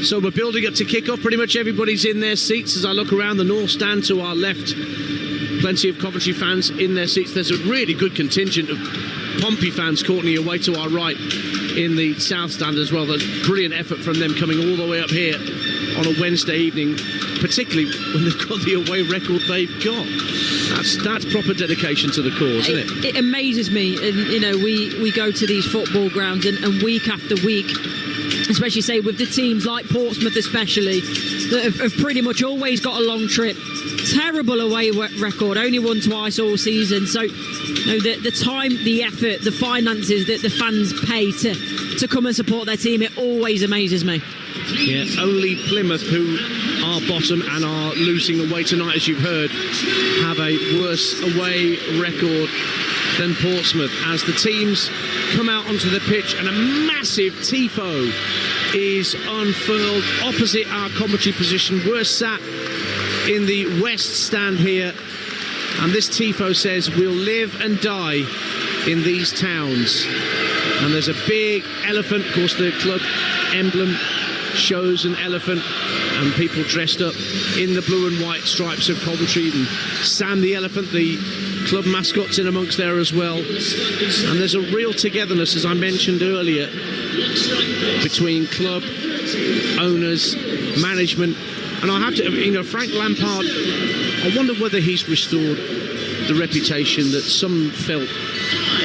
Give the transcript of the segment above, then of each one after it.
So we're building up to kick-off. Pretty much everybody's in their seats. As I look around the north stand to our left, plenty of Coventry fans in their seats. There's a really good contingent of Pompey fans, Courtney, away to our right in the south stand as well. There's brilliant effort from them coming all the way up here on a Wednesday evening, particularly when they've got the away record they've got. That's proper dedication to the cause, isn't it? It amazes me. And, you know, we go to these football grounds and week after week, especially say with the teams like Portsmouth especially, that have pretty much always got a long trip. Terrible away record, only won twice all season. So, you know, the time, the effort, the finances that the fans pay to come and support their team, it always amazes me. Yeah, only Plymouth, who are bottom and are losing away tonight, as you've heard, have a worse away record than Portsmouth, as the teams come out onto the pitch and a massive tifo is unfurled opposite our commentary position. We're sat in the west stand here, and this tifo says we'll live and die in these towns. And there's a big elephant. Of course, the club emblem shows an elephant and people dressed up in the blue and white stripes of Coventry, and Sam the elephant, the club mascot's in amongst there as well. And there's a real togetherness, as I mentioned earlier, between club owners, management. And I have to, you know, Frank Lampard, I wonder whether he's restored the reputation that some felt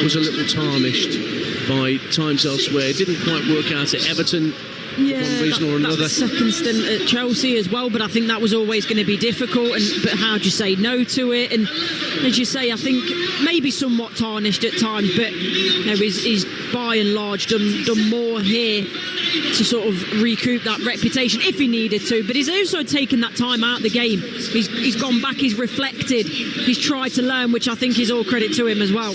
was a little tarnished by times elsewhere. It didn't quite work out at Everton. Yeah, one reason or another. That second stint at Chelsea as well, but I think that was always going to be difficult. But how do you say no to it? And as you say, I think maybe somewhat tarnished at times, but you know, he's by and large done more here to sort of recoup that reputation if he needed to. But he's also taken that time out of the game. He's gone back, he's reflected, he's tried to learn, which I think is all credit to him as well.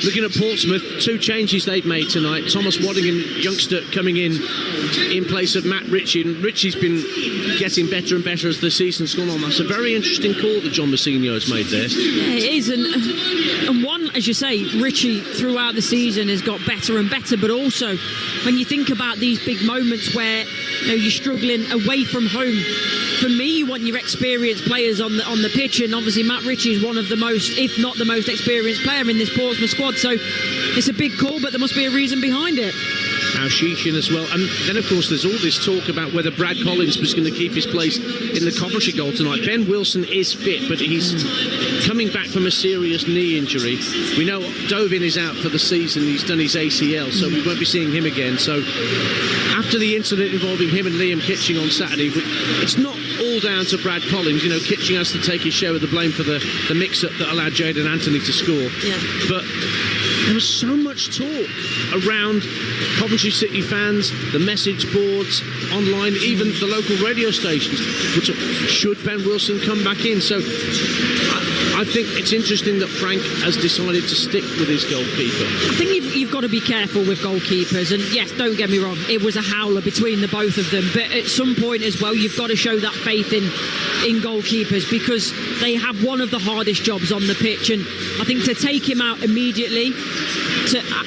Looking at Portsmouth, two changes they've made tonight. Thomas Waddingham, youngster, coming in place of Matt Ritchie, and Ritchie's been getting better and better as the season's gone on. That's a very interesting call that John Mousinho has made there. Yeah, it is, and one, as you say, Ritchie throughout the season has got better and better, but also when you think about these big moments where, you know, you're struggling away from home, for me, you want your experienced players on the pitch, and obviously Matt Ritchie is one of the most, if not the most experienced player in this Portsmouth squad, so it's a big call, but there must be a reason behind it. Now Sheeshin as well, and then of course there's all this talk about whether Brad Collins was going to keep his place in the Coventry goal tonight. Ben Wilson is fit, but he's coming back from a serious knee injury. We know Dovin is out for the season, he's done his ACL, so we won't be seeing him again. So after the incident involving him and Liam Kitching on Saturday, it's not all down to Brad Collins. You know, Kitching has to take his share of the blame for the mix-up that allowed Jayden Anthony to score. Yeah. But there was so much talk around Coventry City fans, the message boards, online, even the local radio stations, which should Ben Wilson come back in? So I think it's interesting that Frank has decided to stick with his goalkeeper. I think you've got to be careful with goalkeepers, and yes, don't get me wrong, it was a howler between the both of them, but at some point as well, you've got to show that faith in goalkeepers, because they have one of the hardest jobs on the pitch, and I think to take him out immediately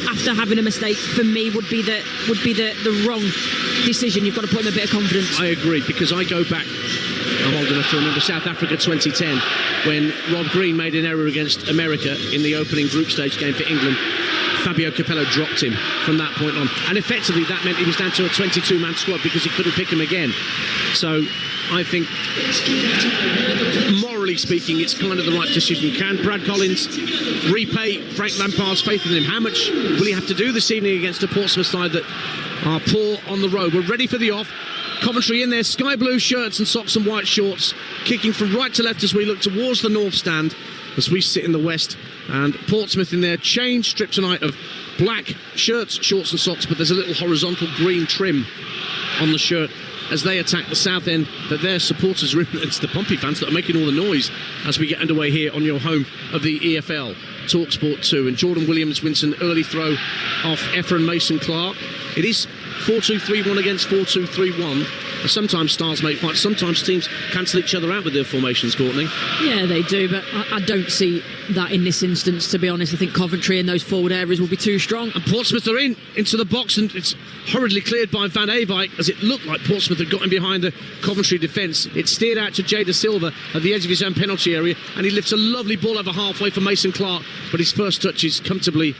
after having a mistake, for me, would be the wrong decision. You've got to put him a bit of confidence. I agree, because I go back, I'm old enough to remember South Africa 2010, when Rob Green made an error against America in the opening group stage game for England. Fabio Capello dropped him from that point on, and effectively that meant he was down to a 22-man squad because he couldn't pick him again. So I think, morally speaking, it's kind of the right decision. Can Brad Collins repay Frank Lampard's faith in him? How much will he have to do this evening against a Portsmouth side that are poor on the road? We're ready for the off. Coventry in their sky blue shirts and socks and white shorts, kicking from right to left as we look towards the north stand, as we sit in the west. And Portsmouth in their change strip tonight of black shirts, shorts and socks, but there's a little horizontal green trim on the shirt as they attack the south end that their supporters are in. It's the Pompey fans that are making all the noise as we get underway here on your home of the EFL, Talksport 2. And Jordan Williams wins an early throw off Ephron Mason-Clark. It is 4-2-3-1 against 4-2-3-1. Sometimes styles make fights, sometimes teams cancel each other out with their formations, Courtney. Yeah, they do, but I don't see that in this instance, to be honest. I think Coventry in those forward areas will be too strong. And Portsmouth are into the box, and it's hurriedly cleared by Van Eyck, as it looked like Portsmouth had got him behind the Coventry defence. It's steered out to Jay Da Silva at the edge of his own penalty area, and he lifts a lovely ball over halfway for Mason Clark, but his first touch is comfortably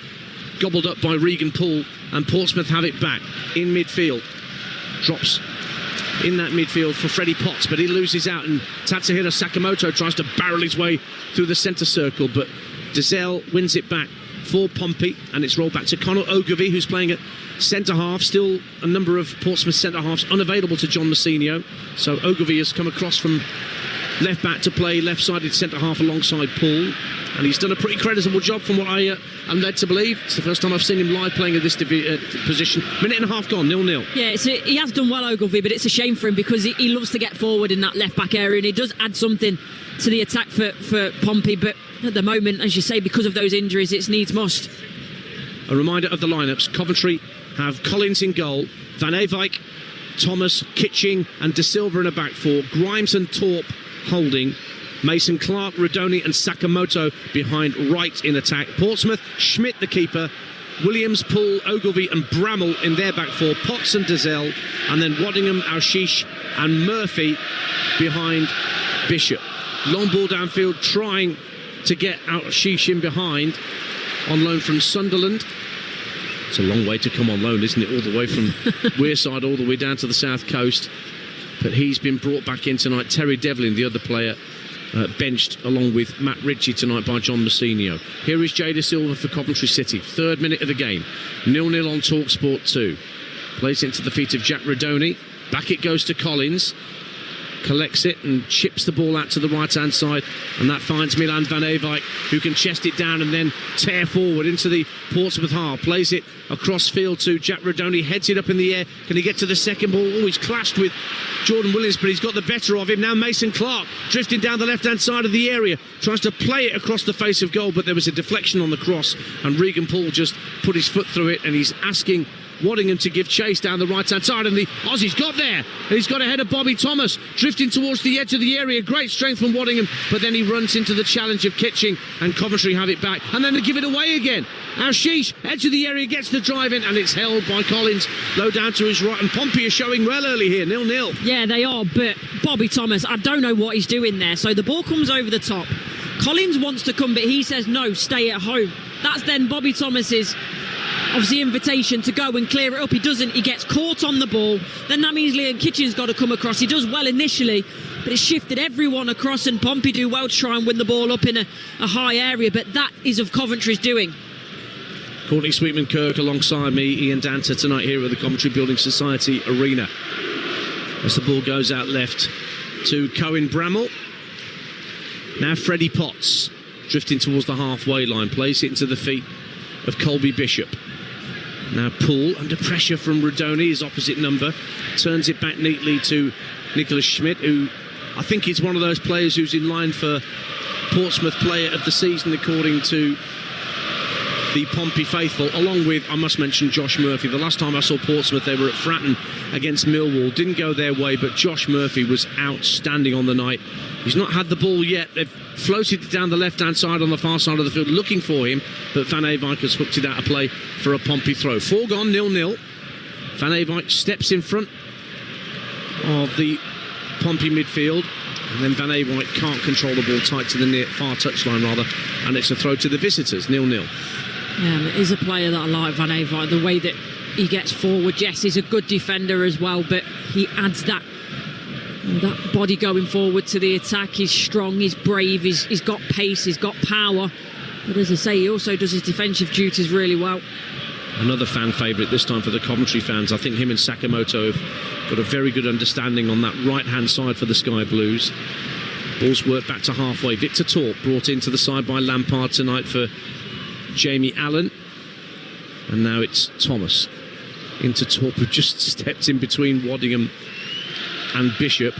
gobbled up by Regan Poole, and Portsmouth have it back in midfield. Drops in that midfield for Freddie Potts, but he loses out, and Tatsuhiro Sakamoto tries to barrel his way through the centre circle, but Dizelle wins it back for Pompey, and it's rolled back to Conor Ogilvie, who's playing at centre half. Still a number of Portsmouth centre halves unavailable to John Mousinho, so Ogilvie has come across from left back to play left-sided centre half alongside Poole, and he's done a pretty creditable job from what I am led to believe. It's the first time I've seen him live playing at this position. Minute and a half gone, 0-0. Yeah, he has done well, Ogilvie, but it's a shame for him because he loves to get forward in that left-back area, and he does add something to the attack for Pompey, but at the moment, as you say, because of those injuries, it's needs must. A reminder of the lineups. Coventry have Collins in goal, Van Eyck, Thomas, Kitching and Da Silva in a back four, Grimes and Torp holding, Mason Clark, Rodoni and Sakamoto behind right in attack. Portsmouth, Schmidt the keeper, Williams, Poole, Ogilvie and Bramall in their back four, Potts and Dizelle, and then Waddingham, Ashish and Murphy behind Bishop. Long ball downfield, trying to get Ashish in behind, on loan from Sunderland. It's a long way to come on loan, isn't it? All the way from Wearside all the way down to the south coast. But he's been brought back in tonight. Terry Devlin, the other player, benched along with Matt Ritchie tonight by John Mousinho. Here is Jay Da Silva for Coventry City. 3rd minute of the game. 0-0 on Talksport 2. Plays into the feet of Jack Rodoni. Back it goes to Collins. Collects it and chips the ball out to the right-hand side, and that finds Milan Van Eyck, who can chest it down and then tear forward into the Portsmouth half. Plays it across field to Jack Rodoni, heads it up in the air. Can he get to the second ball? Oh, he's clashed with Jordan Williams, but he's got the better of him. Now Mason Clark drifting down the left-hand side of the area, tries to play it across the face of goal, but there was a deflection on the cross, and Regan Poole just put his foot through it, and he's asking Waddingham to give chase down the right-hand side, and the Aussie's got there. He's got ahead of Bobby Thomas, drifting towards the edge of the area. Great strength from Waddingham, but then he runs into the challenge of Kitching, and Coventry have it back, and then they give it away again. Ashish, edge of the area, gets the drive in, and it's held by Collins, low down to his right, and Pompey are showing well early here, 0-0. Yeah, they are, but Bobby Thomas, I don't know what he's doing there. So the ball comes over the top. Collins wants to come, but he says, no, stay at home. That's then Bobby Thomas's obviously invitation to go and clear it up. He doesn't. He gets caught on the ball. Then that means Liam Kitchen's got to come across. He does well initially, but it's shifted everyone across, and Pompey do well to try and win the ball up in a high area, but that is of Coventry's doing. Courtney Sweetman-Kirk alongside me, Ian Danter, tonight here at the Coventry Building Society Arena. As the ball goes out left to Cohen Bramall. Now Freddie Potts drifting towards the halfway line, plays it into the feet of Colby Bishop. Now Poole, under pressure from Rodoni, his opposite number, turns it back neatly to Nicholas Schmidt, who I think is one of those players who's in line for Portsmouth Player of the Season, according to the Pompey faithful, along with, I must mention, Josh Murphy. The last time I saw Portsmouth, they were at Fratton against Millwall. Didn't go their way, but Josh Murphy was outstanding on the night. He's not had the ball yet. They've floated it down the left-hand side on the far side of the field, looking for him, but Van Eyck has hooked it out of play for a Pompey throw. 4 gone, 0-0. Van Eyck steps in front of the Pompey midfield, and then Van Eyck can't control the ball tight to the far touchline, rather, and it's a throw to the visitors, 0-0. Yeah, he's a player that I like, Van Eyck, the way that he gets forward. Yes, he's a good defender as well, but he adds that body going forward to the attack. He's strong, he's brave, he's got pace, he's got power, but as I say, he also does his defensive duties really well. Another fan favourite this time for the Coventry fans. I think him and Sakamoto have got a very good understanding on that right hand side for the Sky Blues. Ball's worked back to halfway. Victor Torp brought into the side by Lampard tonight for Jamie Allen, and now it's Thomas into Torp, who just stepped in between Waddingham and Bishop.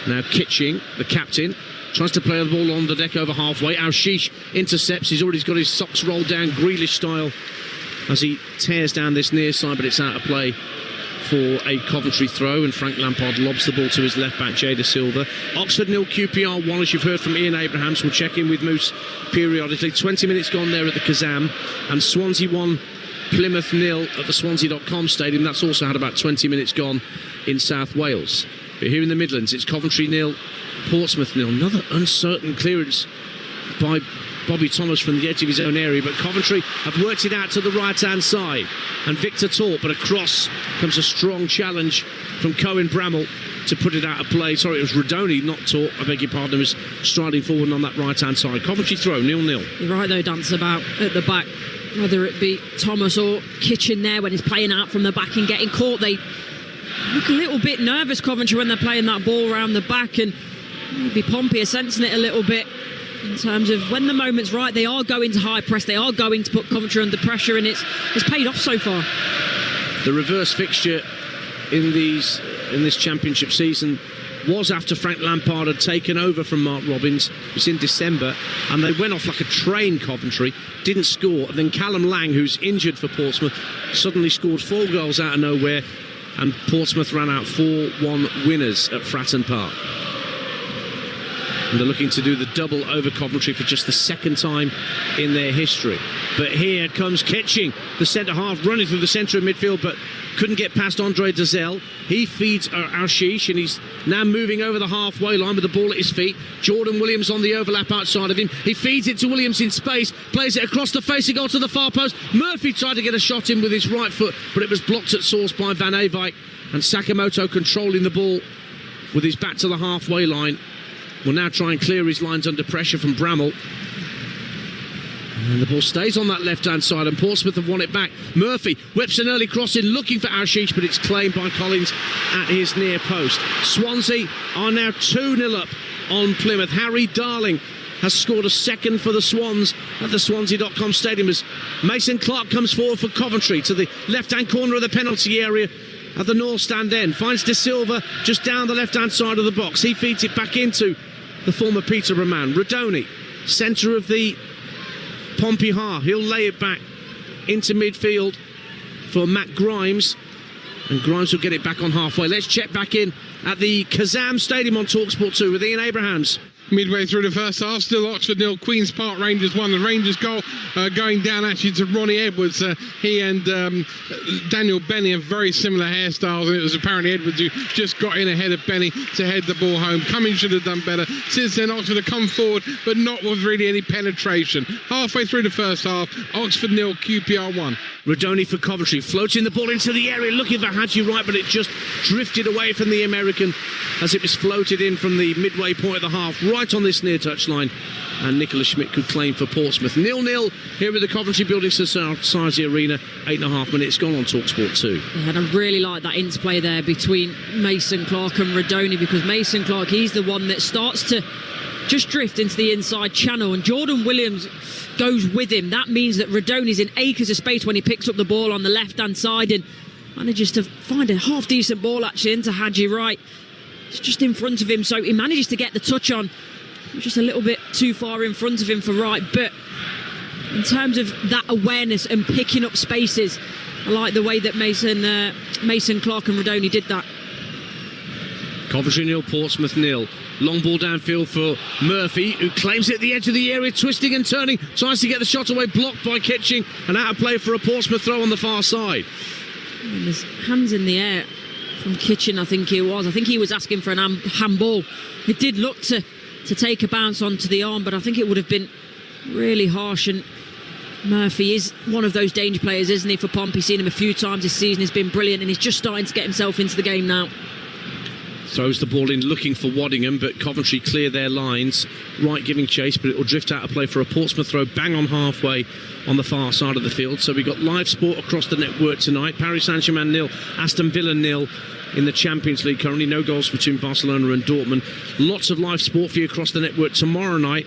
Now Kitching, the captain, tries to play the ball on the deck over halfway. Ashish intercepts. He's already got his socks rolled down, Grealish style, as he tears down this near side, but it's out of play for a Coventry throw, and Frank Lampard lobs the ball to his left back, Jay Da Silva. Oxford 0, QPR 1, as you've heard from Ian Abrahams. We'll check in with Moose periodically. 20 minutes gone there at the Kazam, and Swansea 1, Plymouth 0 at the Swansea.com stadium. That's also had about 20 minutes gone in South Wales. But here in the Midlands, it's Coventry 0, Portsmouth 0. Another uncertain clearance by Bobby Thomas from the edge of his own area, but Coventry have worked it out to the right-hand side, and Victor Torp, but across comes a strong challenge from Cohen Bramall to put it out of play. Sorry, it was Rodoni, not Torp, I beg your pardon, was striding forward on that right-hand side. Coventry throw, 0-0. You're right though, Dance, about at the back, whether it be Thomas or Kitchen there when he's playing out from the back and getting caught, they look a little bit nervous, Coventry, when they're playing that ball around the back, and maybe Pompey are sensing it a little bit. In terms of when the moment's right, they are going to high press, they are going to put Coventry under pressure, and it's paid off so far. The reverse fixture in this championship season was after Frank Lampard had taken over from Mark Robins. It was in December, and they went off like a train, Coventry, didn't score, and then Callum Lang, who's injured for Portsmouth, suddenly scored 4 goals out of nowhere, and Portsmouth ran out 4-1 winners at Fratton Park. And they're looking to do the double over Coventry for just the second time in their history. But here comes Kitching, the centre-half, running through the centre of midfield, but couldn't get past Andre Dazelle. He feeds Ashish, and he's now moving over the halfway line with the ball at his feet. Jordan Williams on the overlap outside of him. He feeds it to Williams in space, plays it across the face of goal to the far post. Murphy tried to get a shot in with his right foot, but it was blocked at source by Van Eyck, and Sakamoto controlling the ball with his back to the halfway line. Will now try and clear his lines under pressure from Bramall. And the ball stays on that left-hand side, and Portsmouth have won it back. Murphy whips an early cross in, looking for Ashish, but it's claimed by Collins at his near post. Swansea are now 2-0 up on Plymouth. Harry Darling has scored a second for the Swans at the Swansea.com stadium as Mason Clark comes forward for Coventry to the left-hand corner of the penalty area at the North Stand end. Finds Da Silva just down the left-hand side of the box. He feeds it back into the former Peterborough man. Rodoni, centre of the Pompey half. He'll lay it back into midfield for Matt Grimes, and Grimes will get it back on halfway. Let's check back in at the Kazam Stadium on Talksport 2 with Ian Abrahams. Midway through the first half, still Oxford 0, Queen's Park Rangers 1. The Rangers goal going down actually to Ronnie Edwards. He and Daniel Benny have very similar hairstyles, and it was apparently Edwards who just got in ahead of Benny to head the ball home. Cummings should have done better. Since then, Oxford have come forward, but not with really any penetration. Halfway through the first half, Oxford 0, QPR 1. Rodoni for Coventry, floating the ball into the area, looking for Hadji Wright, but it just drifted away from the American as it was floated in from the midway point of the half, right on this near touchline, and Nicholas Schmidt could claim for Portsmouth. 0-0 here at the Coventry Building Society Arena. 8.5 minutes gone on Talksport 2. Yeah, and I really like that interplay there between Mason Clark and Rodoni, because Mason Clark, he's the one that starts to just drift into the inside channel, and Jordan Williams goes with him. That means that Rodoni's in acres of space when he picks up the ball on the left-hand side and manages to find a half-decent ball actually into Hadji Wright. It's just in front of him, so he manages to get the touch on. Just a little bit too far in front of him for Wright, but in terms of that awareness and picking up spaces, I like the way that Mason Clark and Rodoni did that. Coventry 0, Portsmouth 0. Long ball downfield for Murphy, who claims it at the edge of the area, twisting and turning, tries to get the shot away, blocked by Kitching, and out of play for a Portsmouth throw on the far side. And there's hands in the air from Kitchen, I think he was. I think he was asking for an handball. It did look to take a bounce onto the arm, but I think it would have been really harsh. And Murphy is one of those danger players, isn't he, for Pompey? Seen him a few times this season. He's been brilliant, and he's just starting to get himself into the game now. Throws the ball in looking for Waddingham, but Coventry clear their lines. Wright giving chase, but it will drift out of play for a Portsmouth throw bang on halfway on the far side of the field. So we've got live sport across the network tonight. Paris Saint-Germain 0, Aston Villa 0 in the Champions League. Currently no goals between Barcelona and Dortmund. Lots of live sport for you across the network tomorrow night.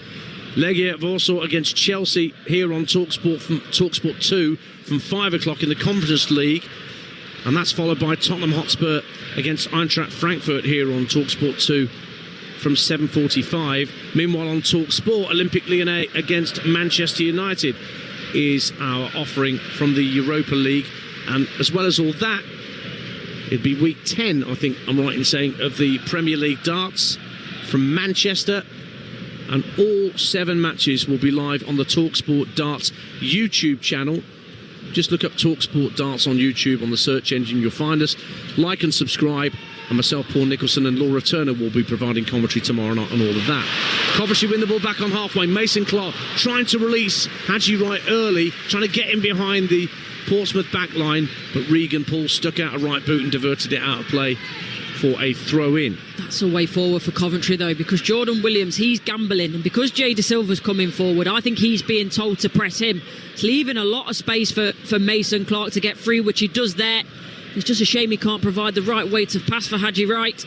Legia Warsaw against Chelsea here on Talksport 2 from 5 o'clock in the Conference League. And that's followed by Tottenham Hotspur against Eintracht Frankfurt here on Talksport 2 from 7:45. Meanwhile on Talksport, Olympique Lyonnais against Manchester United. is our offering from the Europa League. And as well as all that, it'd be week 10, I think I'm right in saying, of the Premier League darts from Manchester. And all 7 matches will be live on the Talksport Darts YouTube channel. Just look up Talksport Darts on YouTube on the search engine, you'll find us. Like and subscribe. And myself, Paul Nicholson, and Laura Turner will be providing commentary tomorrow night on all of that. Coventry win the ball back on halfway. Mason Clark trying to release Haji Wright early, trying to get him behind the Portsmouth back line, but Regan Paul stuck out a right boot and diverted it out of play for a throw-in. That's a way forward for Coventry, though, because Jordan Williams, he's gambling, and because Jay De Silva's coming forward, I think he's being told to press him. It's leaving a lot of space for Mason Clark to get free, which he does there. It's just a shame he can't provide the right weight of pass for Haji Wright.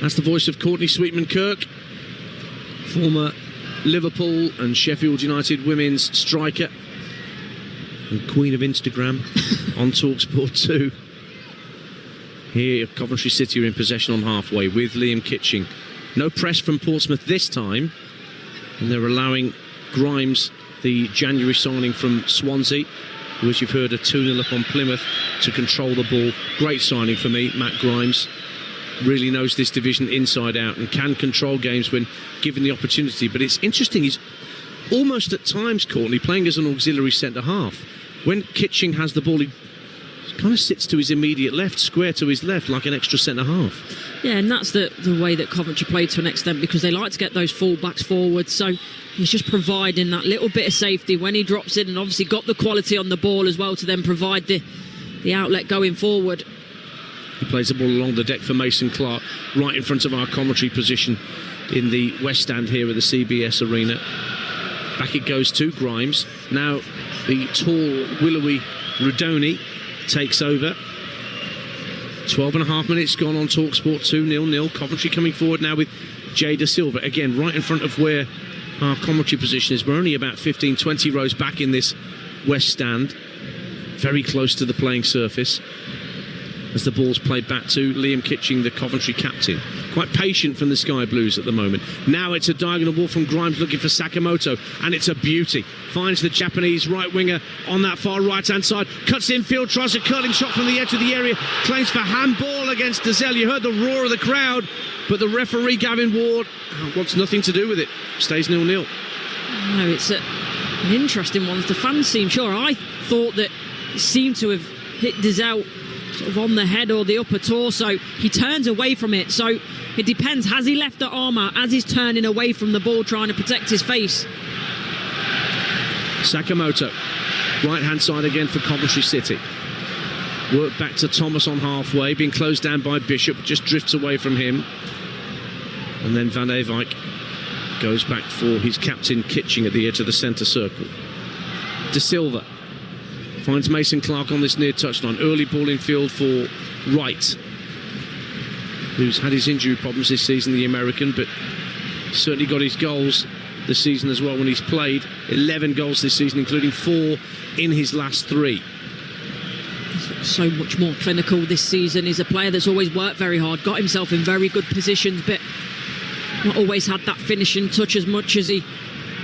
That's the voice of Courtney Sweetman-Kirk, former Liverpool and Sheffield United women's striker and queen of Instagram on TalkSport 2. Here, Coventry City are in possession on halfway with Liam Kitching. No press from Portsmouth this time, and they're allowing Grimes, the January signing from Swansea, who, as you've heard, are 2-0 up on Plymouth, to control the ball. Great signing for me, Matt Grimes. Really knows this division inside out and can control games when given the opportunity. But it's interesting, he's almost at times, Courtney, playing as an auxiliary centre-half. When Kitching has the ball, he kind of sits to his immediate left, square to his left, like an extra centre-half. Yeah, and that's the way that Coventry play to an extent, because they like to get those full-backs forward. So he's just providing that little bit of safety when he drops in, and obviously got the quality on the ball as well to then provide the outlet going forward. He plays the ball along the deck for Mason Clark, right in front of our commentary position in the West Stand here at the CBS Arena. Back it goes to Grimes. Now the tall, willowy Rudoni takes over. 12.5 minutes gone on TalkSport 2, 0-0. Coventry coming forward now with Jay De Silva. Again, right in front of where our commentary position is. We're only about 15-20 rows back in this West Stand. Very close to the playing surface. As the ball's played back to Liam Kitching, the Coventry captain. Quite patient from the Sky Blues at the moment. Now it's a diagonal ball from Grimes looking for Sakamoto, and it's a beauty. Finds the Japanese right winger on that far right-hand side. Cuts infield, tries a curling shot from the edge of the area. Claims for handball against Dazelle. You heard the roar of the crowd, but the referee, Gavin Ward, wants nothing to do with it. Stays 0-0. No, it's an interesting one. The fans seem sure. I thought that it seemed to have hit Dazelle sort of on the head or the upper torso. He turns away from it, so it depends. Has he left the arm out as he's turning away from the ball, trying to protect his face? Sakamoto, right hand side again for Coventry City. Work back to Thomas on halfway, being closed down by Bishop, just drifts away from him, and then Van Ewijk goes back for his captain Kitching at the edge of the centre circle. De Silva finds Mason Clark on this near touchline. Early ball in field for Wright, who's had his injury problems this season, the American, but certainly got his goals this season as well when he's played. 11 goals this season, including 4 in his last 3. So much more clinical this season. He's a player that's always worked very hard, got himself in very good positions, but not always had that finishing touch as much as he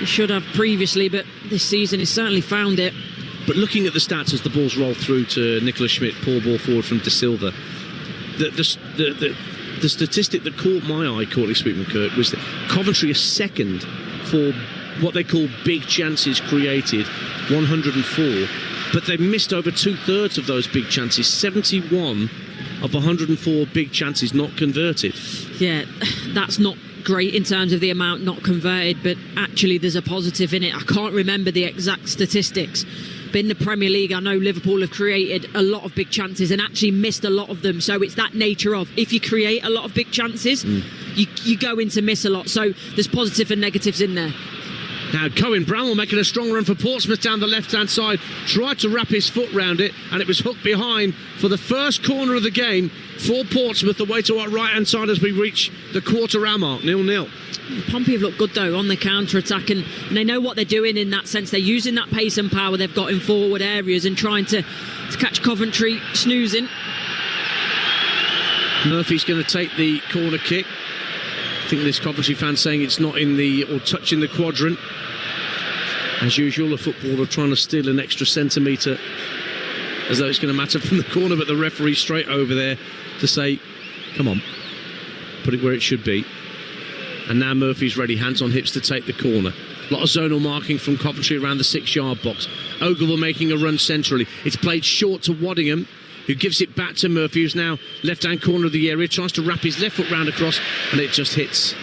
should have previously, but this season he's certainly found it. But looking at the stats as the ball's rolled through to Nicholas Schmidt, poor ball forward from De Silva, the statistic that caught my eye, Courtney Sweetman-Kirk, was that Coventry is second for what they call big chances created, 104, but they've missed over 2/3 of those big chances. 71 of 104 big chances not converted. Yeah, that's not great in terms of the amount not converted, but actually there's a positive in it. I can't remember the exact statistics, but in the Premier League I know Liverpool have created a lot of big chances and actually missed a lot of them. So it's that nature of, if you create a lot of big chances, you go in to miss a lot. So there's positive and negatives in there. Now Cohen Bramwell making a strong run for Portsmouth down the left-hand side, tried to wrap his foot round it, and it was hooked behind for the first corner of the game for Portsmouth, away to our right-hand side as we reach the quarter-hour mark, 0-0. Pompey have looked good though on the counter-attack, and they know what they're doing in that sense. They're using that pace and power they've got in forward areas and trying to catch Coventry snoozing. Murphy's going to take the corner kick. I think this Coventry fan saying it's not in the, or touching the quadrant. As usual, a footballer trying to steal an extra centimetre as though it's going to matter from the corner, but the referee straight over there to say, come on, put it where it should be. And now Murphy's ready, hands on hips to take the corner. A lot of zonal marking from Coventry around the 6-yard box. Ogle making a run centrally. It's played short to Waddingham, who gives it back to Murphy, who's now left-hand corner of the area, tries to wrap his left foot round across, and it just hits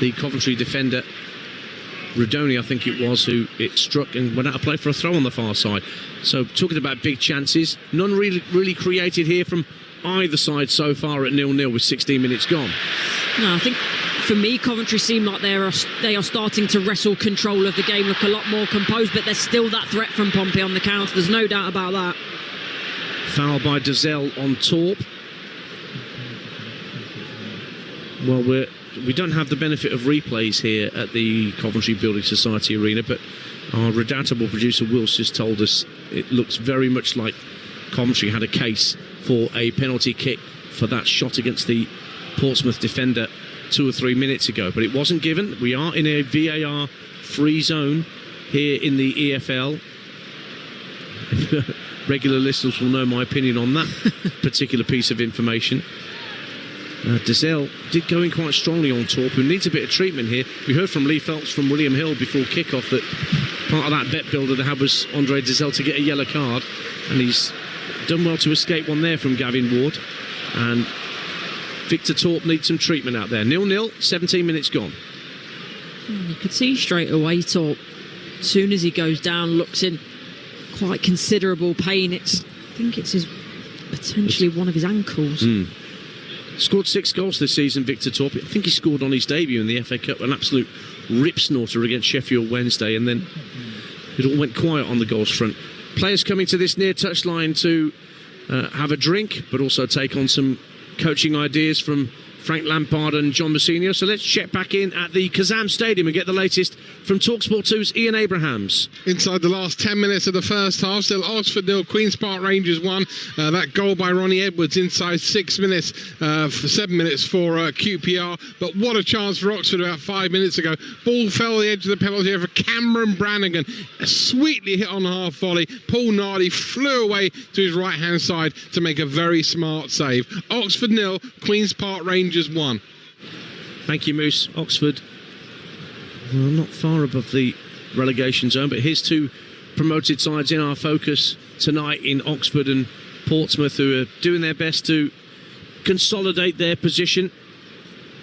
the Coventry defender, Rudoni, I think it was, who it struck and went out of play for a throw on the far side. So talking about big chances, none really created here from either side so far at 0-0 with 16 minutes gone. No, I think for me, Coventry seem like they are starting to wrestle control of the game, look a lot more composed, but there's still that threat from Pompey on the counter. There's no doubt about that. Foul by Dazelle on Torp. Well, we don't have the benefit of replays here at the Coventry Building Society Arena, but our redoubtable producer Will's just told us it looks very much like Coventry had a case for a penalty kick for that shot against the Portsmouth defender 2 or 3 minutes ago, but it wasn't given. We are in a VAR free zone here in the EFL. Regular listeners will know my opinion on that particular piece of information. Dazelle did go in quite strongly on Torp, who needs a bit of treatment here. We heard from Lee Phelps from William Hill before kick-off that part of that bet builder they had was Andre Dazelle to get a yellow card, and he's done well to escape one there from Gavin Ward. And Victor Torp needs some treatment out there. 0-0, 17 minutes gone. You could see straight away Torp, as soon as he goes down, looks in quite considerable pain. I think it's potentially one of his ankles. Scored 6 goals this season, Victor Torp. I think he scored on his debut in the FA Cup, an absolute rip snorter against Sheffield Wednesday, and then it all went quiet on the goals front. Players coming to this near touchline to have a drink, but also take on some coaching ideas from Frank Lampard and John Mousinho. So let's check back in at the Kazam Stadium and get the latest from Talksport 2's Ian Abrahams. Inside the last 10 minutes of the first half, still Oxford 0, Queen's Park Rangers 1. That goal by Ronnie Edwards inside 6 minutes, for 7 minutes for QPR. But what a chance for Oxford about 5 minutes ago. Ball fell on the edge of the penalty area for Cameron Brannigan. Sweetly hit on the half volley. Paul Nardi flew away to his right-hand side to make a very smart save. Oxford 0, Queen's Park Rangers 1. Thank you, Moose. Oxford, well, not far above the relegation zone, but here's 2 promoted sides in our focus tonight in Oxford and Portsmouth, who are doing their best to consolidate their position.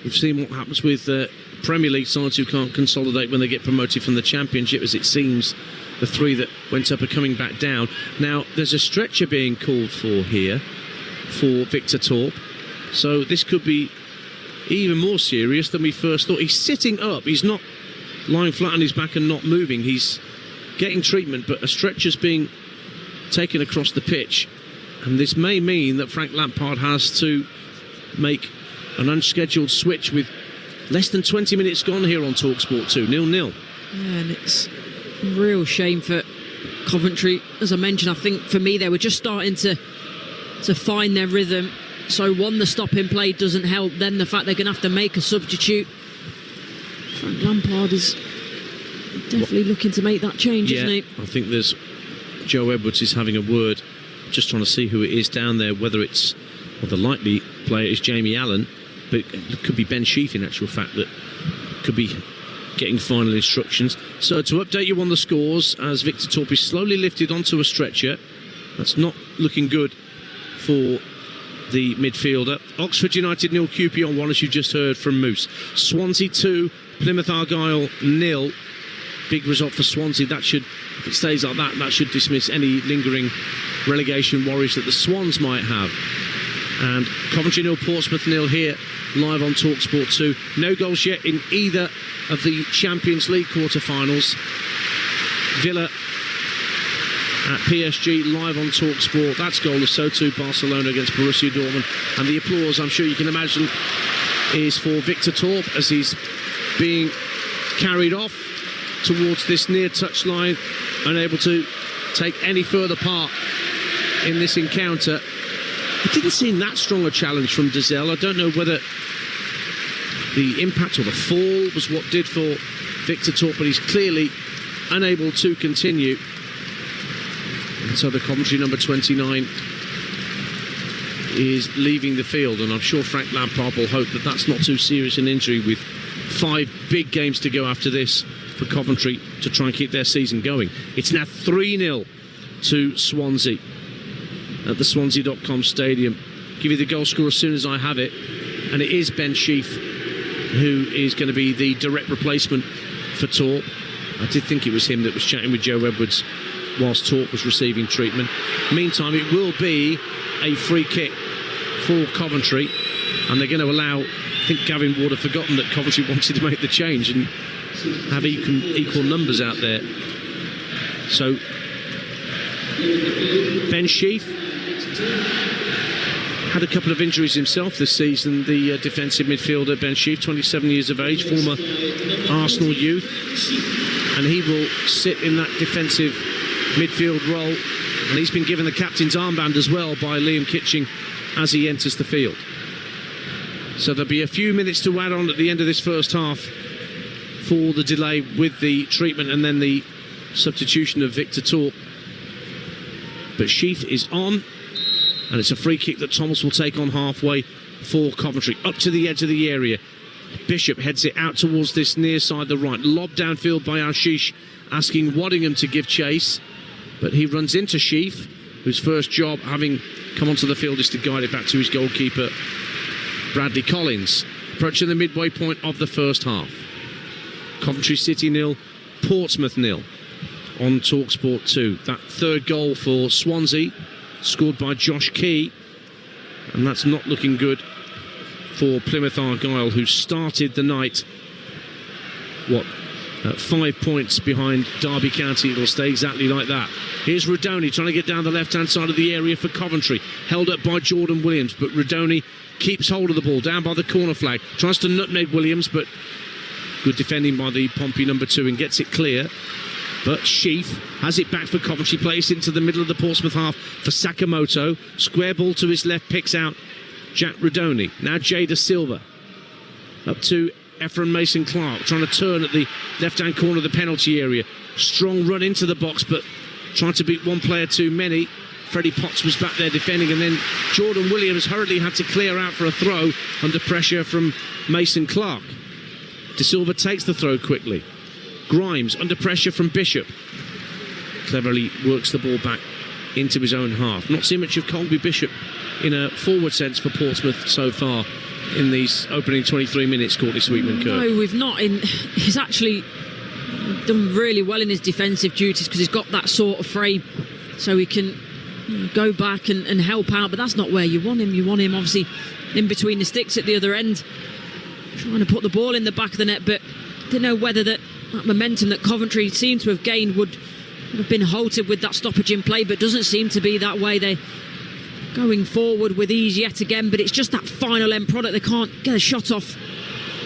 We've seen what happens with Premier League sides who can't consolidate when they get promoted from the Championship, as it seems the 3 that went up are coming back down. Now, there's a stretcher being called for here for Victor Torp, so this could be even more serious than we first thought. He's sitting up, he's not lying flat on his back and not moving, he's getting treatment, but a stretcher's being taken across the pitch, and this may mean that Frank Lampard has to make an unscheduled switch with less than 20 minutes gone here on Talksport 2, 0-0. Yeah, and it's a real shame for Coventry. As I mentioned, I think for me they were just starting to find their rhythm. So one, the stop in play doesn't help. Then the fact they're going to have to make a substitute. Frank Lampard is definitely looking to make that change, isn't he? I think there's Joe Edwards is having a word, just trying to see who it is down there, whether it's, well, the likely player is Jamie Allen, but it could be Ben Sheaf in actual fact that could be getting final instructions. So to update you on the scores, as Victor Torp is slowly lifted onto a stretcher, that's not looking good for the midfielder. Oxford United 0, QPR 1, as you just heard from Moose. Swansea 2, Plymouth Argyle 0. Big result for Swansea. That should, if it stays like that, that should dismiss any lingering relegation worries that the Swans might have. And Coventry 0, Portsmouth 0 here, live on Talksport 2. No goals yet in either of the Champions League quarter-finals. Villa at PSG, live on Talksport. That's goalless. So too Barcelona against Borussia Dortmund. And the applause, I'm sure you can imagine, is for Victor Torp as he's being carried off towards this near touchline, unable to take any further part in this encounter. It didn't seem that strong a challenge from Dazelle. I don't know whether the impact or the fall was what did for Victor Torp, but he's clearly unable to continue. And so the Coventry number 29 is leaving the field, and I'm sure Frank Lampard will hope that that's not too serious an injury, with 5 big games to go after this for Coventry to try and keep their season going. It's now 3-0 to Swansea at the Swansea.com stadium. Give you the goal scorer as soon as I have it, and it is Ben Sheaf, who is going to be the direct replacement for Torp. I did think it was him that was chatting with Joe Edwards whilst Torp was receiving treatment. Meantime, it will be a free kick for Coventry, and they're going to allow, I think Gavin Ward had forgotten that Coventry wanted to make the change and have equal numbers out there. So Ben Sheaf had a couple of injuries himself this season, the defensive midfielder Ben Sheaf, 27 years of age, former Arsenal youth, and he will sit in that defensive midfield role, and he's been given the captain's armband as well by Liam Kitching as he enters the field. So there'll be a few minutes to add on at the end of this first half for the delay with the treatment and then the substitution of Victor Torp. But Sheaf is on, and it's a free kick that Thomas will take on halfway for Coventry, up to the edge of the area. Bishop heads it out towards this near side, the right, lobbed downfield by Ashish, asking Waddingham to give chase, but he runs into Sheaf, whose first job, having come onto the field, is to guide it back to his goalkeeper Bradley Collins. Approaching the midway point of the first half. Coventry City 0, Portsmouth 0 on Talksport 2. That third goal for Swansea, scored by Josh Key, and that's not looking good for Plymouth Argyle, who started the night 5 points behind Derby County. It'll stay exactly like that. Here's Rodoni trying to get down the left-hand side of the area for Coventry, held up by Jordan Williams, but Rodoni keeps hold of the ball down by the corner flag, tries to nutmeg Williams, but good defending by the Pompey number 2 and gets it clear. But Sheaf has it back for Coventry, plays into the middle of the Portsmouth half for Sakamoto. Square ball to his left, picks out Jack Rodoni. Now Jada Silva up to Ephraim Mason-Clark, trying to turn at the left-hand corner of the penalty area. Strong run into the box, but trying to beat one player too many. Freddie Potts was back there defending, and then Jordan Williams hurriedly had to clear out for a throw under pressure from Mason-Clark. De Silva takes the throw quickly. Grimes under pressure from Bishop. Cleverly works the ball back into his own half. Not seen much of Colby Bishop in a forward sense for Portsmouth so far in these opening 23 minutes, Courtney Sweetman. No, we've not. He's actually done really well in his defensive duties because he's got that sort of frame, so he can go back and help out, but that's not where you want him. You want him obviously in between the sticks at the other end, trying to put the ball in the back of the net. But I don't know whether that momentum that Coventry seem to have gained would have been halted with that stoppage in play, but doesn't seem to be that way. They're going forward with ease yet again, but it's just that final end product. They can't get a shot off.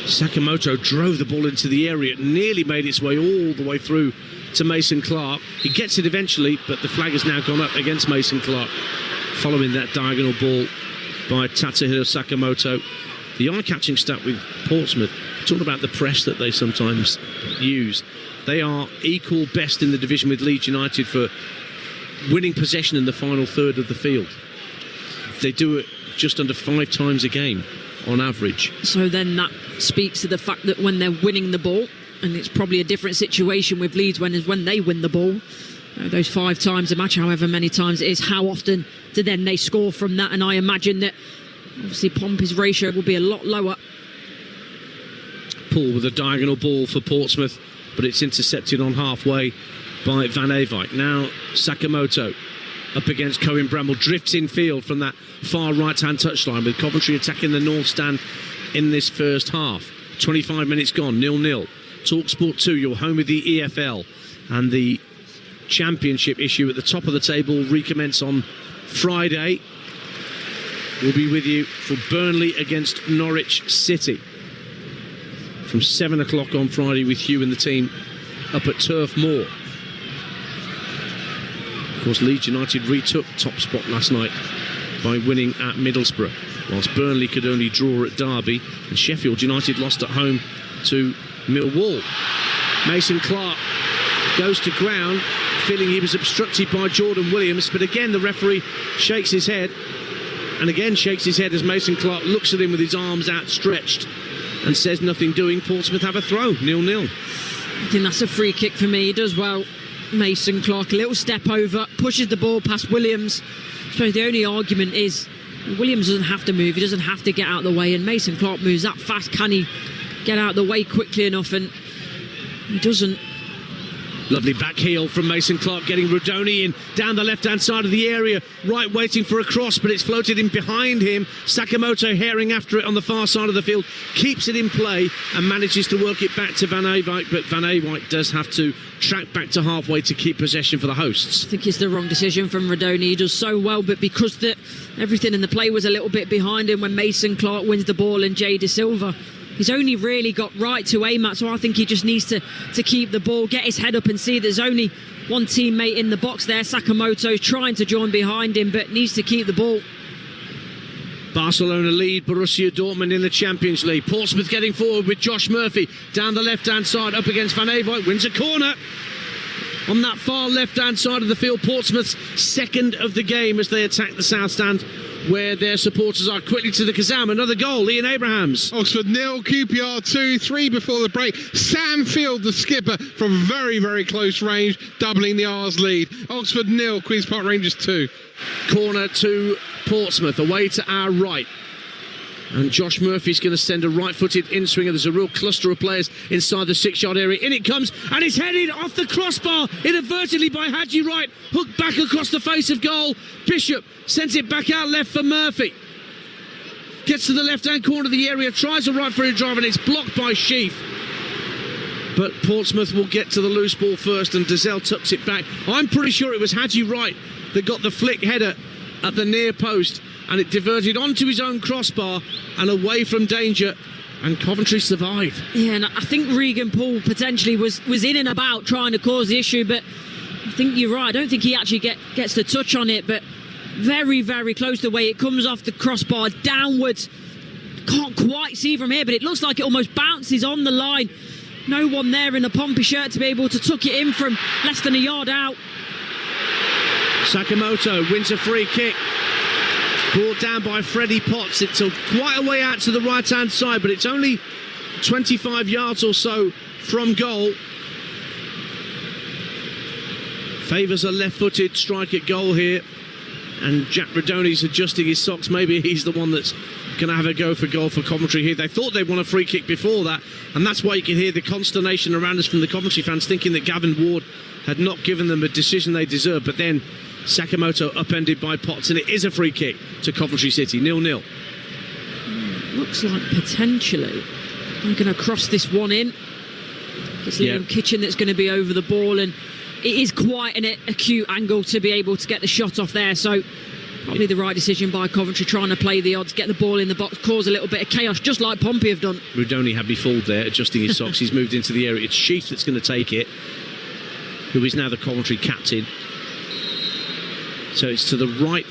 Sakamoto drove the ball into the area. It nearly made its way all the way through to Mason-Clark. He gets it eventually, but the flag has now gone up against Mason-Clark following that diagonal ball by Tatsuhiro Sakamoto. The eye-catching stat with Portsmouth, talking about the press that they sometimes use, they are equal best in the division with Leeds United for winning possession in the final third of the field. They do it just under 5 times a game on average. So then that speaks to the fact that when they're winning the ball, and it's probably a different situation with Leeds when they win the ball, those 5 times a match, however many times it is, how often do then they score from that? And I imagine that obviously Pompey's ratio will be a lot lower. Paul with a diagonal ball for Portsmouth, but it's intercepted on halfway by Van Eyck. Now Sakamoto up against Cohen Bramble, drifts in field from that far right-hand touchline, with Coventry attacking the north stand in this first half. 25 minutes gone, 0-0. Talksport 2, you're home with the EFL, and the championship issue at the top of the table recommence on Friday. We'll be with you for Burnley against Norwich City from 7 o'clock on Friday, with Hugh and the team up at Turf Moor. Of course, Leeds United retook top spot last night by winning at Middlesbrough, whilst Burnley could only draw at Derby, and Sheffield United lost at home to Millwall. Mason-Clark goes to ground, feeling he was obstructed by Jordan Williams, but again the referee shakes his head, and again shakes his head as Mason Clark looks at him with his arms outstretched and says nothing doing. Portsmouth have a throw, 0-0. I think that's a free kick for me. He does well, Mason Clark, a little step over, pushes the ball past Williams. I suppose the only argument is Williams doesn't have to move, he doesn't have to get out of the way, and Mason Clark moves that fast. Can he get out of the way quickly enough? And he doesn't. Lovely back heel from Mason Clark, getting Rodoni in down the left-hand side of the area, right, waiting for a cross, but it's floated in behind him. Sakamoto herring after it on the far side of the field, keeps it in play and manages to work it back to Van Ewijk, but Van Ewijk does have to track back to halfway to keep possession for the hosts. I think it's the wrong decision from Rodoni. He does so well, but because everything in the play was a little bit behind him when Mason Clark wins the ball and Jay De Silva, he's only really got right to aim at, so I think he just needs to keep the ball, get his head up and see there's only one teammate in the box there. Sakamoto's trying to join behind him, but needs to keep the ball. Barcelona lead Borussia Dortmund in the Champions League. Portsmouth getting forward with Josh Murphy down the left-hand side, up against Van Ewijk, wins a corner. On that far left-hand side of the field, Portsmouth's second of the game as they attack the south stand, where their supporters are. Quickly to the Kazam, another goal, Ian Abrahams. Oxford 0, QPR 2, 3 before the break. Sam Field, the skipper, from very, very close range, doubling the R's lead. Oxford 0, Queen's Park Rangers 2. Corner to Portsmouth, away to our right. And Josh Murphy's going to send a right-footed in-swinger. There's a real cluster of players inside the 6-yard area. In it comes, and it's headed off the crossbar inadvertently by Haji Wright. Hooked back across the face of goal. Bishop sends it back out left for Murphy. Gets to the left-hand corner of the area, tries a right-footed drive, and it's blocked by Sheaf. But Portsmouth will get to the loose ball first, and Dazelle tucks it back. I'm pretty sure it was Haji Wright that got the flick header at the near post, and it diverted onto his own crossbar and away from danger, and Coventry survived. Yeah, and I think Regan Poole potentially was in and about trying to cause the issue, but I think you're right. I don't think he actually gets the touch on it, but very, very close the way it comes off the crossbar downwards. Can't quite see from here, but it looks like it almost bounces on the line. No one there in a Pompey shirt to be able to tuck it in from less than a yard out. Sakamoto wins a free kick. Brought down by Freddie Potts. It's quite a way out to the right-hand side, but it's only 25 yards or so from goal. Favours a left-footed strike at goal here, and Jack Rodoni's adjusting his socks. Maybe he's the one that's going to have a go for goal for Coventry here. They thought they'd won a free kick before that, and that's why you can hear the consternation around us from the Coventry fans, thinking that Gavin Ward had not given them a decision they deserved. But then Sakamoto upended by Potts, and it is a free kick to Coventry City, 0-0. Looks like potentially they're going to cross this one in. It's Liam Kitchen that's going to be over the ball, and it is quite an acute angle to be able to get the shot off there. So probably the right decision by Coventry, trying to play the odds, get the ball in the box, cause a little bit of chaos, just like Pompey have done. Rodoni had me fooled there, adjusting his socks. He's moved into the area. It's Sheaf that's going to take it, who is now the Coventry captain. So it's to the right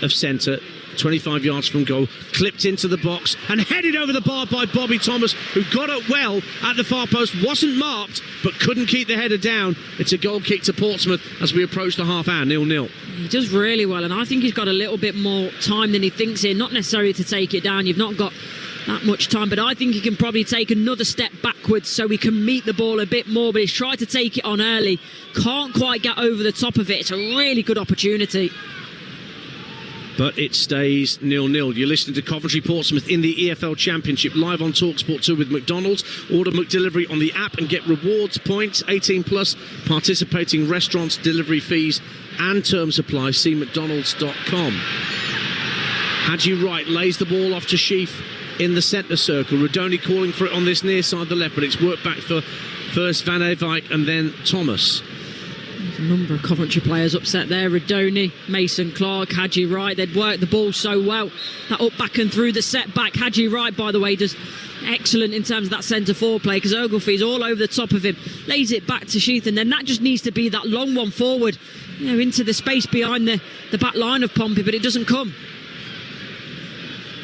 of centre, 25 yards from goal, clipped into the box and headed over the bar by Bobby Thomas, who got up well at the far post, wasn't marked but couldn't keep the header down. It's a goal kick to Portsmouth as we approach the half hour, 0-0. He does really well, and I think he's got a little bit more time than he thinks here, not necessarily to take it down. You've not got that much time, but I think he can probably take another step backwards so he can meet the ball a bit more, but he's tried to take it on early, can't quite get over the top of it. It's a really good opportunity. But it stays 0-0. You're listening to Coventry Portsmouth in the EFL Championship, live on Talksport 2 with McDonald's. Order McDelivery on the app and get rewards points, 18 plus, participating restaurants, delivery fees and terms apply. See mcdonalds.com. Haji Wright lays the ball off to Sheaf in the centre circle. Rodoni calling for it on this near side of the left, but it's worked back for first Van Ewijk and then Thomas. There's a number of Coventry players upset there. Rodoni, Mason Clark, Haji Wright. They'd worked the ball so well. That up back and through the setback. Haji Wright, by the way, does excellent in terms of that centre forward play, because Ogilvie's all over the top of him, lays it back to Sheath, and then that just needs to be that long one forward, into the space behind the back line of Pompey, but it doesn't come.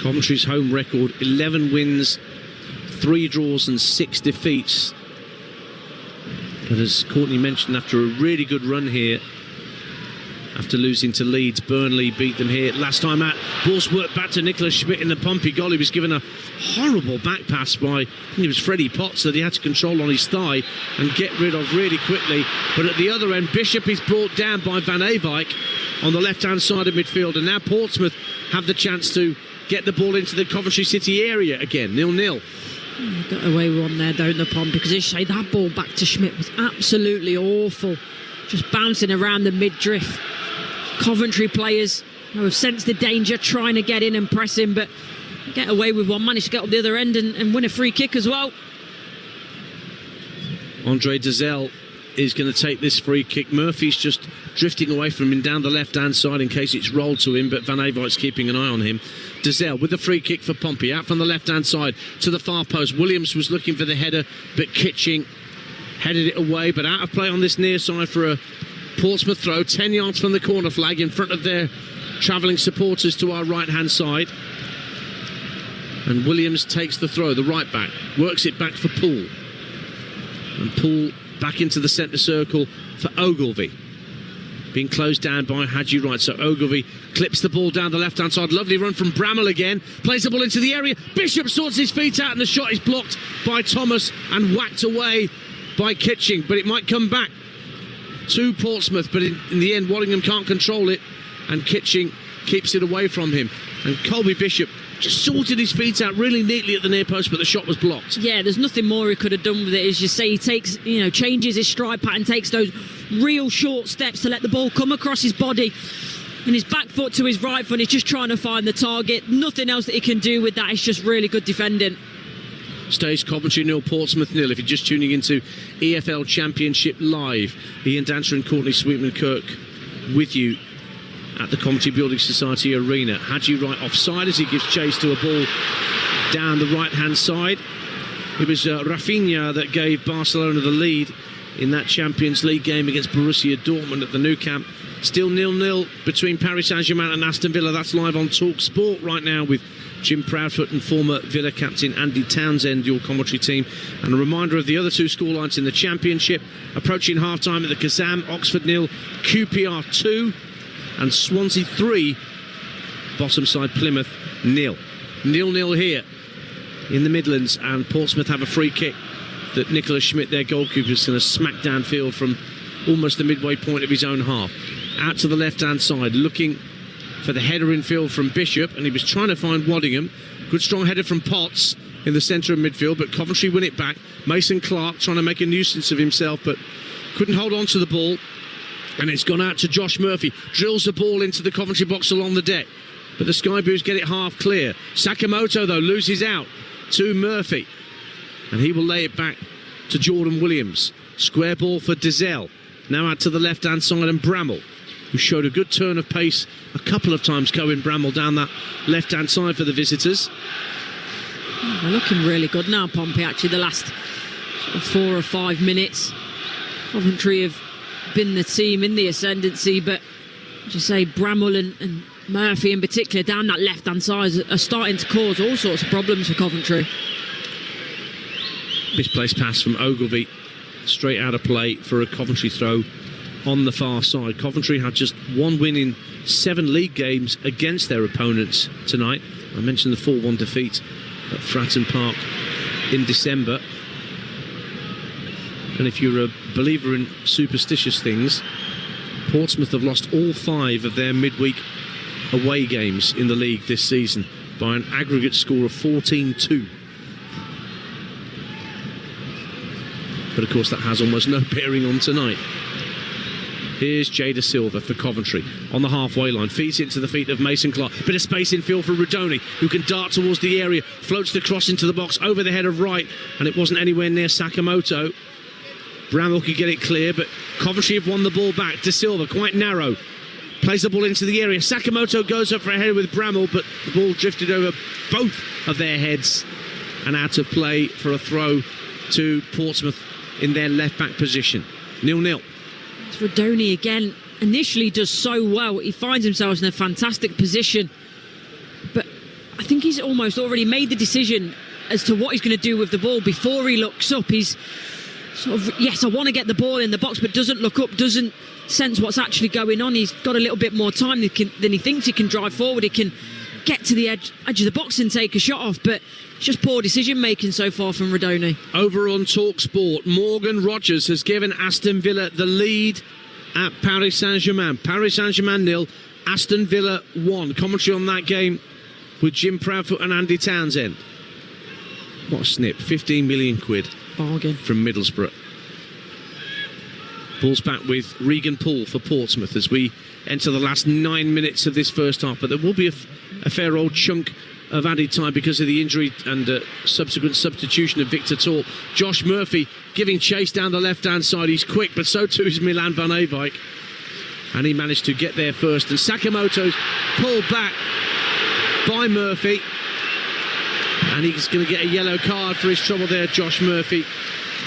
Coventry's home record, 11 wins, 3 draws and 6 defeats. But as Courtney mentioned, after a really good run here, after losing to Leeds, Burnley beat them here last time out. Ball's worked back to Nicholas Schmidt in the Pompey goal. He was given a horrible back pass by, I think it was Freddie Potts, that he had to control on his thigh and get rid of really quickly. But at the other end, Bishop is brought down by Van Eyck on the left-hand side of midfield. And now Portsmouth have the chance to get the ball into the Coventry City area again, 0-0. Got away with one there, don't the Pompey? Because as you say, that ball back to Schmidt was absolutely awful. Just bouncing around the mid-drift. Coventry players who have sensed the danger, trying to get in and press him, but get away with one, managed to get up the other end and win a free kick as well. Andre Dazelle is going to take this free kick. Murphy's just drifting away from him down the left-hand side in case it's rolled to him, but Van Eyck's keeping an eye on him. Dazelle with the free kick for Pompey, out from the left-hand side to the far post. Williams was looking for the header, but Kitching headed it away, but out of play on this near side for a Portsmouth throw, 10 yards from the corner flag in front of their travelling supporters to our right-hand side. And Williams takes the throw, the right back, works it back for Poole. And Poole back into the centre circle for Ogilvie. Being closed down by Hadji Wright. So Ogilvie clips the ball down the left-hand side. Lovely run from Bramall again. Plays the ball into the area. Bishop sorts his feet out and the shot is blocked by Thomas and whacked away by Kitching. But it might come back to Portsmouth, but in the end Waddingham can't control it and Kitching keeps it away from him. And Colby Bishop just sorted his feet out really neatly at the near post, but the shot was blocked. Yeah, there's nothing more he could have done with it. As you say, he takes, changes his stride pattern, takes those real short steps to let the ball come across his body and his back foot to his right foot. He's just trying to find the target. Nothing else that he can do with that. It's just really good defending. Stays Coventry 0, Portsmouth 0. If you're just tuning into EFL Championship Live, Ian Dancer and Courtney Sweetman-Kirk with you at the Coventry Building Society Arena. Hadji Wright offside as he gives chase to a ball down the right-hand side. It was Rafinha that gave Barcelona the lead in that Champions League game against Borussia Dortmund at the Nou Camp. Still 0-0 between Paris Saint-Germain and Aston Villa. That's live on Talksport right now with Jim Proudfoot and former Villa captain Andy Townsend, your commentary team. And a reminder of the other two scorelines in the Championship. Approaching half-time at the Kazam, Oxford 0, QPR 2, and Swansea 3, bottom side Plymouth 0. 0-0 here in the Midlands, and Portsmouth have a free kick that Nicholas Schmidt, their goalkeeper, is going to smack downfield from almost the midway point of his own half. Out to the left-hand side, looking for the header in field from Bishop, and he was trying to find Waddingham. Good strong header from Potts in the centre of midfield, but Coventry win it back. Mason Clark trying to make a nuisance of himself, but couldn't hold on to the ball, and it's gone out to Josh Murphy. Drills the ball into the Coventry box along the deck, but the Sky Blues get it half clear. Sakamoto, though, loses out to Murphy, and he will lay it back to Jordan Williams. Square ball for Dazelle. Now out to the left-hand side, and Bramall, who showed a good turn of pace a couple of times, Cohen Bramall down that left-hand side for the visitors. They're looking really good now, Pompey, actually, the last 4 or 5 minutes. Coventry have been the team in the ascendancy, but as you say, Bramall and Murphy in particular down that left-hand side are starting to cause all sorts of problems for Coventry. Misplaced pass from Ogilvie, straight out of play for a Coventry throw on the far side. Coventry had just one win in 7 league games against their opponents tonight. I mentioned the 4-1 defeat at Fratton Park in December. And if you're a believer in superstitious things, Portsmouth have lost all 5 of their midweek away games in the league this season by an aggregate score of 14-2. But of course that has almost no bearing on tonight. Here's Jada Silva for Coventry on the halfway line, feeds into the feet of Mason Clark. Bit of space in field for Rodoni, who can dart towards the area, floats the cross into the box over the head of Wright, and it wasn't anywhere near Sakamoto. Bramall could get it clear, but Coventry have won the ball back. De Silva, quite narrow, plays the ball into the area. Sakamoto goes up for a header with Bramall, but the ball drifted over both of their heads and out of play for a throw to Portsmouth in their left-back position. 0-0. Rodoni again initially does so well. He finds himself in a fantastic position, but I think he's almost already made the decision as to what he's going to do with the ball before he looks up. He's sort of, yes, I want to get the ball in the box, but doesn't look up, doesn't sense what's actually going on. He's got a little bit more time than he thinks he can drive forward. He can get to the edge of the box and take a shot off, but it's just poor decision making so far from Rodoni. Over on Talksport, Morgan Rogers has given Aston Villa the lead at Paris Saint-Germain. Paris Saint-Germain 0, Aston Villa 1. Commentary on that game with Jim Proudfoot and Andy Townsend. What a snip, 15 million quid. Bargain. From Middlesbrough. Ball's back with Regan Poole for Portsmouth as we enter the last 9 minutes of this first half, but there will be a fair old chunk of added time because of the injury and subsequent substitution of Victor Torp. Josh Murphy giving chase down the left-hand side. He's quick, but so too is Milan van Ewijk. And he managed to get there first. And Sakamoto's pulled back by Murphy. And he's going to get a yellow card for his trouble there, Josh Murphy,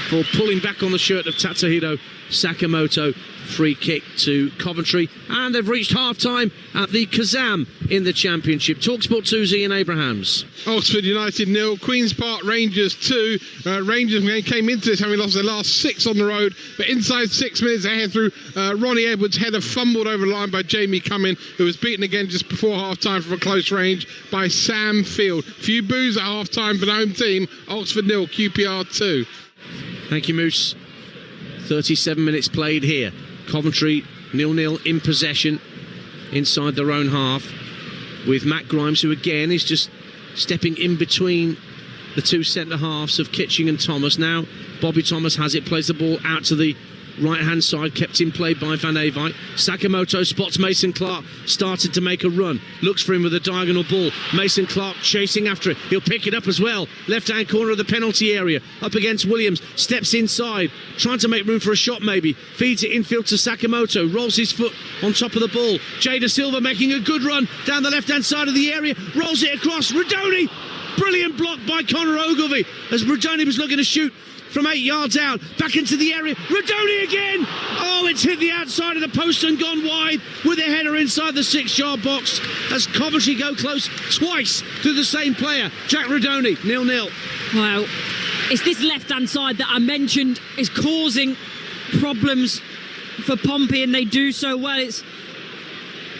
for pulling back on the shirt of Tatsuhiro Sakamoto. Free kick to Coventry, and they've reached half-time at the Kazam in the Championship. Talksport 2's Ian Abrahams. Oxford United 0, Queen's Park Rangers 2. Rangers came into this having lost their last 6 on the road, but inside 6 minutes ahead through Ronnie Edwards' header fumbled over the line by Jamie Cumming, who was beaten again just before half-time from a close range by Sam Field. Few boos at half-time for the home team. Oxford 0, QPR 2. Thank you, Moose. 37 minutes played here. Coventry 0-0 in possession inside their own half, with Matt Grimes, who again is just stepping in between the two centre halves of Kitching and Thomas. Now Bobby Thomas has it, plays the ball out to the right hand side, kept in play by Van Ewijk. Sakamoto spots Mason Clark, started to make a run, looks for him with a diagonal ball. Mason Clark chasing after it, he'll pick it up as well. Left hand corner of the penalty area, up against Williams, steps inside, trying to make room for a shot maybe, feeds it infield to Sakamoto, rolls his foot on top of the ball. Jay Da Silva making a good run down the left hand side of the area, rolls it across. Rodoni, brilliant block by Conor Ogilvie as Rodoni was looking to shoot from 8 yards out, back into the area. Rodoni again! Oh, it's hit the outside of the post and gone wide with a header inside the 6-yard box as Coventry go close twice to the same player, Jack Rodoni. 0-0. Wow. It's this left-hand side that I mentioned is causing problems for Pompey, and they do so well. It's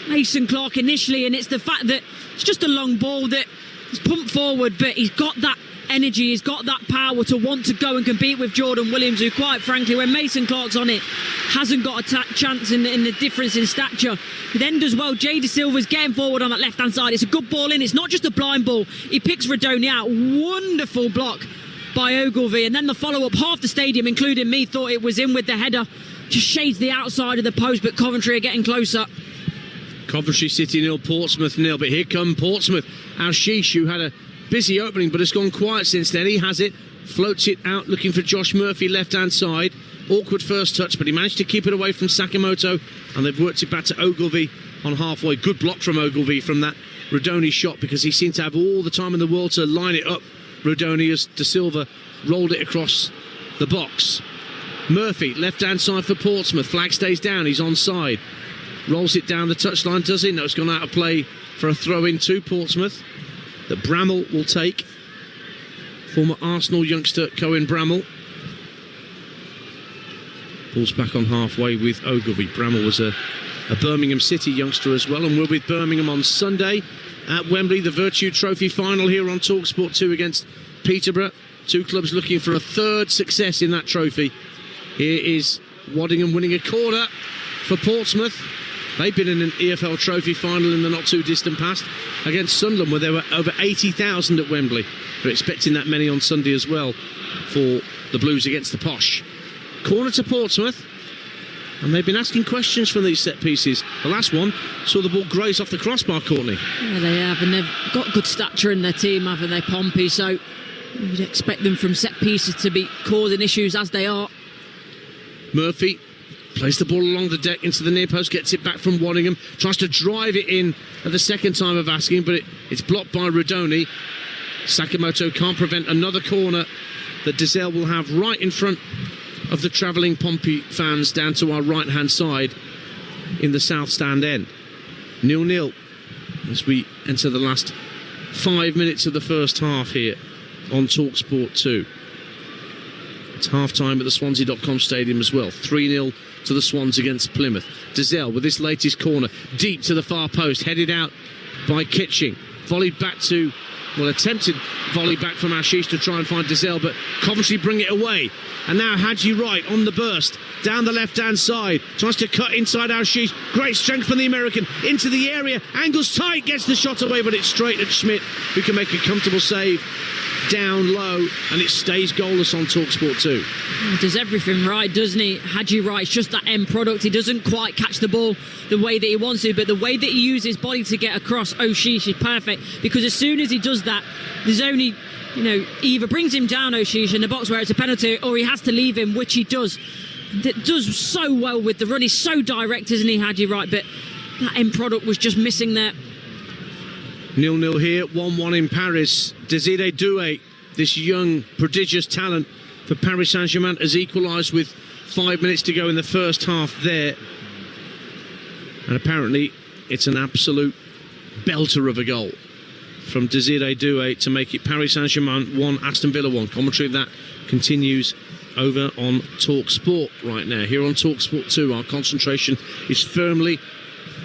Mason Clark initially, and it's the fact that it's just a long ball that is pumped forward, but he's got that energy, he's got that power to want to go and compete with Jordan Williams, who quite frankly, when Mason Clark's on it, hasn't got a chance in the difference in stature. He then does well. Jay Da Silva's getting forward on that left hand side. It's a good ball in, it's not just a blind ball. He picks Rodoni out. Wonderful block by Ogilvie, and then the follow-up. Half the stadium, including me, thought it was in with the header. Just shades the outside of the post, but Coventry are getting closer. Coventry City 0, Portsmouth 0, but here come Portsmouth. Ashish, who had a busy opening but has gone quiet since then. He has it, floats it out looking for Josh Murphy, left hand side. Awkward first touch, but he managed to keep it away from Sakamoto, and they've worked it back to Ogilvie on halfway. Good block from Ogilvie from that Rodoni shot, because he seemed to have all the time in the world to line it up. Rodoni, as Da Silva rolled it across the box. Murphy, left hand side for Portsmouth. Flag stays down, he's onside. Rolls it down the touchline, does he? No, it's gone out of play for a throw in to Portsmouth that Bramall will take. Former Arsenal youngster Cohen Bramall. Ball's back on halfway with Ogilvie. Bramall was a Birmingham City youngster as well, and we're with Birmingham on Sunday at Wembley. The Virtue Trophy final here on Talksport 2 against Peterborough. Two clubs looking for a third success in that trophy. Here is Waddingham winning a corner for Portsmouth. They've been in an EFL Trophy final in the not too distant past against Sunderland, where there were over 80,000 at Wembley. They're expecting that many on Sunday as well for the Blues against the Posh. Corner to Portsmouth, and they've been asking questions from these set pieces. The last one saw the ball graze off the crossbar, Courtney. Yeah, they have, and they've got good stature in their team, haven't they, Pompey? So you'd expect them from set pieces to be causing issues as they are. Murphy plays the ball along the deck into the near post, gets it back from Waddingham, tries to drive it in at the second time of asking, but it's blocked by Rodoni. Sakamoto can't prevent another corner that Dizelle will have right in front of the travelling Pompey fans down to our right hand side in the south stand end. 0-0 as we enter the last 5 minutes of the first half here on Talksport 2. It's half-time at the Swansea.com stadium as well. 3-0 to the Swans against Plymouth. Dizelle with this latest corner, deep to the far post, headed out by Kitching. Volleyed back to, attempted volley back from Ashish to try and find Dizelle, but Coventry bring it away. And now Hadji Wright on the burst, down the left-hand side, tries to cut inside Ashish. Great strength from the American, into the area, angles tight, gets the shot away, but it's straight at Schmidt, who can make a comfortable save down low, and it stays goalless on Talksport 2. He does everything right, doesn't he? Hadji Wright, it's just that end product. He doesn't quite catch the ball the way that he wants to, but the way that he uses his body to get across Ashish is perfect, because as soon as he does that, there's only, he either brings him down, Ashish, in the box where it's a penalty, or he has to leave him, which he does. That does so well with the run. He's so direct, isn't he, Hadji Wright? But that end product was just missing there. 0-0 here, 1-1 in Paris. Desiree Doué, this young, prodigious talent for Paris Saint-Germain, has equalised with 5 minutes to go in the first half there. And apparently it's an absolute belter of a goal from Desiree Doué to make it Paris Saint-Germain 1, Aston Villa 1. Commentary of that continues over on Talksport right now. Here on Talksport 2, our concentration is firmly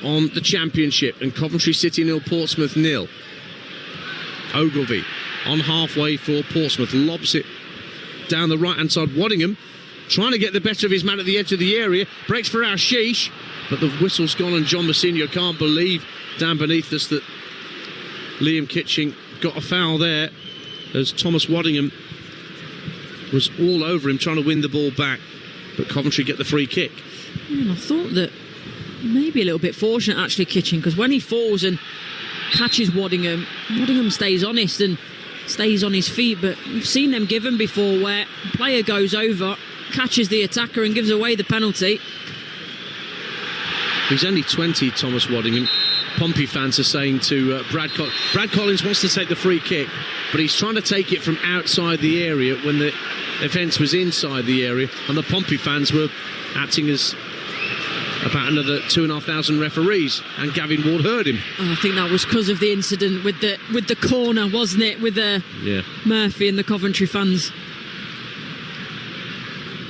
on the Championship, and Coventry City 0, Portsmouth 0. Ogilvie on halfway for Portsmouth, lobs it down the right hand side. Waddingham trying to get the better of his man at the edge of the area, breaks for Ashish, but the whistle's gone, and John Mousinho can't believe down beneath us that Liam Kitching got a foul there, as Thomas Waddingham was all over him trying to win the ball back, but Coventry get the free kick. I thought that maybe a little bit fortunate actually, Kitching, because when he falls and catches Waddingham stays honest and stays on his feet, but we've seen them given before where a player goes over, catches the attacker and gives away the penalty. He's only 20, Thomas Waddingham. Pompey fans are saying to Brad Collins wants to take the free kick, but he's trying to take it from outside the area when the offence was inside the area, and the Pompey fans were acting as about another 2,500 referees, and Gavin Ward heard him. I think that was because of the incident with the corner, wasn't it, with Murphy and the Coventry fans.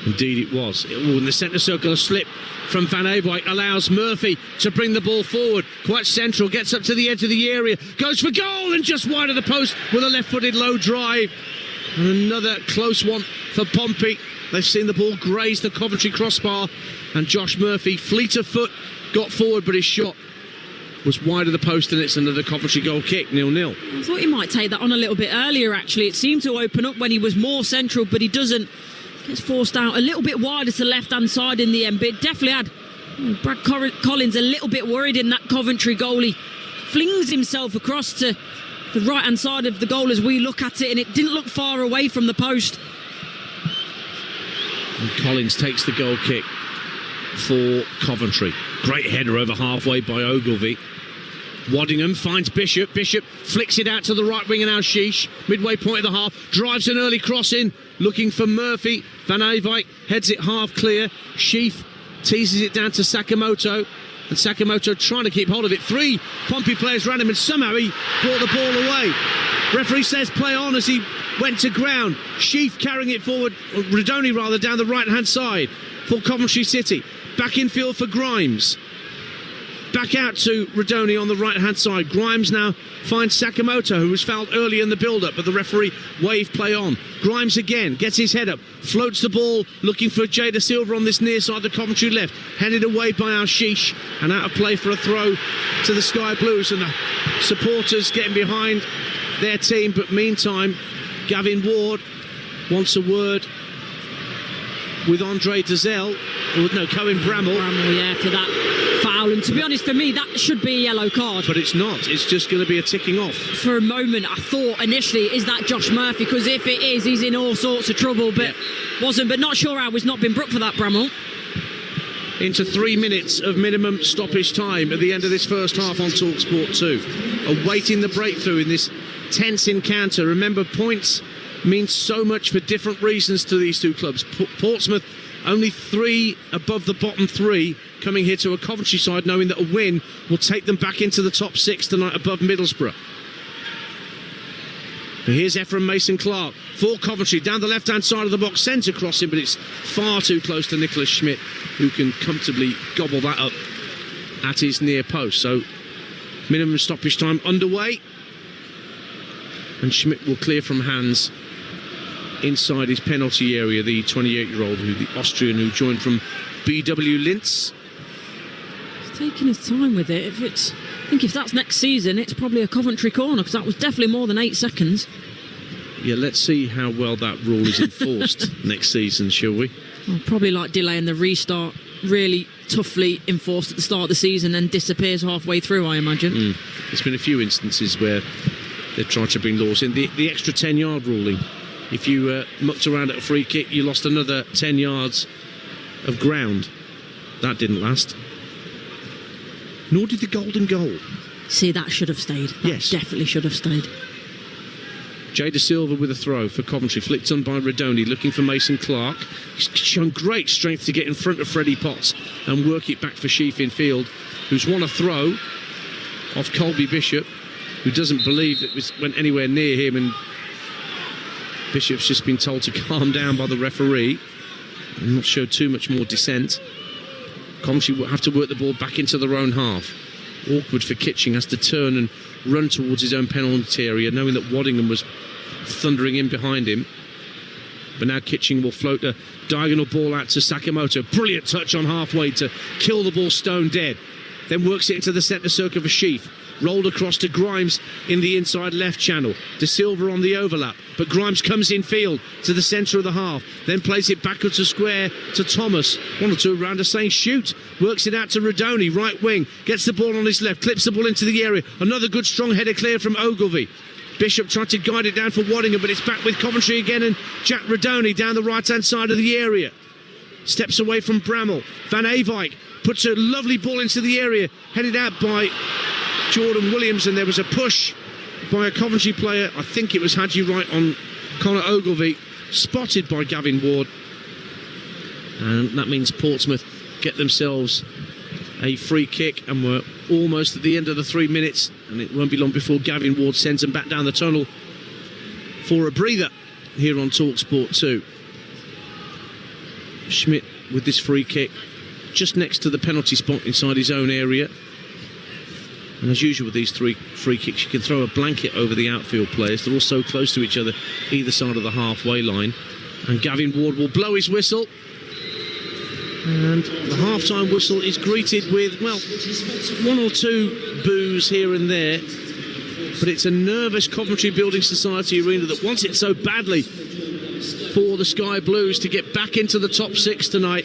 Indeed it was. In the centre circle, a slip from Van Ewijk allows Murphy to bring the ball forward, quite central, gets up to the edge of the area, goes for goal, and just wide of the post with a left-footed low drive. And another close one for Pompey. They've seen the ball graze the Coventry crossbar, and Josh Murphy, fleet of foot, got forward, but his shot was wide of the post, and it's another Coventry goal kick, 0-0. I thought he might take that on a little bit earlier, actually. It seemed to open up when he was more central, but he doesn't. Gets forced out a little bit wider to the left-hand side in the end, but it definitely had Brad Collins a little bit worried in that Coventry goal. He flings himself across to the right-hand side of the goal as we look at it, and it didn't look far away from the post. And Collins takes the goal kick for Coventry. Great header over halfway by Ogilvie. Waddingham finds Bishop. Bishop flicks it out to the right wing, and Ashish, midway point of the half, drives an early cross in, looking for Murphy. Van Ewijk heads it half clear. Sheaf teases it down to Sakamoto, and Sakamoto trying to keep hold of it. 3 Pompey players ran him, and somehow he brought the ball away. Referee says play on as he went to ground. Sheaf carrying it forward, Redoni rather, down the right hand side for Coventry City. Back in field for Grimes. Back out to Redoni on the right-hand side. Grimes now finds Sakamoto, who was fouled early in the build-up, but the referee waved play on. Grimes again gets his head up, floats the ball, looking for Jada Silva on this near side, the Coventry left. Headed away by Ashish, and out of play for a throw to the Sky Blues, and the supporters getting behind their team. But meantime, Gavin Ward wants a word with Andre Dizelle, or no, Cohen Bramall. For that foul, and to be honest, for me that should be a yellow card, but it's not. It's just going to be a ticking off. For a moment I thought initially, is that Josh Murphy? Because if it is, he's in all sorts of trouble, but wasn't. But not sure how he's not been booked for that, Bramall. Into 3 minutes of minimum stoppage time at the end of this first half on Talksport 2, awaiting the breakthrough in this tense encounter. Remember, points mean so much for different reasons to these two clubs. Portsmouth only 3 above the bottom 3, coming here to a Coventry side knowing that a win will take them back into the top 6 tonight above Middlesbrough. But here's Ephraim Mason-Clark for Coventry, down the left-hand side of the box, sends across him, but it's far too close to Nicholas Schmidt, who can comfortably gobble that up at his near post. So minimum stoppage time underway, and Schmidt will clear from hands inside his penalty area, the 28-year-old, the Austrian who joined from BW Linz. He's taking his time with it. I think if that's next season, it's probably a Coventry corner, because that was definitely more than 8 seconds. Yeah, let's see how well that rule is enforced next season, shall we? Well, probably like delaying the restart, really toughly enforced at the start of the season and disappears halfway through, I imagine. There's been a few instances where they've tried to bring laws in. The extra 10-yard ruling. If you mucked around at a free kick, you lost another 10 yards of ground. That didn't last. Nor did the golden goal. See, that should have stayed. That definitely should have stayed. Jay De Silva with a throw for Coventry, flicked on by Redoni, looking for Mason-Clark. He's shown great strength to get in front of Freddie Potts and work it back for Sheaf in field, who's won a throw off Colby Bishop, who doesn't believe it went anywhere near him, and Bishop's just been told to calm down by the referee and not show too much more dissent. Coventry will have to work the ball back into their own half. Awkward for Kitching, has to turn and run towards his own penalty area, knowing that Waddingham was thundering in behind him. But now Kitching will float a diagonal ball out to Sakamoto. Brilliant touch on halfway to kill the ball stone dead. Then works it into the centre circle for Sheaf. Rolled across to Grimes in the inside left channel. De Silva on the overlap, but Grimes comes in field to the centre of the half, then plays it backwards to square to Thomas. One or two around are saying shoot. Works it out to Redoni, right wing, gets the ball on his left, clips the ball into the area. Another good strong header clear from Ogilvie. Bishop tried to guide it down for Waddingham, but it's back with Coventry again, and Jack Redoni down the right hand side of the area. Steps away from Bramall. Van Eyck puts a lovely ball into the area, headed out by Jordan Williams, and there was a push by a Coventry player. I think it was Haji Wright on Connor Ogilvie, spotted by Gavin Ward, and that means Portsmouth get themselves a free kick, and we're almost at the end of the 3 minutes, and it won't be long before Gavin Ward sends them back down the tunnel for a breather here on Talksport 2. Schmidt with this free kick just next to the penalty spot inside his own area. And as usual with these 3 free kicks, you can throw a blanket over the outfield players. They're all so close to each other, either side of the halfway line. And Gavin Ward will blow his whistle. And the half-time whistle is greeted with, well, 1 or 2 boos here and there. But it's a nervous Coventry Building Society arena that wants it so badly for the Sky Blues to get back into the top 6 tonight.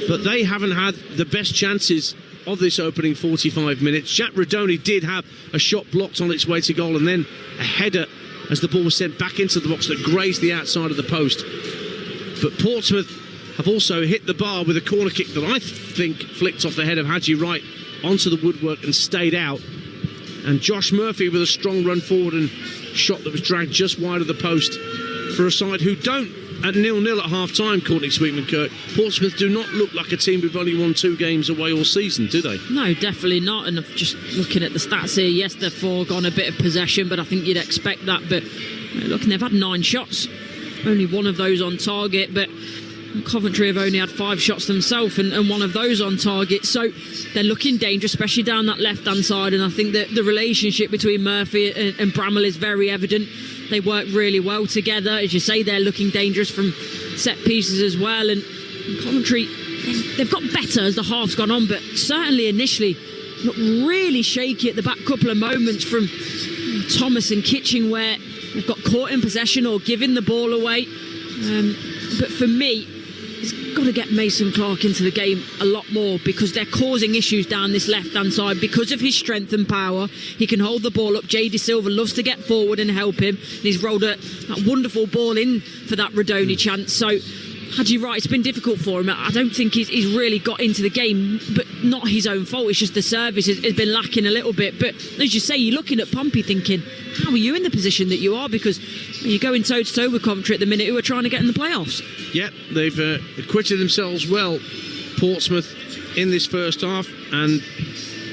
But they haven't had the best chances of this opening 45 minutes. Jack Redoni did have a shot blocked on its way to goal, and then a header as the ball was sent back into the box that grazed the outside of the post. But Portsmouth have also hit the bar with a corner kick that I think flicked off the head of Haji Wright onto the woodwork and stayed out. And Josh Murphy with a strong run forward and shot that was dragged just wide of the post for a side who don't, at 0-0 at half-time, Courtney Sweetman-Kirk, Portsmouth do not look like a team who've only won 2 games away all season, do they? No, definitely not. And just looking at the stats here, yes, they've foregone a bit of possession, but I think you'd expect that. But look, they've had 9 shots, only 1 of those on target. But Coventry have only had 5 shots themselves, and 1 of those on target. So they're looking dangerous, especially down that left-hand side. And I think that the relationship between Murphy and Bramall is very evident. They work really well together. As you say, they're looking dangerous from set pieces as well. And Coventry, they've got better as the half's gone on, but certainly initially looked really shaky at the back couple of moments from Thomas and Kitching, where they've got caught in possession or giving the ball away. But for me, it's got to get Mason-Clark into the game a lot more, because they're causing issues down this left-hand side because of his strength and power. He can hold the ball up. Jay De Silva loves to get forward and help him. And he's rolled that wonderful ball in for that Redoni chance. So, Haji Wright, it's been difficult for him. I don't think he's really got into the game, but not his own fault. It's just the service has been lacking a little bit. But as you say, you're looking at Pompey thinking, how are you in the position that you are? Because you're going toe-to-toe with Coventry at the minute, who are trying to get in the playoffs. Yeah, they've acquitted themselves well, Portsmouth, in this first half, and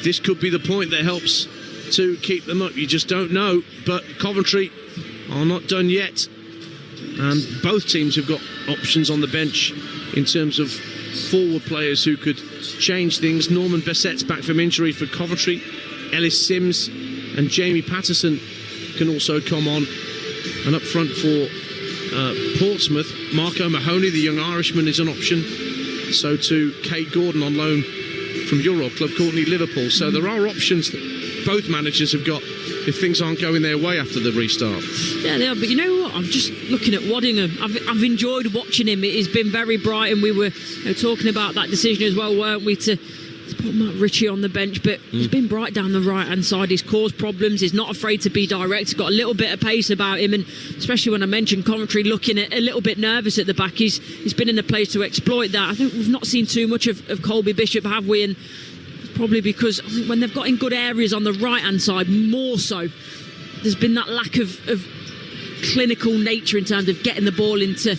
this could be the point that helps to keep them up. You just don't know. But Coventry are not done yet. And both teams have got options on the bench in terms of forward players who could change things. Norman Bessette's back from injury for Coventry. Ellis Sims and Jamie Patterson can also come on. And up front for Portsmouth, Marco Mahoney, the young Irishman, is an option. So too Kate Gordon on loan from Euro Club Courtney Liverpool. So there are options that both managers have got if things aren't going their way after the restart. Yeah, they are, but you know what? I'm just looking at Waddingham. I've enjoyed watching him. He's been very bright, and we were talking about that decision as well, weren't we, to put Matt Ritchie on the bench, but he's been bright down the right-hand side. He's caused problems. He's not afraid to be direct. He's got a little bit of pace about him, and especially when I mentioned Coventry looking a little bit nervous at the back, he's been in a place to exploit that. I think we've not seen too much of Colby Bishop, have we? And probably because I think when they've got in good areas on the right-hand side, more so, there's been that lack of clinical nature in terms of getting the ball into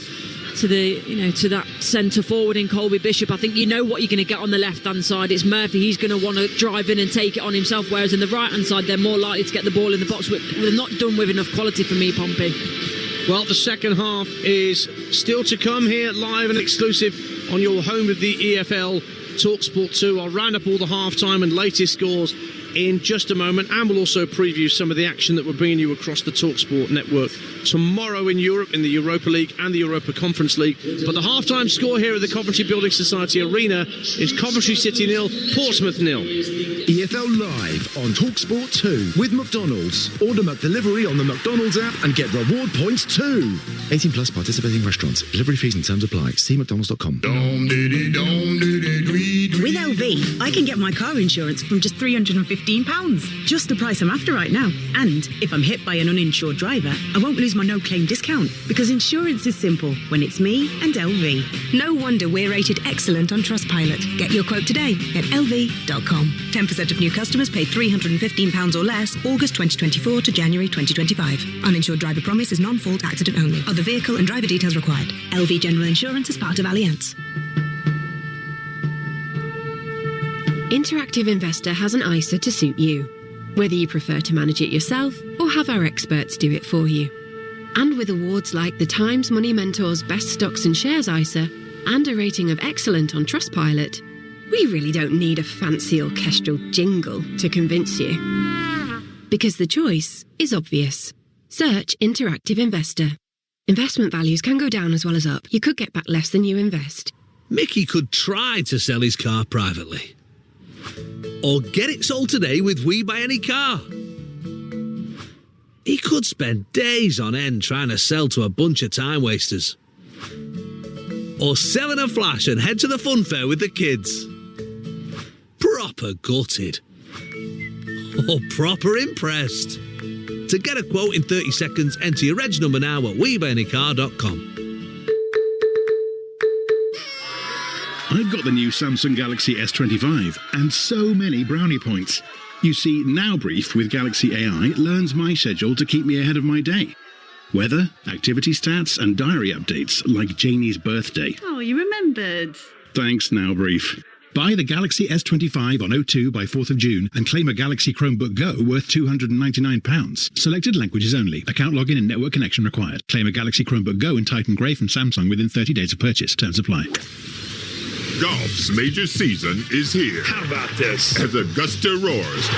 to that centre forward in Colby Bishop. I think you know what you're going to get on the left-hand side. It's Murphy. He's going to want to drive in and take it on himself, whereas in the right-hand side, they're more likely to get the ball in the box. They're not done with enough quality for me, Pompey. Well, the second half is still to come here, live and exclusive on your home of the EFL, Talksport 2. I'll round up all the half-time and latest scores in just a moment, and we'll also preview some of the action that we're bringing you across the Talksport network tomorrow in Europe, in the Europa League and the Europa Conference League. But the half-time score here at the Coventry Building Society Arena is Coventry City 0, Portsmouth 0. EFL Live on Talksport 2 with McDonald's. Order McDelivery on the McDonald's app and get reward points too. 18 plus participating restaurants. Delivery fees and terms apply. See mcdonalds.com. With LV, I can get my car insurance from just £315. Just the price I'm after right now. And if I'm hit by an uninsured driver, I won't lose my no-claim discount, because insurance is simple when it's me and LV. No wonder we're rated excellent on Trustpilot. Get your quote today at lv.com. 10% of new customers pay £315 or less August 2024 to January 2025. Uninsured driver promise is non-fault accident only. Other vehicle and driver details required. LV General Insurance is part of Allianz. Interactive Investor has an ISA to suit you, whether you prefer to manage it yourself or have our experts do it for you. And with awards like the Times Money Mentor's Best Stocks and Shares ISA and a rating of excellent on Trustpilot, we really don't need a fancy orchestral jingle to convince you. Because the choice is obvious. Search Interactive Investor. Investment values can go down as well as up. You could get back less than you invest. Mickey could try to sell his car privately. Or get it sold today with We Buy Any Car. He could spend days on end trying to sell to a bunch of time wasters. Or sell in a flash and head to the fun fair with the kids. Proper gutted. Or proper impressed. To get a quote in 30 seconds, enter your reg number now at WeBuyAnyCar.com. I've got the new Samsung Galaxy S25 and so many brownie points. You see, Now Brief with Galaxy AI learns my schedule to keep me ahead of my day. Weather, activity stats and diary updates like Janie's birthday. Oh, you remembered. Thanks, Now Brief. Buy the Galaxy S25 on O2 by 4th of June and claim a Galaxy Chromebook Go worth £299. Selected languages only. Account login and network connection required. Claim a Galaxy Chromebook Go in Titan Grey from Samsung within 30 days of purchase. Terms apply. Golf's major season is here. How about this? As Augusta roars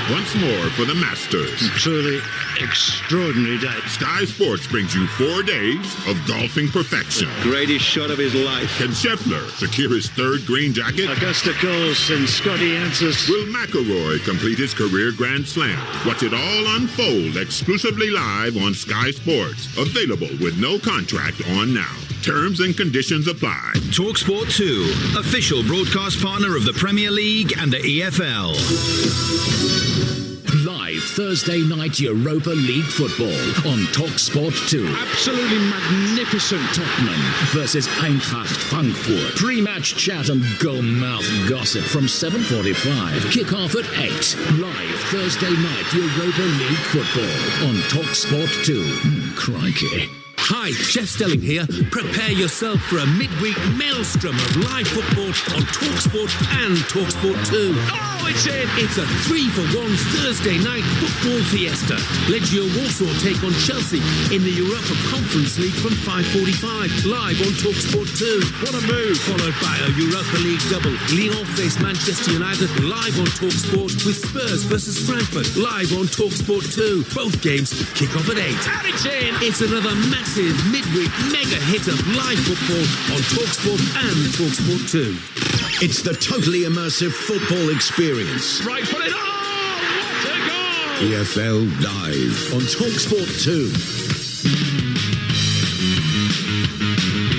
once more for the Masters. Truly extraordinary day. Sky Sports brings you 4 days of golfing perfection. Greatest shot of his life. Can Scheffler secure his 3rd green jacket? Augusta goes and Scotty answers. Will McIlroy complete his career Grand Slam? Watch it all unfold exclusively live on Sky Sports. Available with no contract on now. Terms and conditions apply. Talksport 2, official broadcast partner of the Premier League and the EFL. Live Thursday night Europa League football on Talksport 2. Absolutely magnificent. Tottenham versus Eintracht Frankfurt. Pre-match chat and goal-mouth gossip from 7:45. Kick-off at 8. Live Thursday night Europa League football on Talksport 2. Crikey. Hi, Jeff Stelling here. Prepare yourself for a midweek maelstrom of live football on Talksport and Talksport 2. Oh, it's in! It's a 3-for-1 Thursday night football fiesta. Legia Warsaw take on Chelsea in the Europa Conference League from 5:45, live on Talksport 2. What a move! Followed by a Europa League double. Lyon face Manchester United live on Talksport with Spurs versus Frankfurt live on Talksport 2. Both games kick off at 8. And it's in! It's another massive midweek mega hit of live football on Talksport and Talksport 2. It's the totally immersive football experience. Right foot it. Oh, what a goal! EFL Live on Talksport 2.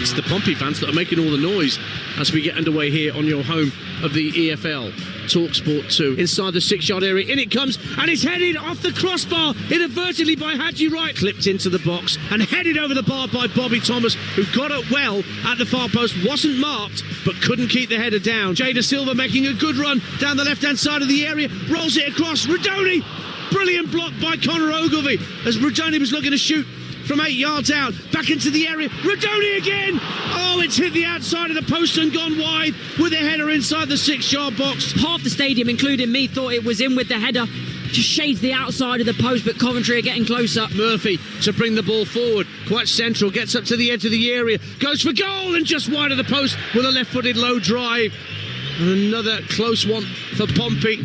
It's the Pompey fans that are making all the noise as we get underway here on your home of the EFL. Talksport 2 inside the 6-yard area. In it comes, and it's headed off the crossbar inadvertently by Hadji Wright. Clipped into the box and headed over the bar by Bobby Thomas, who got it well at the far post. Wasn't marked, but couldn't keep the header down. Jada Silva making a good run down the left-hand side of the area. Rolls it across. Radoni! Brilliant block by Conor Ogilvie as Radoni was looking to shoot from 8 yards out, back into the area. Radoni again! Oh, it's hit the outside of the post and gone wide with a header inside the 6-yard box. Half the stadium, including me, thought it was in with the header. Just shades the outside of the post, but Coventry are getting closer. Murphy to bring the ball forward, quite central, gets up to the edge of the area, goes for goal and just wide of the post with a left-footed low drive. And another close one for Pompey.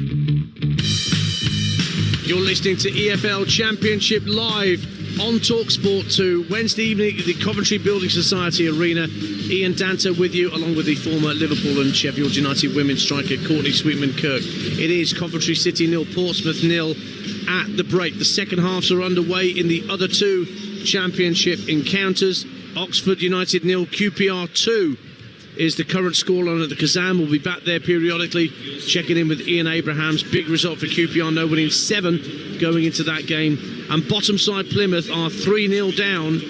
You're listening to EFL Championship Live on Talksport 2, Wednesday evening at the Coventry Building Society Arena. Ian Danter with you, along with the former Liverpool and Sheffield United women's striker Courtney Sweetman-Kirk. It is Coventry City 0, Portsmouth 0 at the break. The second halves are underway in the other two championship encounters. Oxford United 0, QPR 2 is the current scoreline at the Kazan. We'll be back there periodically, checking in with Ian Abrahams. Big result for QPR, no winning 7 going into that game. And bottom side Plymouth are 3-0 down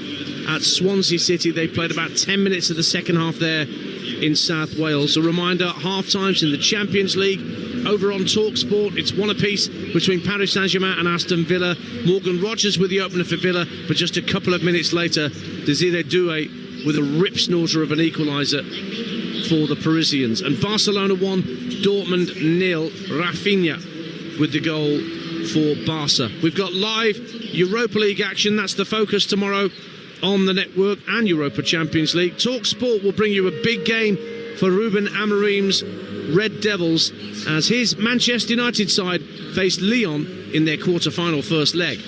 at Swansea City. They played about 10 minutes of the second half there in South Wales. A reminder, half times in the Champions League over on Talksport. It's one apiece between Paris Saint-Germain and Aston Villa. Morgan Rogers with the opener for Villa, but just a couple of minutes later, Desiree Doué with a rip snorter of an equaliser for the Parisians. And Barcelona 1, Dortmund 0. Rafinha with the goal for Barca. We've got live Europa League action. That's the focus tomorrow on the network, and Europa Champions League. Talksport will bring you a big game for Ruben Amorim's Red Devils as his Manchester United side face Lyon in their quarter-final first leg.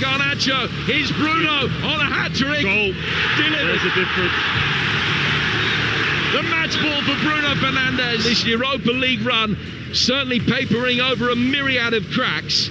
Garnacho, here's Bruno on a hat-trick. Goal. Delivered. There's a difference. The match ball for Bruno Fernandes. This Europa League run certainly papering over a myriad of cracks,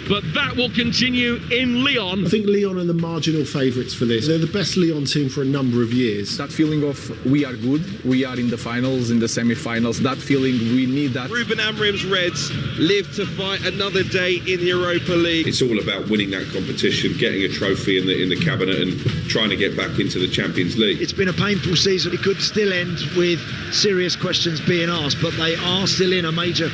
but that will continue in Lyon. I think Lyon are the marginal favourites for this. They're the best Lyon team for a number of years. That feeling of we are good, we are in the finals, in the semi-finals, that feeling, we need that. Ruben Amorim's Reds live to fight another day in the Europa League. It's all about winning that competition, getting a trophy in the cabinet and trying to get back into the Champions League. It's been a painful season. It could still end with serious questions being asked, but they are still in a major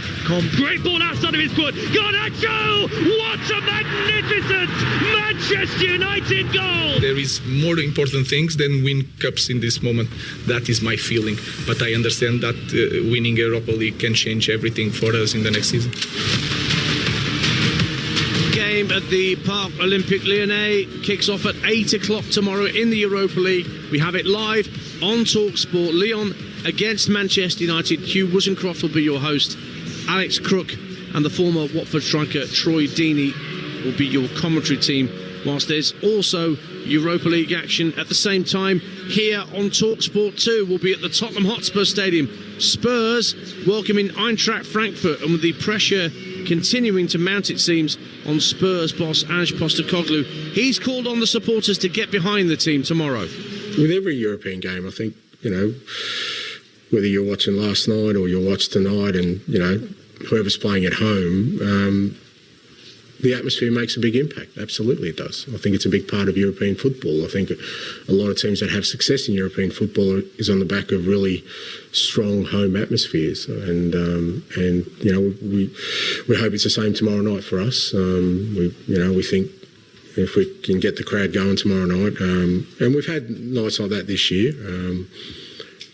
Great ball outside of his foot. Garnacho! What a magnificent Manchester United goal! There is more important things than win cups in this moment. That is my feeling. But I understand that winning Europa League can change everything for us in the next season. Game at the Parc Olympique Lyonnais kicks off at 8 o'clock tomorrow in the Europa League. We have it live on Talksport. Lyon against Manchester United. Hugh Wozencroft will be your host. Alex Crook and the former Watford striker Troy Deeney will be your commentary team, whilst there's also Europa League action at the same time here on Talksport 2. We'll be at the Tottenham Hotspur Stadium. Spurs welcoming Eintracht Frankfurt, and with the pressure continuing to mount, it seems, on Spurs boss Ange Postecoglou, he's called on the supporters to get behind the team tomorrow. With every European game, I think, whether you're watching last night or you'll watch tonight, and whoever's playing at home, the atmosphere makes a big impact. Absolutely it does. I think it's a big part of European football. I think a lot of teams that have success in European football is on the back of really strong home atmospheres, and we hope it's the same tomorrow night for us. We think if we can get the crowd going tomorrow night. And we've had nights like that this year.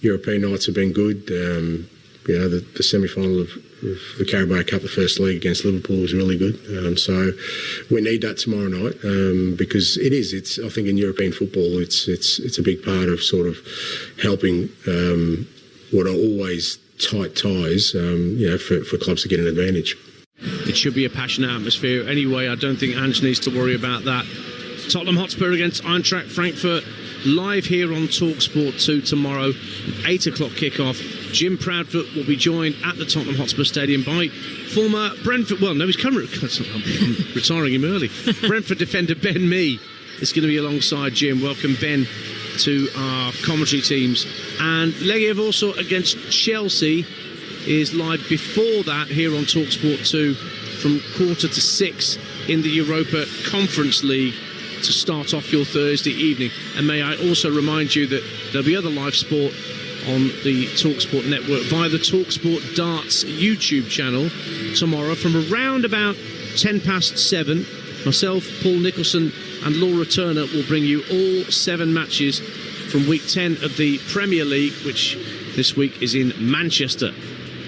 European nights have been good. The semi-final of the Carabao Cup, the first league against Liverpool, was really good. So we need that tomorrow night because it's. I think in European football, it's a big part of sort of helping what are always tight ties, for clubs to get an advantage. It should be a passionate atmosphere. Anyway, I don't think Ange needs to worry about that. Tottenham Hotspur against Eintracht Frankfurt, live here on Talksport 2 tomorrow, 8 o'clock kickoff. Jim Proudfoot will be joined at the Tottenham Hotspur Stadium by former Brentford, I'm retiring him early. Brentford defender Ben Mee is going to be alongside Jim. Welcome, Ben, to our commentary teams. And Legia Warsaw against Chelsea is live before that here on Talksport 2 from 5:45 in the Europa Conference League to start off your Thursday evening. And may I also remind you that there'll be other live sport on the Talksport network via the Talksport Darts YouTube channel tomorrow from around about 7:10. Myself, Paul Nicholson and Laura Turner will bring you all 7 matches from week 10 of the Premier League, which this week is in Manchester.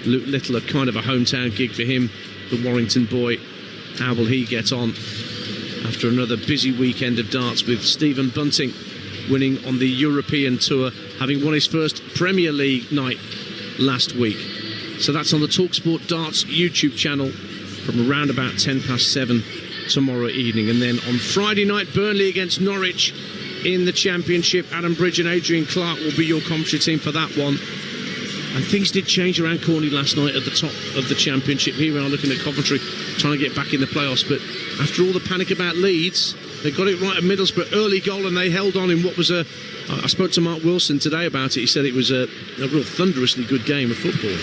Luke Little, a kind of a hometown gig for him, the Warrington boy. How will he get on after another busy weekend of darts, with Stephen Bunting winning on the European Tour, having won his first Premier League night last week. So that's on the Talksport Darts YouTube channel from around about 7:10 tomorrow evening. And then on Friday night, Burnley against Norwich in the Championship. Adam Bridge and Adrian Clark will be your commentary team for that one. And things did change around Corney last night at the top of the Championship. Here we are looking at Coventry trying to get back in the playoffs. But after all the panic about Leeds, they got it right at Middlesbrough. Early goal, and they held on in what was I spoke to Mark Wilson today about it. He said it was a real thunderously good game of football.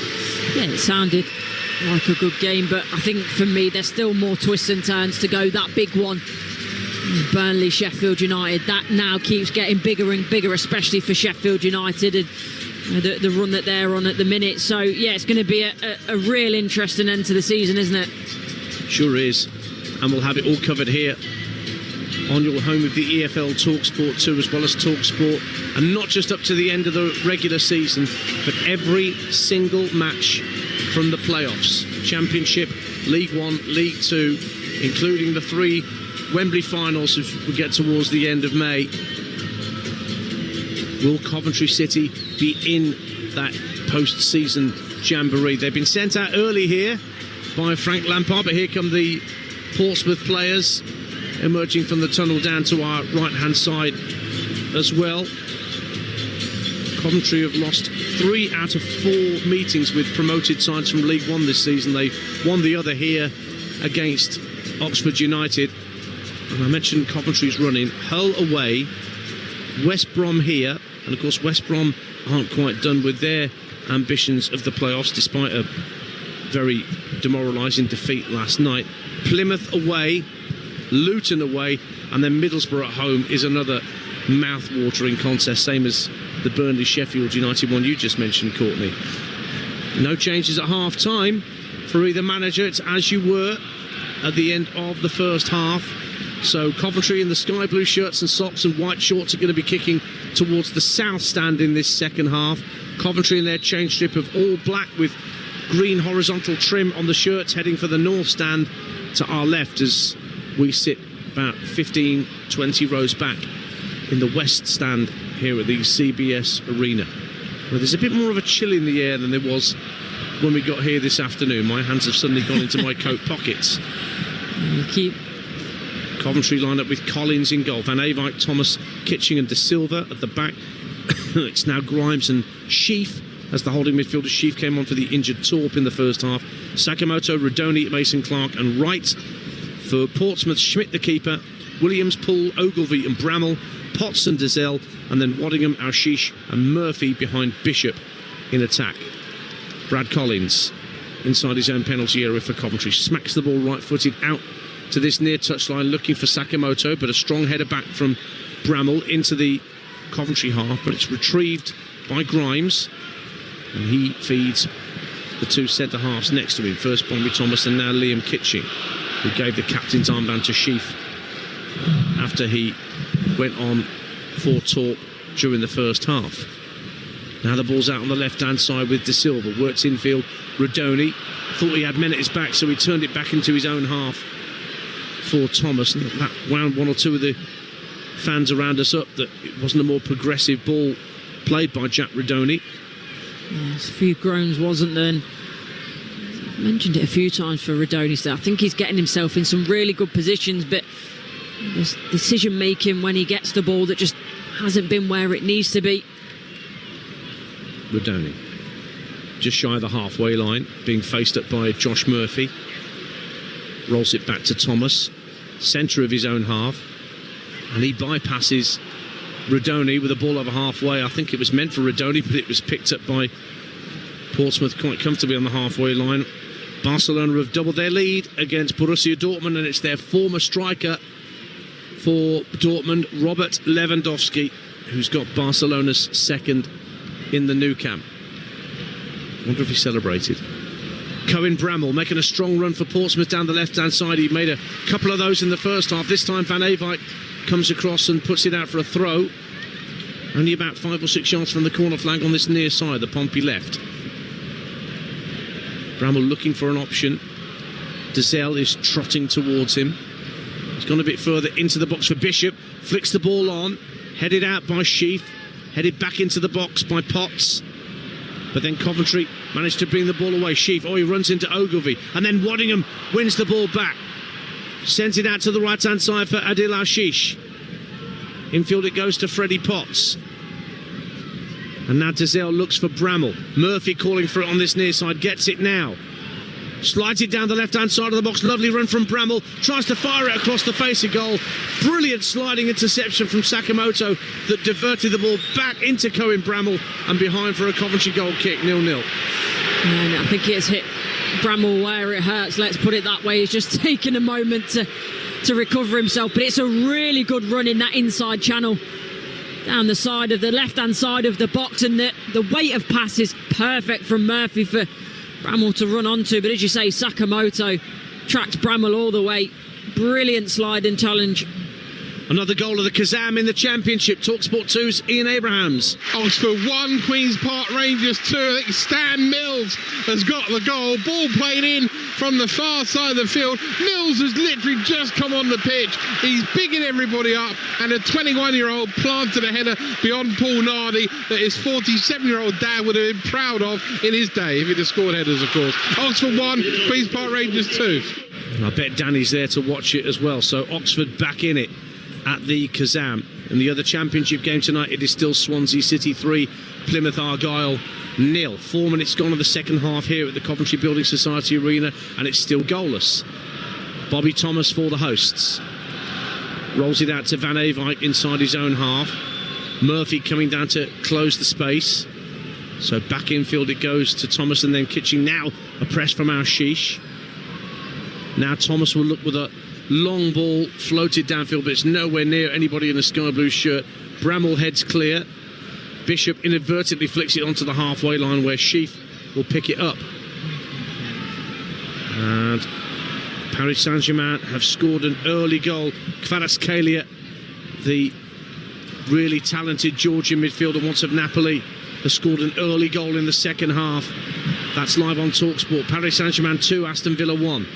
Yeah, it sounded like a good game, but I think for me there's still more twists and turns to go. That big one, Burnley, Sheffield United, that now keeps getting bigger and bigger, especially for Sheffield United and the run that they're on at the minute. So yeah, it's going to be a real interesting end to the season, isn't it? Sure is. And we'll have it all covered here on your home of the EFL Talksport 2, as well as Talksport, and not just up to the end of the regular season, but every single match from the playoffs. Championship, League 1, League 2, including the 3 Wembley finals as we get towards the end of May. Will Coventry City be in that post-season jamboree? They've been sent out early here by Frank Lampard, but here come the Portsmouth players emerging from the tunnel down to our right-hand side as well. Coventry have lost 3 out of 4 meetings with promoted sides from League 1 this season. They won the other here against Oxford United. And I mentioned Coventry's running. Hull away, West Brom here, and of course West Brom aren't quite done with their ambitions of the playoffs despite a very demoralising defeat last night. Plymouth away, Luton away, and then Middlesbrough at home is another mouth-watering contest, same as the Burnley Sheffield United one you just mentioned, Courtney. No changes at half-time for either manager. It's as you were at the end of the first half. So Coventry in the sky blue shirts and socks and white shorts are going to be kicking towards the south stand in this second half. Coventry in their change strip of all black with green horizontal trim on the shirts, heading for the north stand to our left as we sit about 15-20 rows back in the west stand here at the CBS Arena, where there's a bit more of a chill in the air than there was when we got here this afternoon. My hands have suddenly gone into my coat pockets. You keep Coventry lined up with Collins in goal, Van Eyck, Thomas, Kitching and De Silva at the back. It's now Grimes and Sheaf as the holding midfielder. Sheaf came on for the injured Torp in the first half. Sakamoto, Rodoni, Mason Clark and Wright. For Portsmouth, Schmidt the keeper, Williams, Poole, Ogilvie and Bramall, Potts and Dazelle, and then Waddingham, Ashish and Murphy behind Bishop in attack. Brad Collins inside his own penalty area for Coventry, smacks the ball right-footed out to this near touchline, looking for Sakamoto, but a strong header back from Bramall into the Coventry half, but it's retrieved by Grimes, and he feeds the 2 centre-halves next to him, first Bombi Thomas and now Liam Kitching, who gave the captain's armband to Sheaf after he went on for Torp during the first half. Now the ball's out on the left-hand side with De Silva. Works infield. Rodoni thought he had men at his back, so he turned it back into his own half for Thomas. And that wound one or two of the fans around us up that it wasn't a more progressive ball played by Jack Rodoni. There's a few groans, wasn't there? And I've mentioned it a few times for Rodoni, so I think he's getting himself in some really good positions, but there's decision making when he gets the ball that just hasn't been where it needs to be. Rodoni just shy of the halfway line, being faced up by Josh Murphy. Rolls it back to Thomas, centre of his own half, and he bypasses Rodoni with a ball over halfway. I think it was meant for Rodoni, but it was picked up by Portsmouth quite comfortably on the halfway line. Barcelona have doubled their lead against Borussia Dortmund, and it's their former striker for Dortmund, Robert Lewandowski, who's got Barcelona's second in the Nou Camp. Wonder if he celebrated. Cohen Bramall making a strong run for Portsmouth down the left-hand side. He made a couple of those in the first half. This time Van Ewijk comes across and puts it out for a throw. Only about 5 or 6 yards from the corner flag on this near side, the Pompey left. Bramall looking for an option. Dezelle is trotting towards him. He's gone a bit further into the box for Bishop. Flicks the ball on. Headed out by Sheaf. Headed back into the box by Potts. But then Coventry managed to bring the ball away. Sheaf, he runs into Ogilvie. And then Waddingham wins the ball back. Sends it out to the right-hand side for Adil Ashish. Infield it goes to Freddie Potts. And now Dezelle looks for Bramall. Murphy calling for it on this near side. Gets it now. Slides it down the left-hand side of the box. Lovely run from Bramall. Tries to fire it across the face of goal. Brilliant sliding interception from Sakamoto that diverted the ball back into Cohen Bramall and behind for a Coventry goal kick, 0-0. And I think it's hit Bramall where it hurts, let's put it that way. He's just taken a moment to recover himself, but it's a really good run in that inside channel down the side of the left-hand side of the box, and the weight of pass is perfect from Murphy for Bramall to run onto. But as you say, Sakamoto tracked Bramall all the way. Brilliant sliding challenge. Another goal of the Kazam in the Championship. Talksport 2's Ian Abrahams. Oxford 1, Queen's Park Rangers 2. I think Stan Mills has got the goal. Ball played in from the far side of the field. Mills has literally just come on the pitch. He's bigging everybody up, and a 21-year-old planted a header beyond Paul Nardi that his 47-year-old dad would have been proud of in his day, if he'd have scored headers, of course. Oxford 1, Queen's Park Rangers 2. And I bet Danny's there to watch it as well. So Oxford back in it at the Kazam. In the other Championship game tonight, it is still Swansea City 3, Plymouth Argyle 0. 4 minutes gone in the second half here at the Coventry Building Society Arena, and it's still goalless. Bobby Thomas for the hosts. Rolls it out to Van Ewijk inside his own half. Murphy coming down to close the space. So back infield it goes to Thomas, and then Kitching. Now a press from Ashish. Now Thomas will look with a long ball floated downfield, but it's nowhere near anybody in a sky blue shirt. Bramall heads clear. Bishop inadvertently flicks it onto the halfway line where Sheaf will pick it up. And Paris Saint-Germain have scored an early goal. Kvaratskhelia, the really talented Georgian midfielder once of Napoli, has scored an early goal in the second half. That's live on Talksport. Paris Saint-Germain 2, Aston Villa 1.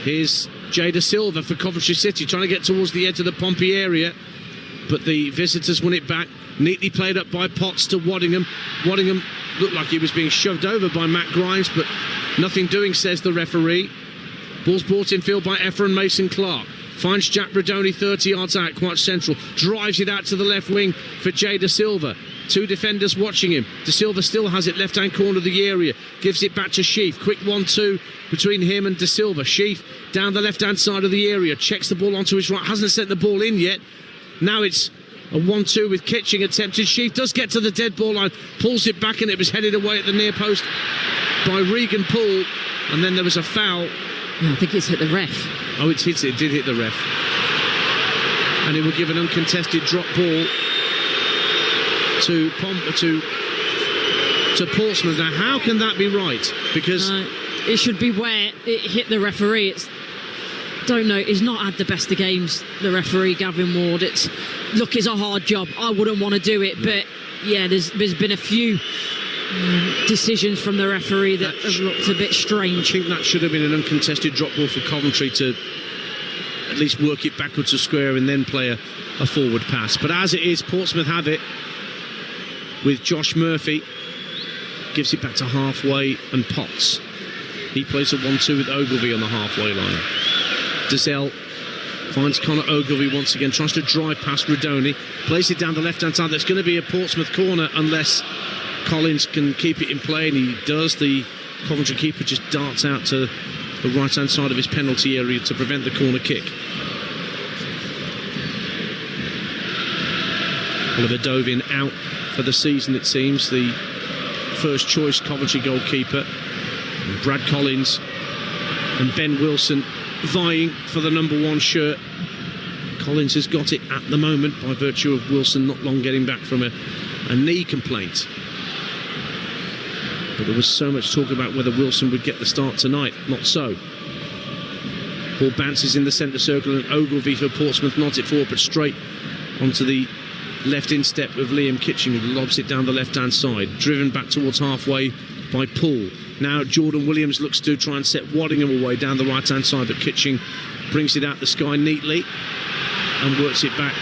Here's Jada Silva for Coventry City, trying to get towards the edge of the Pompey area, but the visitors won it back. Neatly played up by Potts to Waddingham. Waddingham looked like he was being shoved over by Matt Grimes, but nothing doing, says the referee. Ball's brought in field by Efren Mason-Clark. Finds Jack Rodoni 30 yards out, quite central. Drives it out to the left wing for Jada Silva. 2 defenders watching him. De Silva still has it left-hand corner of the area. Gives it back to Sheaf. Quick 1-2 between him and De Silva. Sheaf down the left-hand side of the area. Checks the ball onto his right. Hasn't sent the ball in yet. Now it's a 1-2 with Kitching attempted. Sheaf does get to the dead ball line. Pulls it back, and it was headed away at the near post by Regan Poole. And then there was a foul. I think it's hit the ref. Oh, it did hit the ref. And it will give an uncontested drop ball to Portsmouth. Now, how can that be right? Because it should be where it hit the referee. don't know. He's not had the best of games, the referee, Gavin Ward. It's a hard job. I wouldn't want to do it, but yeah, there's been a few decisions from the referee that have looked a bit strange. I think that should have been an uncontested drop ball for Coventry to at least work it backwards to square and then play a forward pass. But as it is, Portsmouth have it with Josh Murphy. Gives it back to halfway and Potts. He plays a 1-2 with Ogilvie on the halfway line. Dazelle finds Conor Ogilvie once again, tries to drive past Rodoni, plays it down the left-hand side. That's going to be a Portsmouth corner unless Collins can keep it in play, and he does. The Coventry keeper just darts out to the right-hand side of his penalty area to prevent the corner kick. Oliver Dovin out for the season, it seems. The first choice Coventry goalkeeper. And Brad Collins and Ben Wilson vying for the number 1 shirt. Collins has got it at the moment by virtue of Wilson not long getting back from a knee complaint. But there was so much talk about whether Wilson would get the start tonight. Not so. Ball bounces in the centre circle and Ogilvie for Portsmouth nods it forward, but straight onto the left instep of Liam Kitching, who lobs it down the left-hand side. Driven back towards halfway by Poole. Now Jordan Williams looks to try and set Waddingham away down the right-hand side, but Kitching brings it out the sky neatly and works it back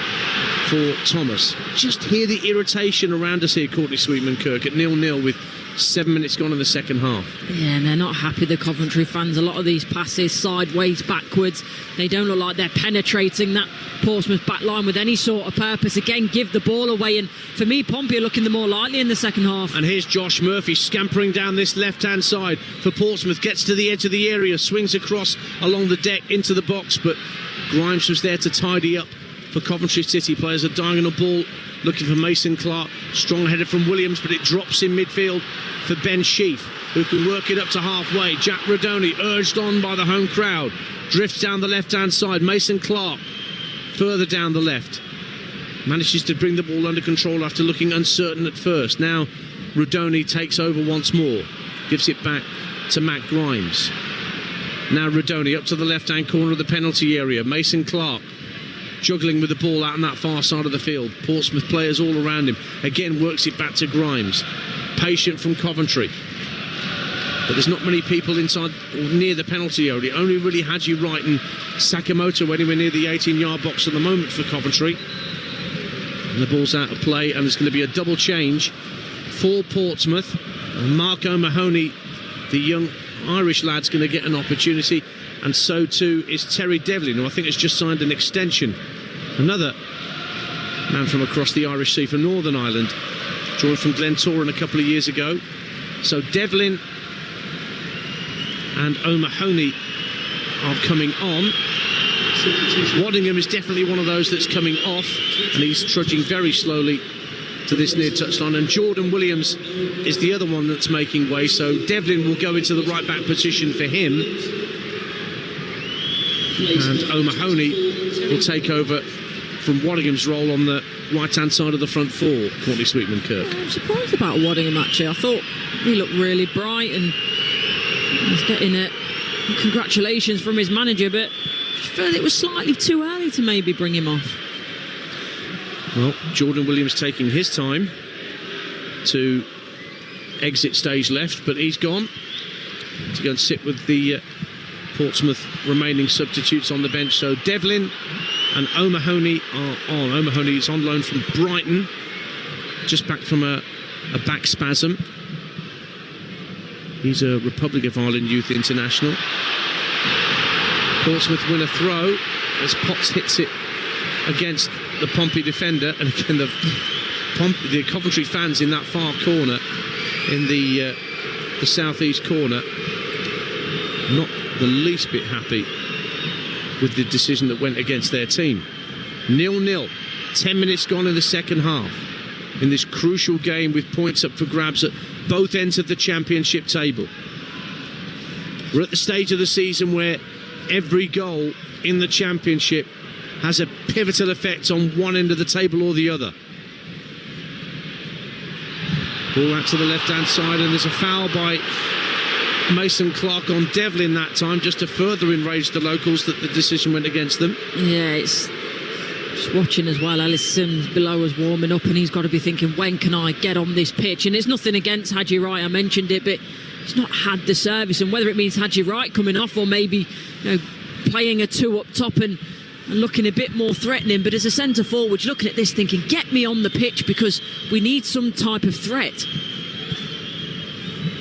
for Thomas. Just hear the irritation around us here, Courtney Sweetman-Kirk, at 0-0 with 7 minutes gone in the second half. Yeah, and they're not happy, the Coventry fans. A lot of these passes sideways, backwards, they don't look like they're penetrating that Portsmouth back line with any sort of purpose. Again, give the ball away, and for me, Pompey are looking the more likely in the second half. And here's Josh Murphy scampering down this left-hand side for Portsmouth, gets to the edge of the area, swings across along the deck into the box, but Grimes was there to tidy up for Coventry City. Players a diagonal ball looking for Mason Clark. Strong header from Williams, but it drops in midfield for Ben Sheaf, who can work it up to halfway. Jack Rodoni, urged on by the home crowd, drifts down the left-hand side. Mason Clark further down the left, manages to bring the ball under control after looking uncertain at first. Now Rodoni takes over once more, gives it back to Matt Grimes. Now Rodoni up to the left-hand corner of the penalty area. Mason Clark juggling with the ball out on that far side of the field. Portsmouth players all around him. Again works it back to Grimes. Patient from Coventry. But there's not many people inside or near the penalty area. Only really Haji Wright and Sakamoto anywhere near the 18-yard box at the moment for Coventry. And the ball's out of play, and there's going to be a double change for Portsmouth. And Mark O'Mahony, the young Irish lad's going to get an opportunity, and so too is Terry Devlin, who I think has just signed an extension. Another man from across the Irish Sea from Northern Ireland, joined from Glentoran a couple of years ago. So Devlin and O'Mahony are coming on. Waddingham is definitely one of those that's coming off, and he's trudging very slowly to this near touchline, and Jordan Williams is the other one that's making way. So Devlin will go into the right back position for him, and O'Mahony will take over from Waddingham's role on the right-hand side of the front four. Courtney Sweetman-Kirk. I'm surprised about Waddingham, actually. I thought he looked really bright, and he's getting a congratulations from his manager, but I felt it was slightly too early to maybe bring him off. Well, Jordan Williams taking his time to exit stage left, but he's gone to go and sit with the Portsmouth remaining substitutes on the bench. So Devlin and O'Mahony are on. O'Mahony is on loan from Brighton, just back from a back spasm. He's a Republic of Ireland youth international. Portsmouth win a throw as Potts hits it against the Pompey defender, and again the Coventry fans in that far corner, in the southeast corner, not the least bit happy with the decision that went against their team. 0-0, 10 minutes gone in the second half in this crucial game with points up for grabs at both ends of the championship table. We're at the stage of the season where every goal in the championship has a pivotal effect on one end of the table or the other. Ball out to the left-hand side, and there's a foul by Mason Clark on Devlin that time, just to further enrage the locals that the decision went against them. Yeah, it's just watching as well. Ellis Sims below us warming up, and he's got to be thinking, when can I get on this pitch? And it's nothing against Haji Wright, I mentioned it, but he's not had the service, and whether it means Haji Wright coming off or maybe playing a two up top and looking a bit more threatening. But as a centre forward, you're looking at this thinking, get me on the pitch, because we need some type of threat.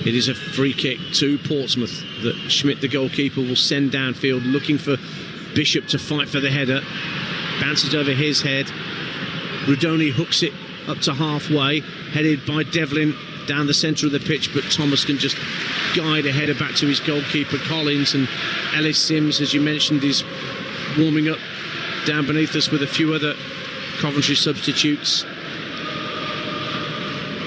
It is a free kick to Portsmouth that Schmidt, the goalkeeper, will send downfield, looking for Bishop to fight for the header. Bounces over his head. Rudoni hooks it up to halfway, headed by Devlin down the centre of the pitch, but Thomas can just guide a header back to his goalkeeper Collins. And Ellis Sims, as you mentioned, is warming up down beneath us with a few other Coventry substitutes.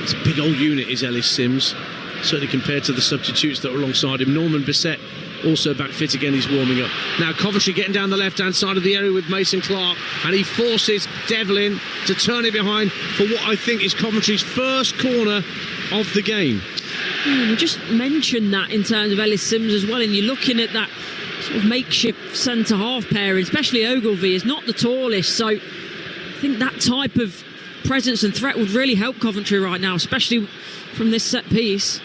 It's a big old unit, is Ellis Sims, certainly compared to the substitutes that are alongside him. Norman Bissett also back fit again, he's warming up. Now Coventry getting down the left hand side of the area with Mason Clark, and he forces Devlin to turn it behind for what I think is Coventry's first corner of the game. You just mentioned that in terms of Ellis Sims as well, and you're looking at that sort of makeshift centre-half pairing, especially Ogilvie is not the tallest, so I think that type of presence and threat would really help Coventry right now, especially from this set piece.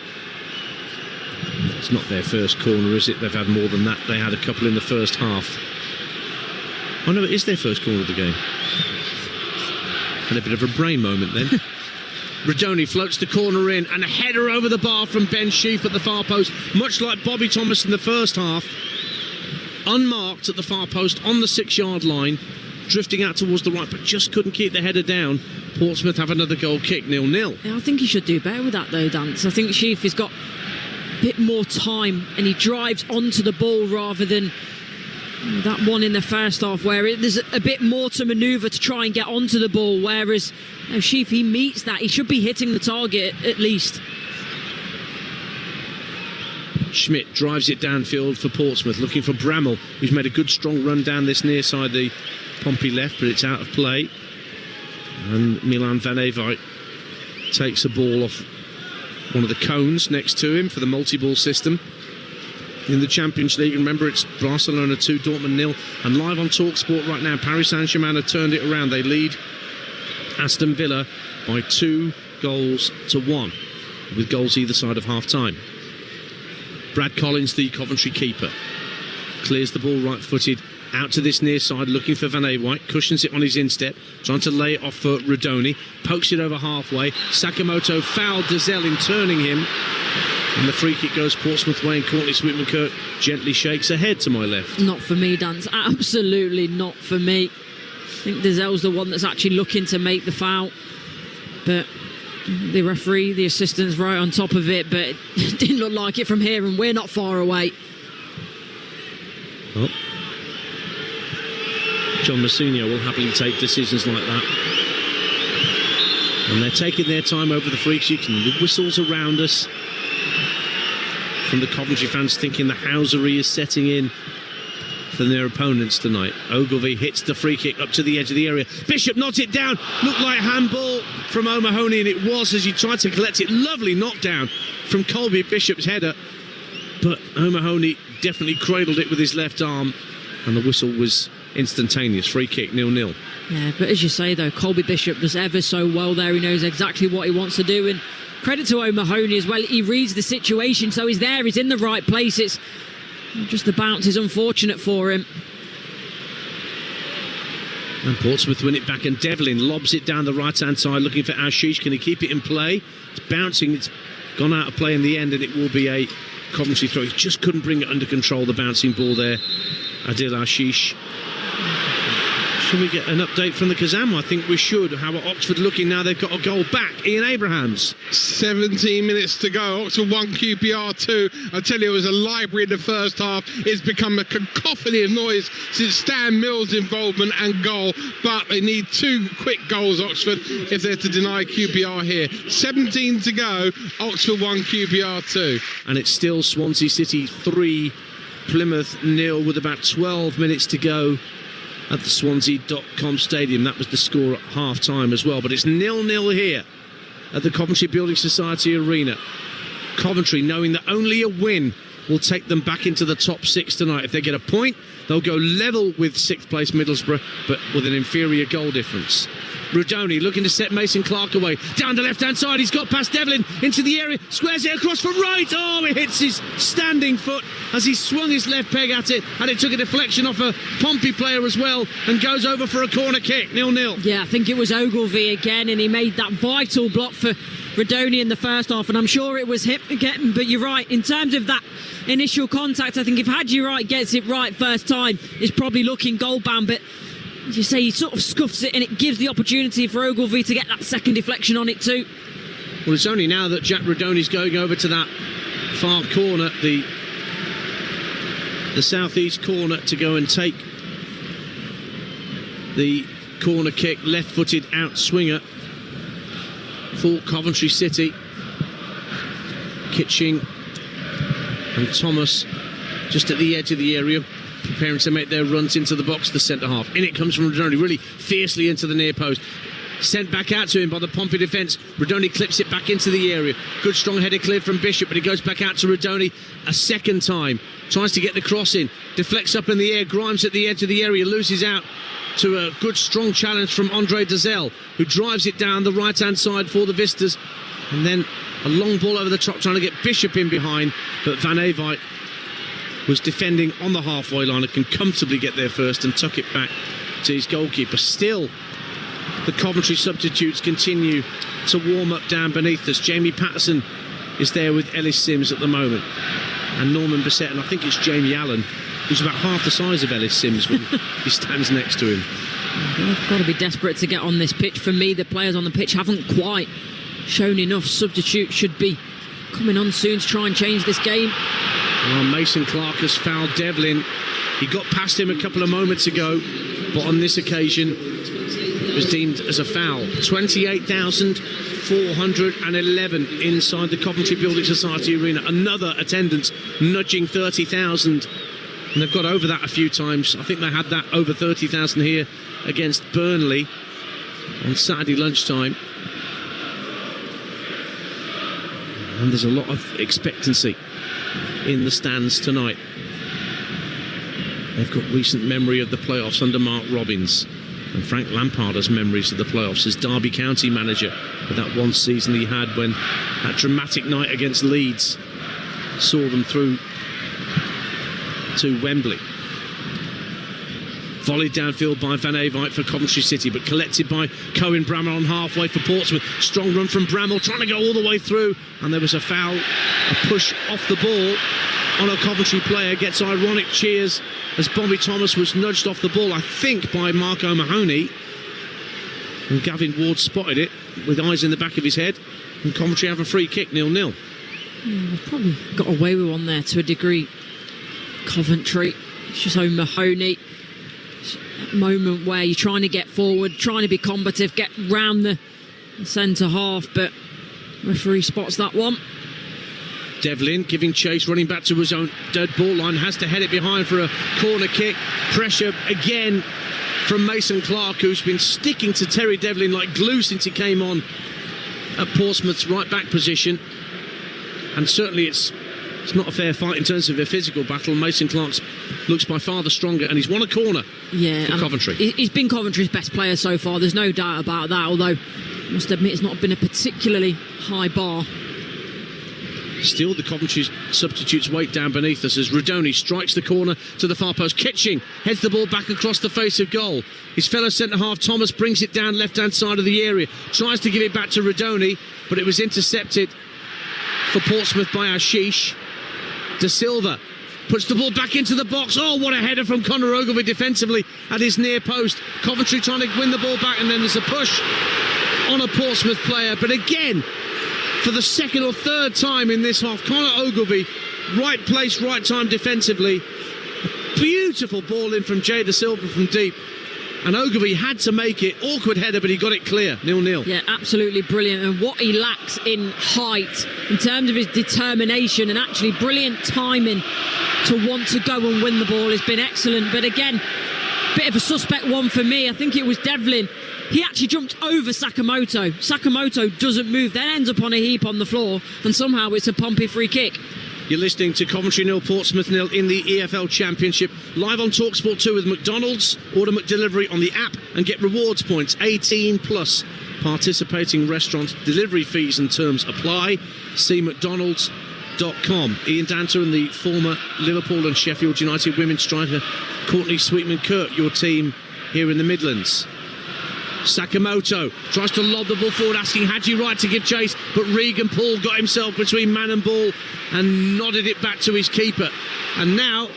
It's not their first corner, is it? They've had more than that. They had a couple in the first half. Oh no, it is their first corner of the game. And a bit of a brain moment then. Rudoni floats the corner in, and a header over the bar from Ben Sheaf at the far post, much like Bobby Thomas in the first half. Unmarked at the far post on the 6-yard line, drifting out towards the right, but just couldn't keep the header down. Portsmouth have another goal kick, 0-0. Yeah, I think he should do better with that though, Dance. I think Sheaf has got a bit more time, and he drives onto the ball rather than that one in the first half where there's a bit more to manoeuvre to try and get onto the ball, whereas Sheaf, he meets that. He should be hitting the target at least. Schmidt drives it downfield for Portsmouth, looking for Bramall, who's made a good strong run down this near side, the Pompey left, but it's out of play. And Milan Van Eyck takes a ball off one of the cones next to him for the multi-ball system in the Champions League. Remember, it's Barcelona 2, Dortmund 0. And live on Talksport right now, Paris Saint-Germain have turned it around. They lead Aston Villa by 2-1, with goals either side of half-time. Brad Collins, the Coventry keeper, clears the ball right-footed out to this near side, looking for Van Eyck, cushions it on his instep, trying to lay it off for Rudoni, pokes it over halfway. Sakamoto fouled Dazelle in turning him, and the free kick goes Portsmouth way, and Courtney Sweetman-Kirk gently shakes her head to my left. Not for me, Dance, absolutely not for me. I think Dazelle's the one that's actually looking to make the foul, but the referee, the assistant's right on top of it, but it didn't look like it from here, and we're not far away. Oh. John Mousinho will happily take decisions like that. And they're taking their time over the free kick, and the whistles around us from the Coventry fans thinking the housery is setting in for their opponents tonight. Ogilvie hits the free kick up to the edge of the area. Bishop nods it down. Looked like handball from O'Mahony, and it was as he tried to collect it. Lovely knockdown from Colby Bishop's header. But O'Mahony definitely cradled it with his left arm, and the whistle was instantaneous. Free kick, 0-0. Yeah, but as you say though, Colby Bishop does ever so well there. He knows exactly what he wants to do, and credit to O'Mahony as well. He reads the situation, so he's there, he's in the right place. It's just the bounce is unfortunate for him. And Portsmouth win it back, and Devlin lobs it down the right hand side looking for Ashish. Can he keep it in play? It's bouncing, it's gone out of play in the end, and it will be a Coventry throw. He just couldn't bring it under control, the bouncing ball there, Adil Ashish. Should we get an update from the Kazam? I think we should. How are Oxford looking now? They've got a goal back. Ian Abrahams. 17 minutes to go. Oxford 1, QPR 2. I tell you, it was a library in the first half. It's become a cacophony of noise since Stan Mills' involvement and goal. But they need 2 quick goals, Oxford, if they're to deny QPR here. 17 to go. Oxford 1, QPR 2. And it's still Swansea City 3, Plymouth 0 with about 12 minutes to go at the Swansea.com Stadium. That was the score at half-time as well. But it's 0-0 here at the Coventry Building Society Arena. Coventry, knowing that only a win will take them back into the top 6 tonight. If they get a point, they'll go level with 6th place Middlesbrough, but with an inferior goal difference. Rudoni looking to set Mason Clark away. Down the left-hand side, he's got past Devlin into the area, squares it across for right. Oh, it hits his standing foot as he swung his left peg at it, and it took a deflection off a Pompey player as well, and goes over for a corner kick, 0-0. Yeah, I think it was Ogilvie again, and he made that vital block for Rudoni in the first half, and I'm sure it was him again, but you're right, in terms of that initial contact, I think if Hadji Wright gets it right first time, it's probably looking goal bound, but as you say, he sort of scuffs it, and it gives the opportunity for Ogilvie to get that second deflection on it too. Well, it's only now that Jack Rudoni's going over to that far corner, the southeast corner, to go and take the corner kick, left-footed out swinger for Coventry City. Kitching and Thomas just at the edge of the area, preparing to make their runs into the box, the centre half. In it comes from Rudoni, really fiercely into the near post. Sent back out to him by the Pompey defence. Rudoni clips it back into the area. Good strong header cleared from Bishop, but it goes back out to Rudoni a second time. Tries to get the cross in. Deflects up in the air. Grimes at the edge of the area. Loses out to a good strong challenge from Andre Dazelle, who drives it down the right-hand side for the Visitors. And then a long ball over the top, trying to get Bishop in behind, but Van Eyck was defending on the halfway line and can comfortably get there first and tuck it back to his goalkeeper. Still, the Coventry substitutes continue to warm up down beneath us. Jamie Patterson is there with Ellis Sims at the moment, and Norman Bissett, and I think it's Jamie Allen, who's about half the size of Ellis Sims when he stands next to him. They've got to be desperate to get on this pitch. For me, the players on the pitch haven't quite shown enough. Substitutes should be coming on soon to try and change this game. Well, Mason Clark has fouled Devlin. He got past him a couple of moments ago, but on this occasion it was deemed as a foul. 28,411 inside the Coventry Building Society Arena. Another attendance nudging 30,000. And they've got over that a few times. I think they had that over 30,000 here against Burnley on Saturday lunchtime. And there's a lot of expectancy in the stands tonight. They've got recent memory of the playoffs under Mark Robbins, and Frank Lampard has memories of the playoffs as Derby County manager, with that one season he had when that dramatic night against Leeds saw them through to Wembley. Volleyed downfield by Van Eyck for Coventry City, but collected by Cohen Bramall on halfway for Portsmouth. Strong run from Bramall, trying to go all the way through, and there was a foul, a push off the ball on a Coventry player. Gets ironic cheers as Bobby Thomas was nudged off the ball, I think by Mark O'Mahony, and Gavin Ward spotted it with eyes in the back of his head, and Coventry have a free kick, 0-0. Yeah, they've probably got away with one there to a degree, Coventry. It's just O'Mahony. Moment where you're trying to get forward, trying to be combative, get round the centre half, but referee spots that one. Devlin giving chase, running back to his own dead ball line, has to head it behind for a corner kick. Pressure again from Mason Clark, who's been sticking to Terry Devlin like glue since he came on at Portsmouth's right back position, and certainly it's not a fair fight in terms of a physical battle. Mason Clark looks by far the stronger, and he's won a corner for Coventry. He's been Coventry's best player so far, there's no doubt about that, although I must admit it's not been a particularly high bar. Still, the Coventry substitutes weight down beneath us as Rudoni strikes the corner to the far post. Kitching heads the ball back across the face of goal. His fellow centre-half Thomas brings it down left-hand side of the area, tries to give it back to Rudoni, but it was intercepted for Portsmouth by Ashish. De Silva puts the ball back into the box. Oh, what a header from Conor Ogilvie defensively at his near post. Coventry trying to win the ball back, and then there's a push on a Portsmouth player. But again, for the second or third time in this half, Conor Ogilvie, right place, right time defensively. Beautiful ball in from Jay De Silva from deep. And Ogilvie had to make it. Awkward header, but he got it clear. 0-0. Yeah, absolutely brilliant. And what he lacks in height, in terms of his determination and actually brilliant timing to want to go and win the ball, has been excellent. But again, bit of a suspect one for me. I think it was Devlin. He actually jumped over Sakamoto. Sakamoto doesn't move, then ends up on a heap on the floor, and somehow it's a Pompey free kick. You're listening to Coventry 0, Portsmouth 0 in the EFL Championship. Live on Talksport 2 with McDonald's. Order McDelivery on the app and get rewards points. 18 plus. Participating restaurant delivery fees and terms apply. See mcdonalds.com. Ian Danter and the former Liverpool and Sheffield United women's striker Courtney Sweetman-Kirk, your team here in the Midlands. Sakamoto tries to lob the ball forward, asking Haji Wright to give chase, but Regan Paul got himself between man and ball and nodded it back to his keeper. And now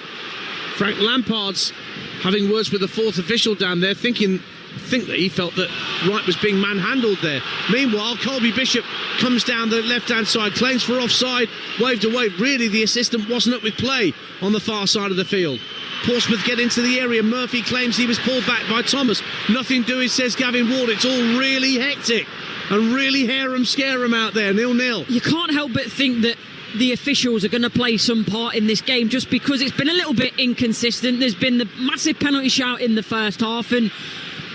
Frank Lampard's having words with the fourth official down there, think that he felt that Wright was being manhandled there. Meanwhile, Colby Bishop comes down the left-hand side, claims for offside, waved away. Really, the assistant wasn't up with play on the far side of the field. Portsmouth get into the area. Murphy claims he was pulled back by Thomas. Nothing doing, says Gavin Ward. It's all really hectic and really harem-scarum out there. 0-0. You can't help but think that the officials are going to play some part in this game, just because it's been a little bit inconsistent. There's been the massive penalty shout in the first half, and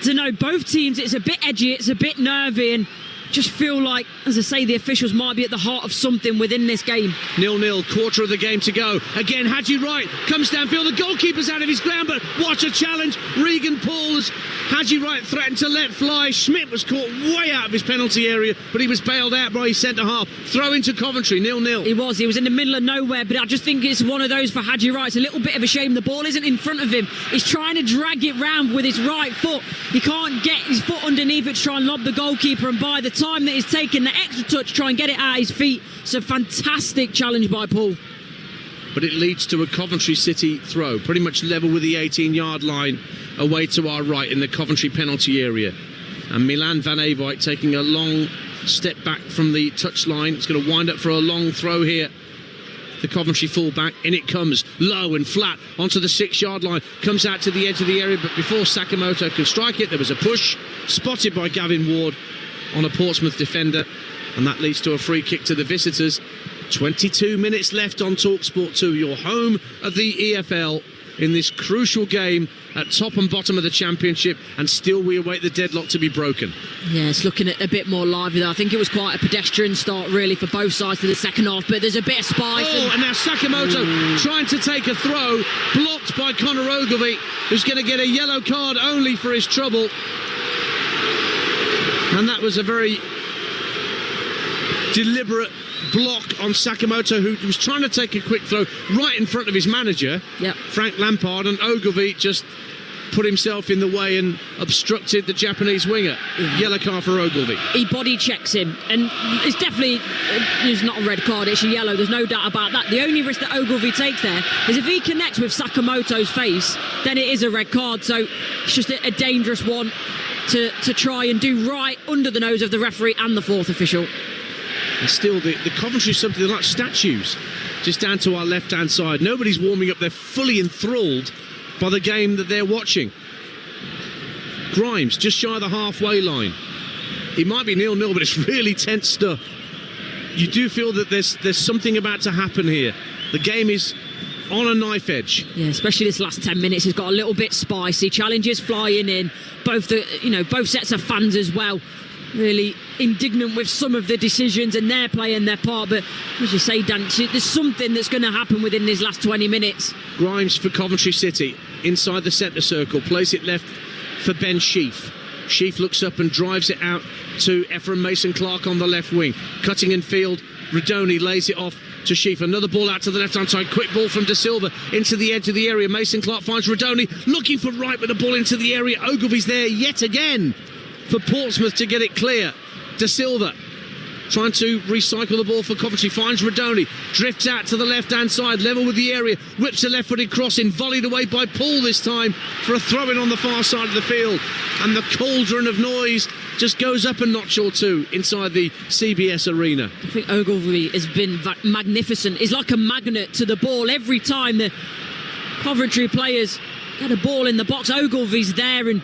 to know both teams, it's a bit edgy, it's a bit nervy, and just feel like, as I say, the officials might be at the heart of something within this game. 0-0, quarter of the game to go. Again, Haji Wright comes downfield. The goalkeeper's out of his ground, but what a challenge. Regan Paul, as Haji Wright threatened to let fly. Schmidt was caught way out of his penalty area, but he was bailed out by his centre-half. Throw into Coventry, 0-0. He was in the middle of nowhere, but I just think it's one of those for Haji Wright. It's a little bit of a shame the ball isn't in front of him. He's trying to drag it round with his right foot. He can't get his foot underneath it to try and lob the goalkeeper, and by the time that he's taken the extra touch to try and get it at his feet, it's a fantastic challenge by Paul. But it leads to a Coventry City throw, pretty much level with the 18-yard line, away to our right in the Coventry penalty area. And Milan van Ewijk taking a long step back from the touchline. It's going to wind up for a long throw here. The Coventry full-back, in it comes, low and flat onto the 6-yard line, comes out to the edge of the area, but before Sakamoto can strike it, there was a push, spotted by Gavin Ward on a Portsmouth defender, and that leads to a free kick to the visitors. 22 minutes left on Talksport 2, your home of the EFL in this crucial game at top and bottom of the Championship, and still we await the deadlock to be broken. Yeah, it's looking at a bit more lively though. I think it was quite a pedestrian start really for both sides for the second half, but there's a bit of spice. And now Sakamoto trying to take a throw, blocked by Conor Ogilvie, who's going to get a yellow card only for his trouble. And that was a very deliberate block on Sakamoto, who was trying to take a quick throw right in front of his manager, Frank Lampard, and Ogilvie just put himself in the way and obstructed the Japanese winger. Yellow card for Ogilvie. He body checks him, and it's definitely it's not a red card, it's a yellow, there's no doubt about that. The only risk that Ogilvie takes there is if he connects with Sakamoto's face, then it is a red card. So it's just a dangerous one to try and do right under the nose of the referee and the fourth official. And still, the Coventry, something like statues, just down to our left-hand side. Nobody's warming up. They're fully enthralled by the game that they're watching. Grimes, just shy of the halfway line. It might be 0-0, but it's really tense stuff. You do feel that there's something about to happen here. The game is on a knife edge. Yeah, especially this last 10 minutes has got a little bit spicy. Challenges flying in. Both sets of fans as well, really indignant with some of the decisions, and they're playing their part. But as you say, Dan, there's something that's going to happen within these last 20 minutes. Grimes for Coventry City, inside the centre circle, plays it left for Ben Sheaf. Sheaf looks up and drives it out to Ephraim Mason-Clark on the left wing. Cutting in field, Redoni lays it off to Sheaf. Another ball out to the left-hand side. Quick ball from De Silva into the edge of the area. Mason-Clark finds Redoni, looking for Wright with the ball into the area. Ogilvie's there yet again for Portsmouth to get it clear. De Silva trying to recycle the ball for Coventry, finds Redoni, drifts out to the left-hand side, level with the area, whips a left-footed cross in, volleyed away by Paul this time for a throw-in on the far side of the field. And the cauldron of noise just goes up a notch or two inside the CBS arena. I think Ogilvie has been magnificent. He's like a magnet to the ball. Every time the Coventry players get a ball in the box, Ogilvie's there, and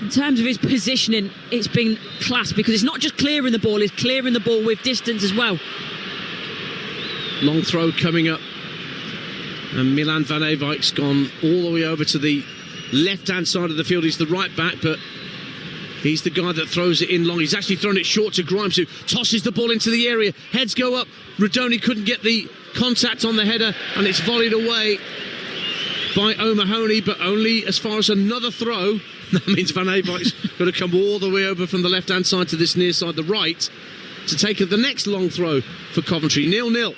in terms of his positioning, it's been class, because it's not just clearing the ball, it's clearing the ball with distance as well. Long throw coming up, and Milan van Ewijk's gone all the way over to the left-hand side of the field. He's the right back, but he's the guy that throws it in long. He's actually thrown it short to Grimes, who tosses the ball into the area. Heads go up. Rodoni couldn't get the contact on the header, and it's volleyed away by O'Mahony, but only as far as another throw. That means Van Ewijk's got to come all the way over from the left-hand side to this near side, the right, to take the next long throw for Coventry. 0-0.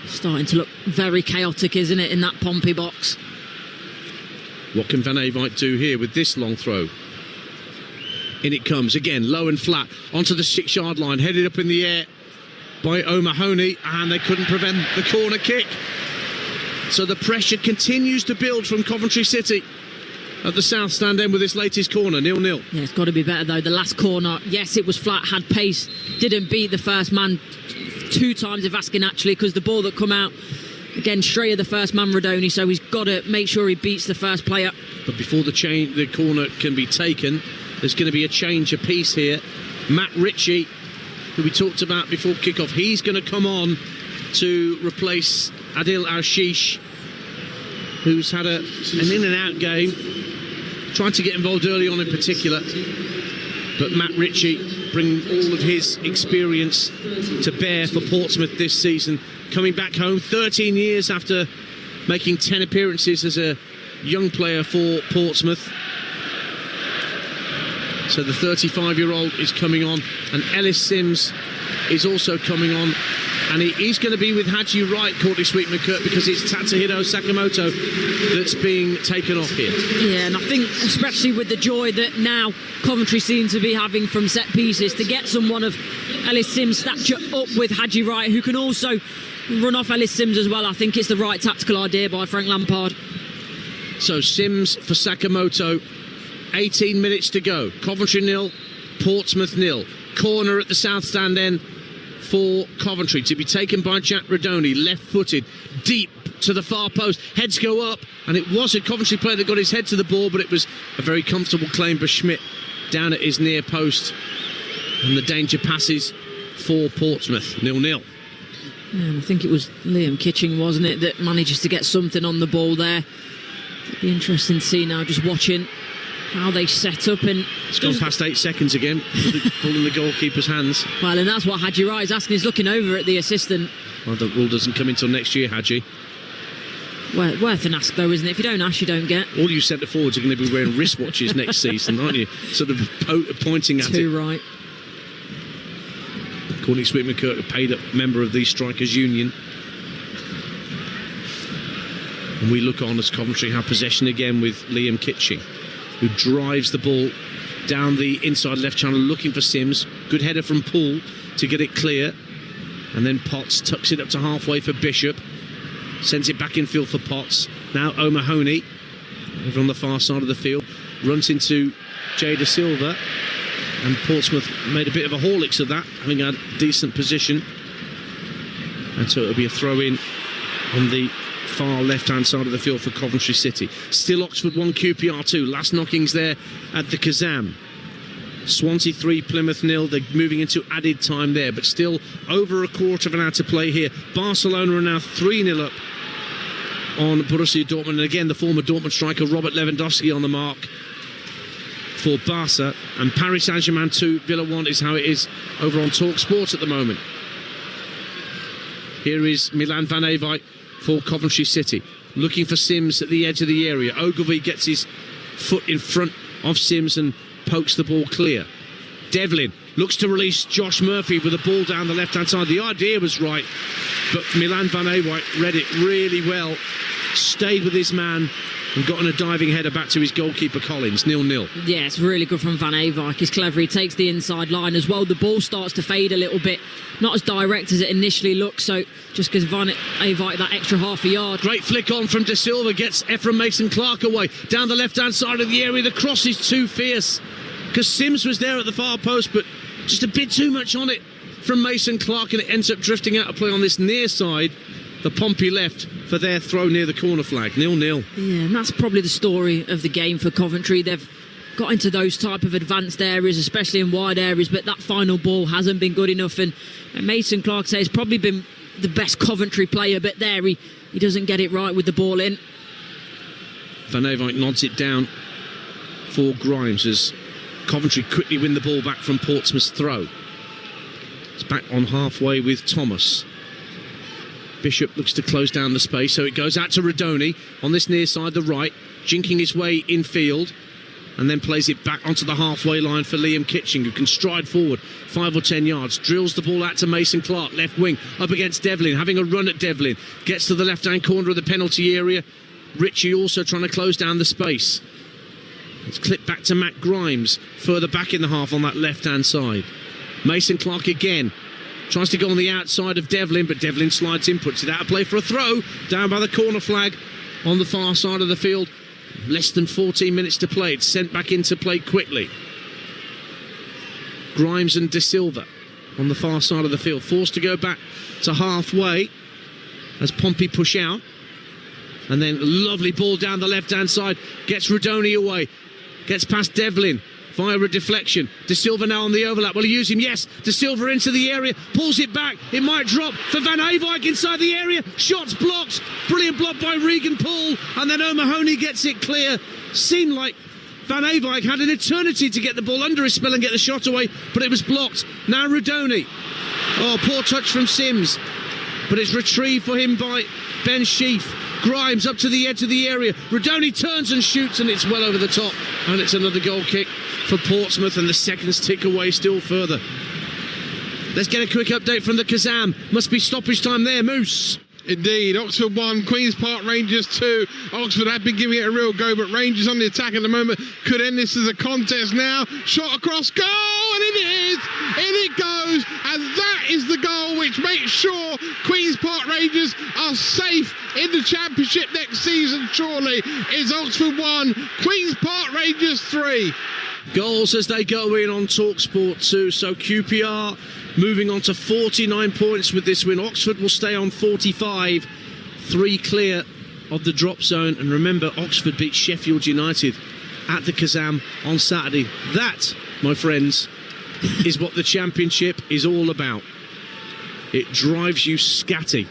Starting to look very chaotic, isn't it, in that Pompey box? What can Van Ewijk do here with this long throw? In it comes again, low and flat, onto the 6-yard line, headed up in the air by O'Mahony, and they couldn't prevent the corner kick. So the pressure continues to build from Coventry City at the south stand end with this latest corner. 0-0. Yeah, it's got to be better though. The last corner, yes, it was flat, had pace, didn't beat the first man 2 times if asking, actually, because the ball that come out again straight at the first man, Rodoni, so he's got to make sure he beats the first player. But before the corner can be taken, there's going to be a change of piece here. Matt Ritchie, who we talked about before kick-off, he's going to come on to replace Adil Ashish, who's had an in and out game, trying to get involved early on in particular. But Matt Ritchie bringing all of his experience to bear for Portsmouth this season, coming back home 13 years after making 10 appearances as a young player for Portsmouth. So the 35-year-old is coming on, and Ellis Sims is also coming on, and he's going to be with Haji Wright, Courtney Sweet-McCurt, because it's Tatsuhiro Sakamoto that's being taken off here. Yeah, and I think especially with the joy that now Coventry seem to be having from set pieces, to get someone of Ellis Sims' stature up with Haji Wright, who can also run off Ellis Sims as well. I think it's the right tactical idea by Frank Lampard. So Sims for Sakamoto. 18 minutes to go. Coventry 0, Portsmouth 0. Corner at the south stand end for Coventry, to be taken by Jack Rodoni, left-footed, deep to the far post. Heads go up, and it was a Coventry player that got his head to the ball, but it was a very comfortable claim by Schmidt down at his near post. And the danger passes for Portsmouth. 0-0. Yeah, and I think it was Liam Kitching, wasn't it, that manages to get something on the ball there. It'd be interesting to see now, just watching how they set up. And it's gone past 8 seconds again. Ball in the goalkeeper's hands. Well, and that's what Haji Wright is asking. He's looking over at the assistant. Well, the rule doesn't come until next year, Haji. Worth an ask, though, isn't it? If you don't ask, you don't get. All you centre forwards are going to be wearing wristwatches next season, aren't you? Sort of pointing at it. Too right. Courtney Sweet-McCurt, a paid-up member of the Strikers Union. And we look on as Coventry have possession again with Liam Kitching, who drives the ball down the inside left channel looking for Sims. Good header from Poole to get it clear. And then Potts tucks it up to halfway for Bishop. Sends it back infield for Potts. Now O'Mahony, over on the far side of the field, runs into Jay Da Silva. And Portsmouth made a bit of a Horlicks of that, having had decent position. And so it'll be a throw-in on the far left-hand side of the field for Coventry City. Still Oxford 1, QPR 2. Last knockings there at the Kazam. Swansea 3, Plymouth 0. They're moving into added time there, but still over a quarter of an hour to play here. Barcelona are now 3-0 up on Borussia Dortmund. And again, the former Dortmund striker Robert Lewandowski on the mark for Barca. And Paris Saint-Germain 2, Villa 1 is how it is over on Talksport at the moment. Here is Milan Van Ewijk for Coventry City, looking for Sims at the edge of the area. Ogilvie gets his foot in front of Sims and pokes the ball clear. Devlin looks to release Josh Murphy with a ball down the left-hand side. The idea was right, but Milan Van Ewijk read it really well, stayed with his man and got on a diving header back to his goalkeeper Collins. 0-0. Yeah, it's really good from Van Ewijk. He's clever. He takes the inside line as well. The ball starts to fade a little bit, not as direct as it initially looks, so just gives Van Ewijk that extra half a yard. Great flick on from Da Silva, gets Ephraim Mason-Clark away down the left-hand side of the area. The cross is too fierce because Sims was there at the far post, but just a bit too much on it from Mason-Clark, and it ends up drifting out of play on this near side. The Pompey left for their throw near the corner flag. 0-0. Yeah, and that's probably the story of the game for Coventry. They've got into those type of advanced areas, especially in wide areas, but that final ball hasn't been good enough. And Mason Clark says probably been the best Coventry player, but there he doesn't get it right with the ball in. Van Eyck nods it down for Grimes as Coventry quickly win the ball back from Portsmouth's throw. It's back on halfway with Thomas. Bishop looks to close down the space, so it goes out to Rodoni on this near side, the right, jinking his way infield, and then plays it back onto the halfway line for Liam Kitching, who can stride forward 5 or 10 yards, drills the ball out to Mason Clark, left wing, up against Devlin, having a run at Devlin, gets to the left-hand corner of the penalty area. Ritchie also trying to close down the space. It's clipped back to Matt Grimes, further back in the half on that left-hand side. Mason Clark again. Tries to go on the outside of Devlin, but Devlin slides in, puts it out of play for a throw, down by the corner flag on the far side of the field. Less than 14 minutes to play. It's sent back into play quickly. Grimes and De Silva on the far side of the field, forced to go back to halfway as Pompey push out. And then a lovely ball down the left-hand side, gets Rodoni away, gets past Devlin via a deflection. De Silva now on the overlap. Will he use him? Yes. De Silva into the area, pulls it back. It might drop for Van Eyck inside the area. Shots blocked. Brilliant block by Regan Poole. And then O'Mahony gets it clear. Seemed like Van Eyck had an eternity to get the ball under his spell and get the shot away, but it was blocked. Now Rodoni. Oh, poor touch from Sims. But it's retrieved for him by Ben Sheaf. Grimes up to the edge of the area. Rodoni turns and shoots, and it's well over the top. And it's another goal kick for Portsmouth, and the seconds tick away still further. Let's get a quick update from the Kazam. Must be stoppage time there, Moose. Indeed, Oxford 1, Queen's Park Rangers 2. Oxford have been giving it a real go, but Rangers on the attack at the moment could end this as a contest now. Shot across goal, and it is! In it goes, and that is the goal which makes sure Queen's Park Rangers are safe in the Championship next season, surely. It's Oxford 1, Queen's Park Rangers 3. Goals as they go in on Talksport 2, so QPR moving on to 49 points with this win. Oxford will stay on 45, 3 clear of the drop zone. And remember, Oxford beat Sheffield United at the Kazam on Saturday. That, my friends, is what the Championship is all about. It drives you scatty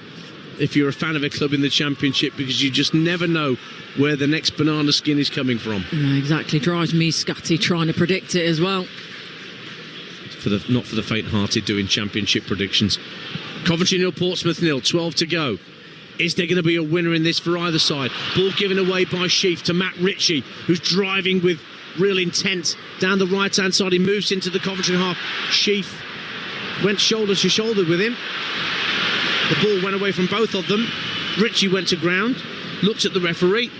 if you're a fan of a club in the Championship, because you just never know where the next banana skin is coming from. Yeah, exactly. Drives me scatty trying to predict it as well. Not for the faint-hearted doing Championship predictions. Coventry 0, Portsmouth 0, 12 to go. Is there going to be a winner in this for either side? Ball given away by Sheaf to Matt Ritchie, who's driving with real intent down the right-hand side. He moves into the Coventry half. Sheaf went shoulder to shoulder with him. The ball went away from both of them. Ritchie went to ground, looked at the referee.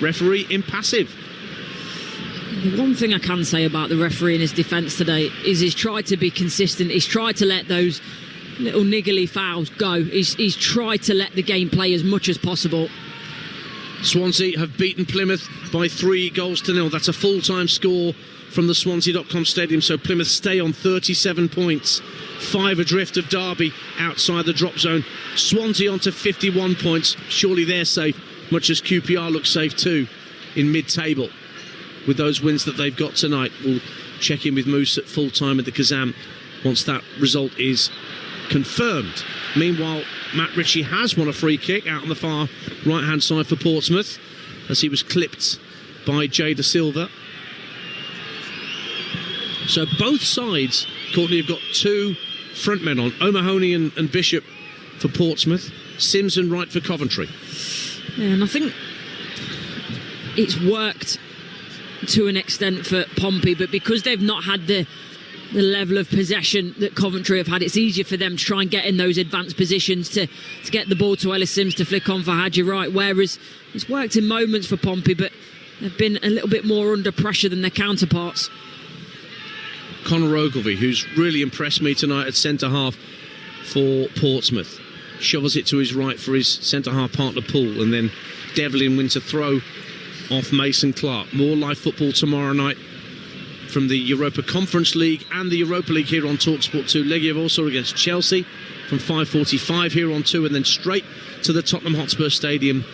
Referee impassive. The one thing I can say about the referee in his defence today is he's tried to be consistent. He's tried to let those little niggly fouls go. He's tried to let the game play as much as possible. Swansea have beaten Plymouth by 3-0. That's a full-time score from the Swansea.com stadium, so Plymouth stay on 37 points, 5 adrift of Derby outside the drop zone. Swansea on to 51 points. Surely they're safe, much as QPR looks safe too in mid-table with those wins that they've got tonight. We'll check in with Moose at full-time at the Kazam once that result is confirmed. Meanwhile, Matt Ritchie has won a free kick out on the far right-hand side for Portsmouth as he was clipped by Jay De Silva. So both sides, Courtney, have got 2 front men on. O'Mahony and Bishop for Portsmouth, Sims and Wright for Coventry. Yeah, and I think it's worked to an extent for Pompey, but because they've not had the level of possession that Coventry have had, it's easier for them to try and get in those advanced positions to get the ball to Ellis Sims to flick on for Hadji Wright, whereas it's worked in moments for Pompey, but they've been a little bit more under pressure than their counterparts. Conor Ogilvie, who's really impressed me tonight at centre-half for Portsmouth, shovels it to his right for his centre-half partner Poole, and then Devlin wins a throw off Mason Clark. More live football tomorrow night from the Europa Conference League and the Europa League here on Talksport 2. Legia Warsaw against Chelsea from 5:45 here on 2, and then straight to the Tottenham Hotspur Stadium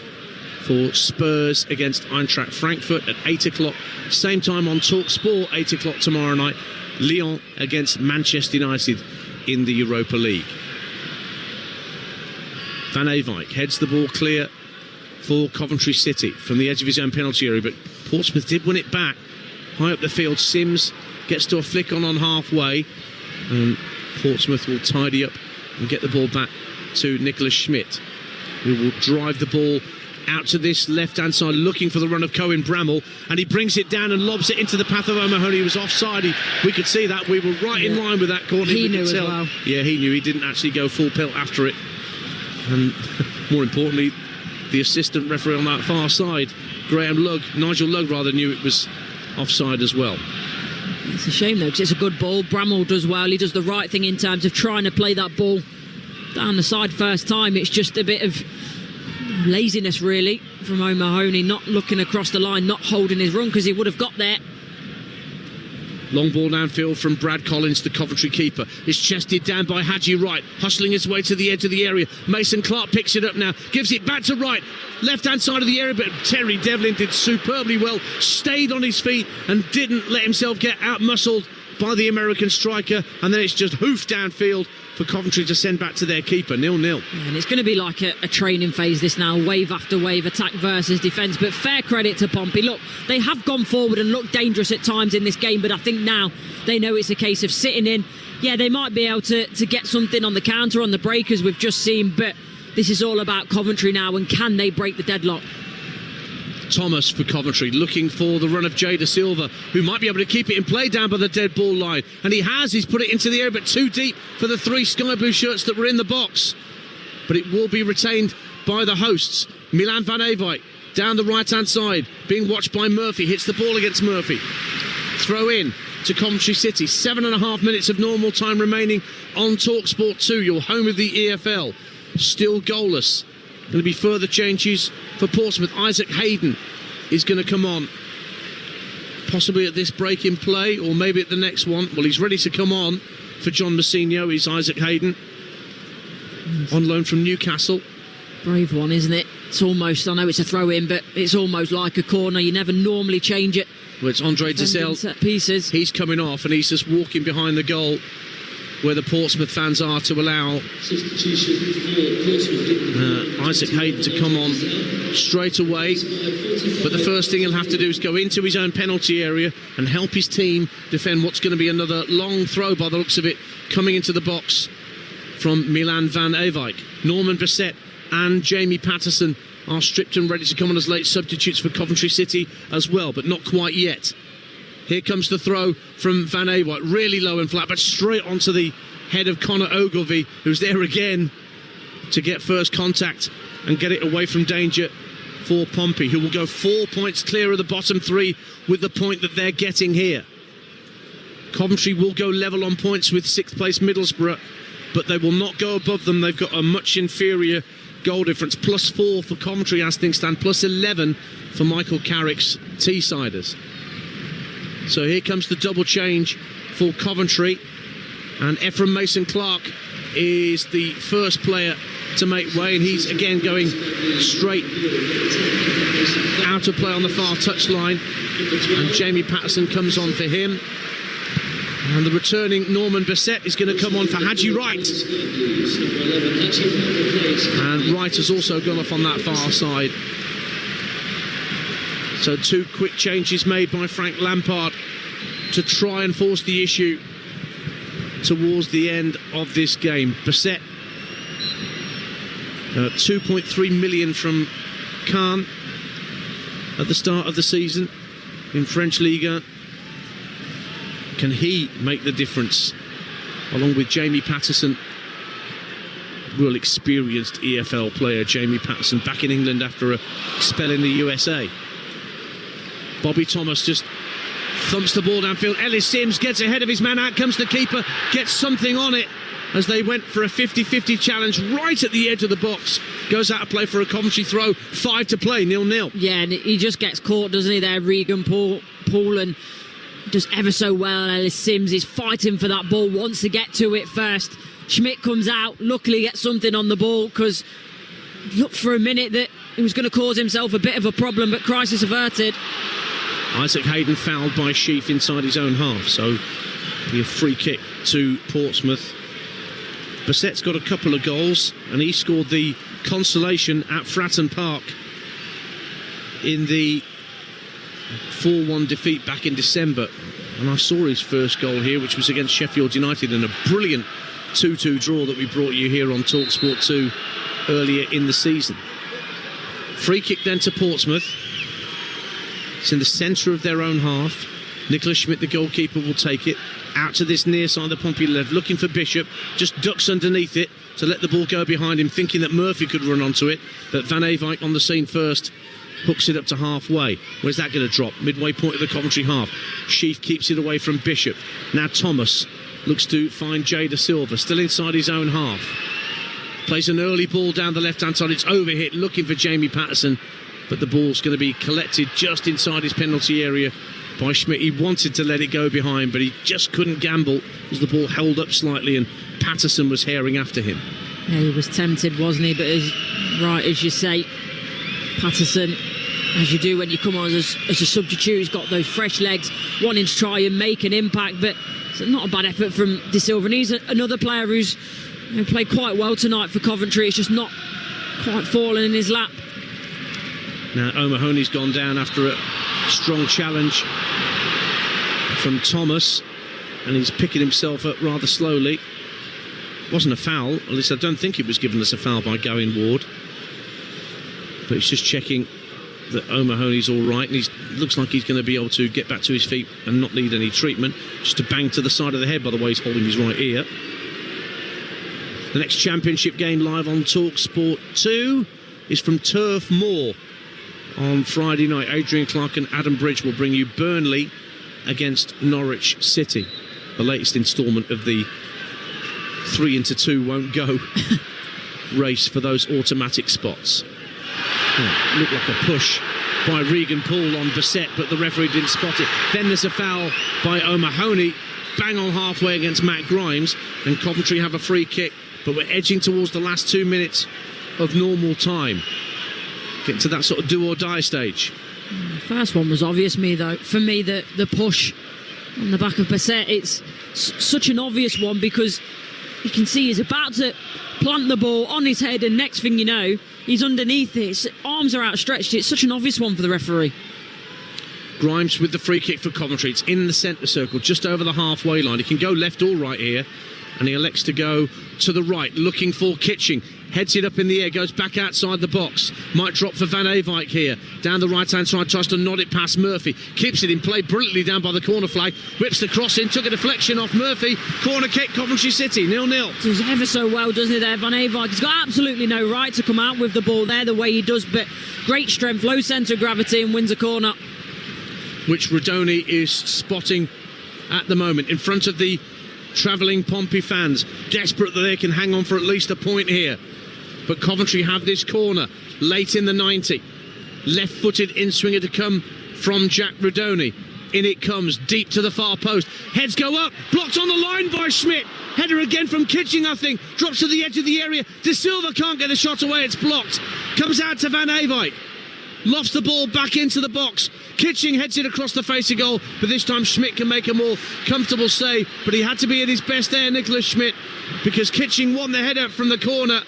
for Spurs against Eintracht Frankfurt at 8 o'clock. Same time on Talksport, 8 o'clock tomorrow night. Lyon against Manchester United in the Europa League. Van Eyck heads the ball clear for Coventry City from the edge of his own penalty area, but Portsmouth did win it back high up the field. Sims gets to a flick on halfway, and Portsmouth will tidy up and get the ball back to Nicholas Schmidt, who will drive the ball out to this left-hand side, looking for the run of Cohen Bramall, and he brings it down and lobs it into the path of O'Mahony. He was offside. We could see that. We were right in line with that, Courtney. He knew as well. Yeah, he knew. He didn't actually go full pelt after it. And more importantly, the assistant referee on that far side, Nigel Lugg rather, knew it was offside as well. It's a shame though, because it's a good ball. Bramall does well. He does the right thing in terms of trying to play that ball down the side first time. It's just a bit of laziness really from O'Mahony, not looking across the line, not holding his run, because he would have got there. Long ball downfield from Brad Collins, the Coventry keeper. It's chested down by Haji Wright, hustling his way to the edge of the area. Mason Clark picks it up now, gives it back to Wright, left-hand side of the area, but Terry Devlin did superbly well, stayed on his feet and didn't let himself get out-muscled by the American striker, and then it's just hoofed downfield for Coventry to send back to their keeper, 0-0. And it's going to be like a training phase this now, wave after wave, attack versus defence, but fair credit to Pompey. Look, they have gone forward and looked dangerous at times in this game, but I think now they know it's a case of sitting in. Yeah, they might be able to get something on the counter, on the break, as we've just seen, but this is all about Coventry now, and can they break the deadlock? Thomas for Coventry, looking for the run of Jay Da Silva, who might be able to keep it in play down by the dead ball line, and he's put it into the air, but too deep for the three sky blue shirts that were in the box, but it will be retained by the hosts. Milan van Ewijk down the right hand side, being watched by Murphy, hits the ball against Murphy. Throw in to Coventry City, 7.5 minutes of normal time remaining on Talksport 2, your home of the EFL. Still goalless. Going to be further changes for Portsmouth. Isaac Hayden is going to come on, possibly at this break in play, or maybe at the next one. Well, he's ready to come on for John Mousinho. He's Isaac Hayden, on loan from Newcastle. Brave one, isn't it? It's almost, I know it's a throw-in, but it's almost like a corner. You never normally change it. Well, it's Andre Dessel. Set pieces. He's coming off, and he's just walking behind the goal where the Portsmouth fans are, to allow Isaac Hayden to come on straight away. But the first thing he'll have to do is go into his own penalty area and help his team defend what's going to be another long throw, by the looks of it, coming into the box from Milan van Ewijk. Norman Bissett and Jamie Patterson are stripped and ready to come on as late substitutes for Coventry City as well, but not quite yet. Here comes the throw from Van Ewijk, really low and flat, but straight onto the head of Conor Ogilvie, who's there again to get first contact and get it away from danger for Pompey, who will go 4 points clear of the bottom three with the point that they're getting here. Coventry will go level on points with 6th place Middlesbrough, but they will not go above them. They've got a much inferior goal difference, +4 for Coventry as things stand, +11 for Michael Carrick's Teesiders. So here comes the double change for Coventry, and Ephraim Mason-Clark is the first player to make way, and he's again going straight out of play on the far touchline, and Jamie Patterson comes on for him, and the returning Norman Bissett is going to come on for Haji Wright, and Wright has also gone off on that far side. So 2 quick changes made by Frank Lampard to try and force the issue towards the end of this game. Bissett, 2.3 million from Caen at the start of the season in French Liga. Can he make the difference, along with Jamie Patterson, real experienced EFL player, Jamie Patterson, back in England after a spell in the USA. Bobby Thomas just thumps the ball downfield. Ellis Sims gets ahead of his man. Out comes the keeper, gets something on it as they went for a 50-50 challenge right at the edge of the box. Goes out of play for a Coventry throw. 5 to play, 0-0. Yeah, and he just gets caught, doesn't he, there, Regan Paul, and does ever so well. Ellis Sims is fighting for that ball, wants to get to it first. Schmidt comes out, luckily gets something on the ball, because it looked for a minute that he was going to cause himself a bit of a problem, but crisis averted. Isaac Hayden fouled by Sheaf inside his own half, so be a free kick to Portsmouth. Bissett's got a couple of goals, and he scored the consolation at Fratton Park in the 4-1 defeat back in December. And I saw his first goal here, which was against Sheffield United, in a brilliant 2-2 draw that we brought you here on Talksport 2 earlier in the season. Free kick then to Portsmouth. It's in the centre of their own half. Nicholas Schmidt, the goalkeeper, will take it out to this near side of the Pompey left, looking for Bishop, just ducks underneath it to let the ball go behind him, thinking that Murphy could run onto it, but Van Eyck on the scene first, hooks it up to halfway. Where's that going to drop? Midway point of the Coventry half. Sheaf keeps it away from Bishop. Now Thomas looks to find Jay Da Silva, still inside his own half. Plays an early ball down the left-hand side. It's overhit, looking for Jamie Patterson, but the ball's going to be collected just inside his penalty area by Schmidt. He wanted to let it go behind, but he just couldn't gamble as the ball held up slightly and Patterson was herring after him. Yeah, he was tempted, wasn't he? But as you say, Patterson, as you do when you come on as a substitute, he's got those fresh legs, wanting to try and make an impact, but it's not a bad effort from Da Silva. And he's another player who's played quite well tonight for Coventry. It's just not quite fallen in his lap. Now O'Mahony's gone down after a strong challenge from Thomas, and he's picking himself up rather slowly. Wasn't a foul, at least I don't think it was given as a foul by Gowan Ward, but he's just checking that O'Mahony's all right, and he looks like he's going to be able to get back to his feet and not need any treatment. Just a bang to the side of the head, by the way, he's holding his right ear. The next Championship game live on Talksport 2 is from Turf Moor on Friday night. Adrian Clark and Adam Bridge will bring you Burnley against Norwich City, the latest instalment of the 3-2 won't go race for those automatic spots. Looked like a push by Regan Poole on Bassett, but the referee didn't spot it. Then there's a foul by O'Mahony, bang on halfway against Matt Grimes, and Coventry have a free kick, but we're edging towards the last 2 minutes of normal time. Getting to that sort of do or die stage. The first one was obvious for me, the push on the back of Bassett. It's such an obvious one because you can see he's about to plant the ball on his head, and next thing you know, he's underneath it. His arms are outstretched. It's such an obvious one for the referee. Grimes with the free kick for Coventry. It's in the centre circle, just over the halfway line. He can go left or right here, and he elects to go to the right, looking for Kitching. Heads it up in the air, goes back outside the box. Might drop for Van Eyck here. Down the right-hand side, tries to nod it past Murphy. Keeps it in play brilliantly down by the corner flag. Whips the cross in, took a deflection off Murphy. Corner kick, Coventry City, 0-0. Does ever so well, doesn't he, there, Van Eyck? He's got absolutely no right to come out with the ball there the way he does, but great strength, low centre of gravity, and wins a corner. Which Rodoni is spotting at the moment in front of the travelling Pompey fans, desperate that they can hang on for at least a point here. But Coventry have this corner late in the 90. Left-footed in-swinger to come from Jack Rodoni. In it comes, deep to the far post. Heads go up, blocked on the line by Schmidt. Header again from Kitching, I think. Drops to the edge of the area. Da Silva can't get the shot away, it's blocked. Comes out to Van Eyck. Lofts the ball back into the box. Kitching heads it across the face of goal, but this time Schmidt can make a more comfortable save. But he had to be at his best there, Nicholas Schmidt, because Kitching won the header from the corner.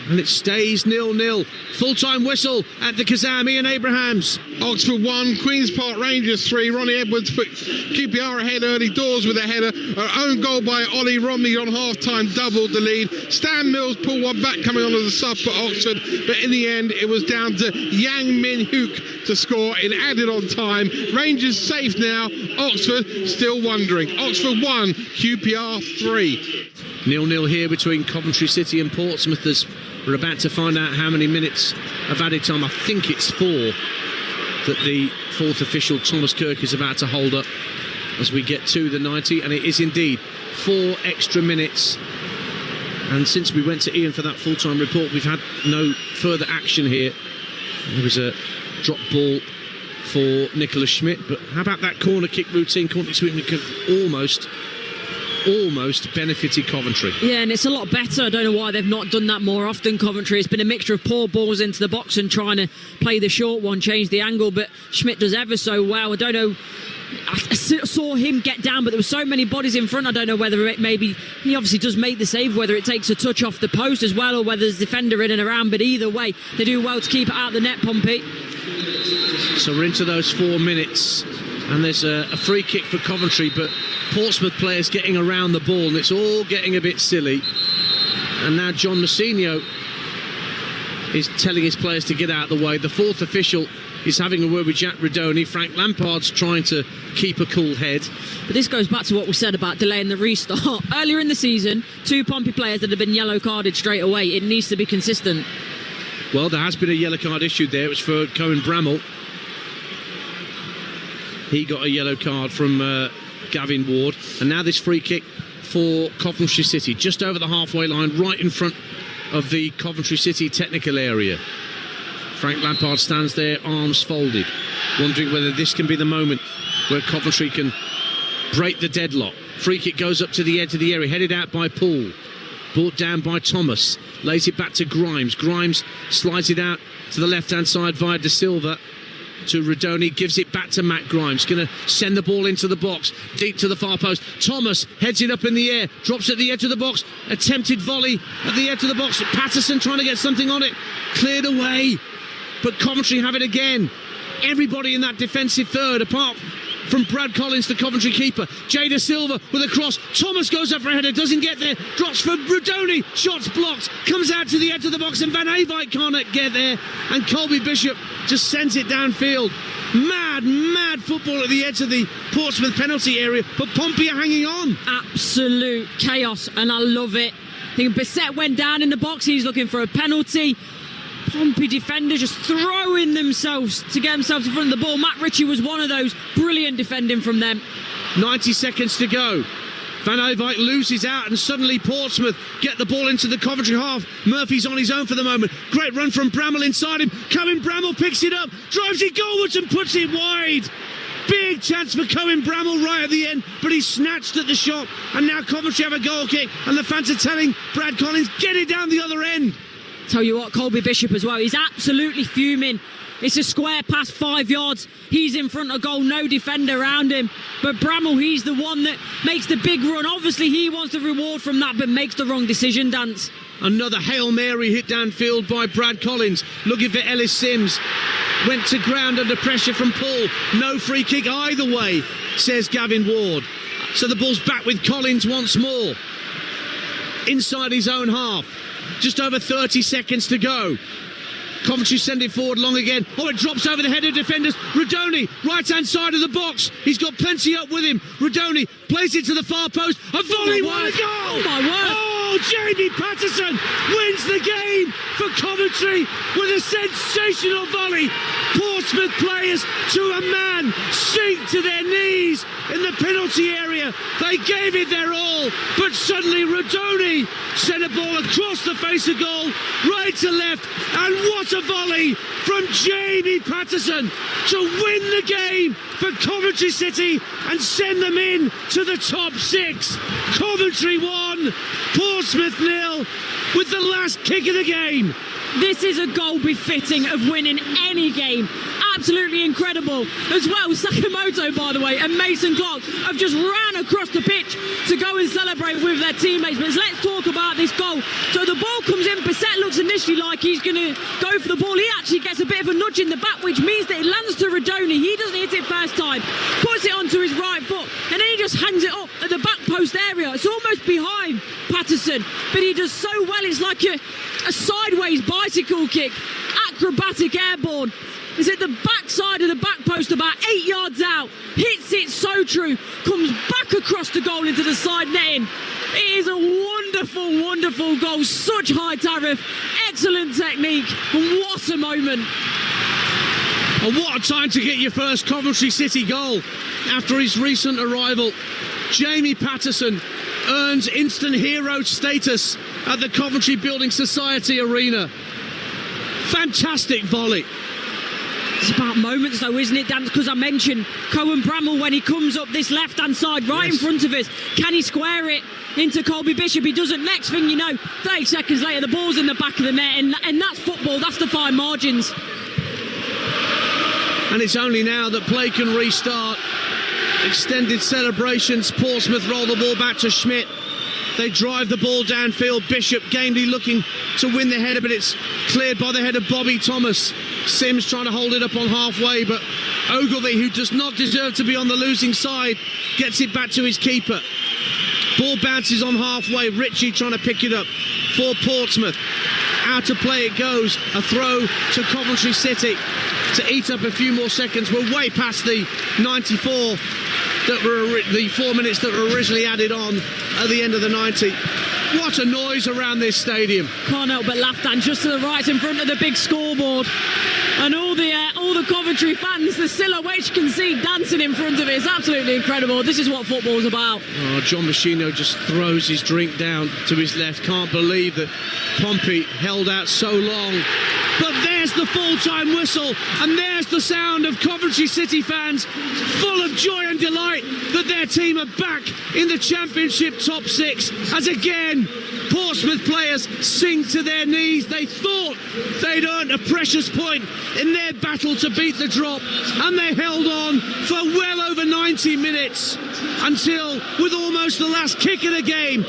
And it stays 0-0. Full-time whistle at the Kazam. Ian Abrahams. Oxford 1, Queen's Park Rangers 3. Ronnie Edwards put QPR ahead early doors with a header. Our own goal by Ollie Romney on half-time doubled the lead. Stan Mills pulled one back coming on as a sub for Oxford, but in the end it was down to Yang Min Hook to score in added on time. Rangers safe now. Oxford still wondering. Oxford 1, QPR 3. 0-0 here between Coventry City and Portsmouth as we're about to find out how many minutes of added time. I think it's 4 that the fourth official Thomas Kirk is about to hold up as we get to the 90, and it is indeed 4 extra minutes. And since we went to Ian for that full-time report, we've had no further action here. There was a drop ball for Nicholas Schmidt, but how about that corner kick routine? Corner kick almost benefited Coventry. Yeah, and it's a lot better. I don't know why they've not done that more often, Coventry. It's been a mixture of poor balls into the box and trying to play the short one, change the angle, but Schmidt does ever so well. I don't know, I saw him get down, but there were so many bodies in front. I don't know whether it maybe, he obviously does make the save, whether it takes a touch off the post as well, or whether there's a defender in and around, but either way, they do well to keep it out of the net, Pompey. So we're into those 4 minutes, and there's a free kick for Coventry, but Portsmouth players getting around the ball, and it's all getting a bit silly. And now John Mousinho is telling his players to get out of the way. The fourth official is having a word with Jack Redoni. Frank Lampard's trying to keep a cool head. But this goes back to what we said about delaying the restart. Earlier in the season, 2 Pompey players that have been yellow carded straight away. It needs to be consistent. Well, there has been a yellow card issued there. It was for Cohen Bramall. He got a yellow card from Gavin Ward. And now this free kick for Coventry City, just over the halfway line, right in front of the Coventry City technical area. Frank Lampard stands there, arms folded, wondering whether this can be the moment where Coventry can break the deadlock. Free kick goes up to the edge of the area, headed out by Poole, brought down by Thomas, lays it back to Grimes. Grimes slides it out to the left-hand side via De Silva to Redoni, gives it back to Matt Grimes, going to send the ball into the box, deep to the far post. Thomas heads it up in the air, drops at the edge of the box, attempted volley at the edge of the box. Patterson trying to get something on it, cleared away, but Coventry have it again. Everybody in that defensive third, apart from Brad Collins, the Coventry keeper. Jay De Silva with a cross. Thomas goes up for a header, doesn't get there. Drops for Redoni. Shots blocked. Comes out to the edge of the box, and Van Eyck can't get there. And Colby Bishop just sends it downfield. Mad football at the edge of the Portsmouth penalty area, but Pompey are hanging on. Absolute chaos, and I love it. I think Bissett went down in the box. He's looking for a penalty. Pompey defenders just throwing themselves to get themselves in front of the ball. Matt Ritchie was one of those. Brilliant defending from them. 90 seconds to go. Van Eyck loses out, and suddenly Portsmouth get the ball into the Coventry half. Murphy's on his own for the moment. Great run from Bramall inside him. Cohen Bramall picks it up, drives it goalwards and puts it wide. Big chance for Cohen Bramall right at the end, but he's snatched at the shot. And now Coventry have a goal kick, and the fans are telling Brad Collins, get it down the other end. Tell you what, Colby Bishop as well, he's absolutely fuming. It's a square pass, 5 yards. He's in front of goal, no defender around him. But Bramall, he's the one that makes the big run. Obviously, he wants the reward from that, but makes the wrong decision, Dance. Another Hail Mary hit downfield by Brad Collins. Looking for Ellis Sims. Went to ground under pressure from Paul. No free kick either way, says Gavin Ward. So the ball's back with Collins once more. Inside his own half. Just over 30 seconds to go. Coventry send it forward long again. Oh, it drops over the head of defenders. Redoni, right-hand side of the box. He's got plenty up with him. Redoni plays it to the far post. A volley, what a goal! Oh, my word! Oh, Jamie Patterson wins the game for Coventry with a sensational volley. Portsmouth players to a man sink to their knees in the penalty area. They gave it their all, but suddenly Redoni sent a ball across the face of goal, right to left, and what a volley from Jamie Patterson to win the game for Coventry City and send them in to the top 6. Coventry 1, Portsmouth 0, with the last kick of the game. This is a goal befitting of winning any game. Absolutely incredible. As well, Sakamoto, by the way, and Mason Clark have just ran across the pitch to go and celebrate with their teammates. But let's talk about this goal. So the ball comes in. Bissett looks initially like he's going to go for the ball. He actually gets a bit of a nudge in the back, which means that it lands to Redoni. He doesn't hit it first time. Puts it onto his right foot, and then he just hangs it up at the back post area. It's almost behind Patterson, but he does so well. It's like a sideways bicycle kick, acrobatic airborne. Is at the back side of the back post, about 8 yards out. Hits it so true. Comes back across the goal into the side netting. It is a wonderful, wonderful goal. Such high tariff. Excellent technique. And what a moment. And what a time to get your first Coventry City goal after his recent arrival. Jamie Patterson earns instant hero status at the Coventry Building Society Arena. Fantastic volley. It's about moments though, isn't it, Dan? Because I mentioned Cohen Bramall when he comes up this left-hand side right in front of us. Can he square it into Colby Bishop? He doesn't. Next thing you know, 30 seconds later, the ball's in the back of the net. And that's football. That's the fine margins. And it's only now that play can restart. Extended celebrations. Portsmouth roll the ball back to Schmidt. They drive the ball downfield. Bishop, Gamely looking to win the header, but it's cleared by the head of Bobby Thomas. Sims trying to hold it up on halfway, but Ogilvie, who does not deserve to be on the losing side, gets it back to his keeper. Ball bounces on halfway. Ritchie trying to pick it up for Portsmouth. Out of play it goes. A throw to Coventry City to eat up a few more seconds. We're way past the 94 that were the 4 minutes that were originally added on at the end of the 90. What a noise around this stadium. Can't help but laugh, Dan, just to the right in front of the big scoreboard. And all the Coventry fans, the silhouettes you can see dancing in front of it. It's absolutely incredible. This is what football's about. Oh, John Machino just throws his drink down to his left. Can't believe that Pompey held out so long. But there's the full-time whistle, and there's the sound of Coventry City fans full of joy and delight that their team are back in the Championship top six, as again Portsmouth players sink to their knees. They thought they'd earned a precious point in their battle to beat the drop, and they held on for well over 90 minutes until, with almost the last kick of the game,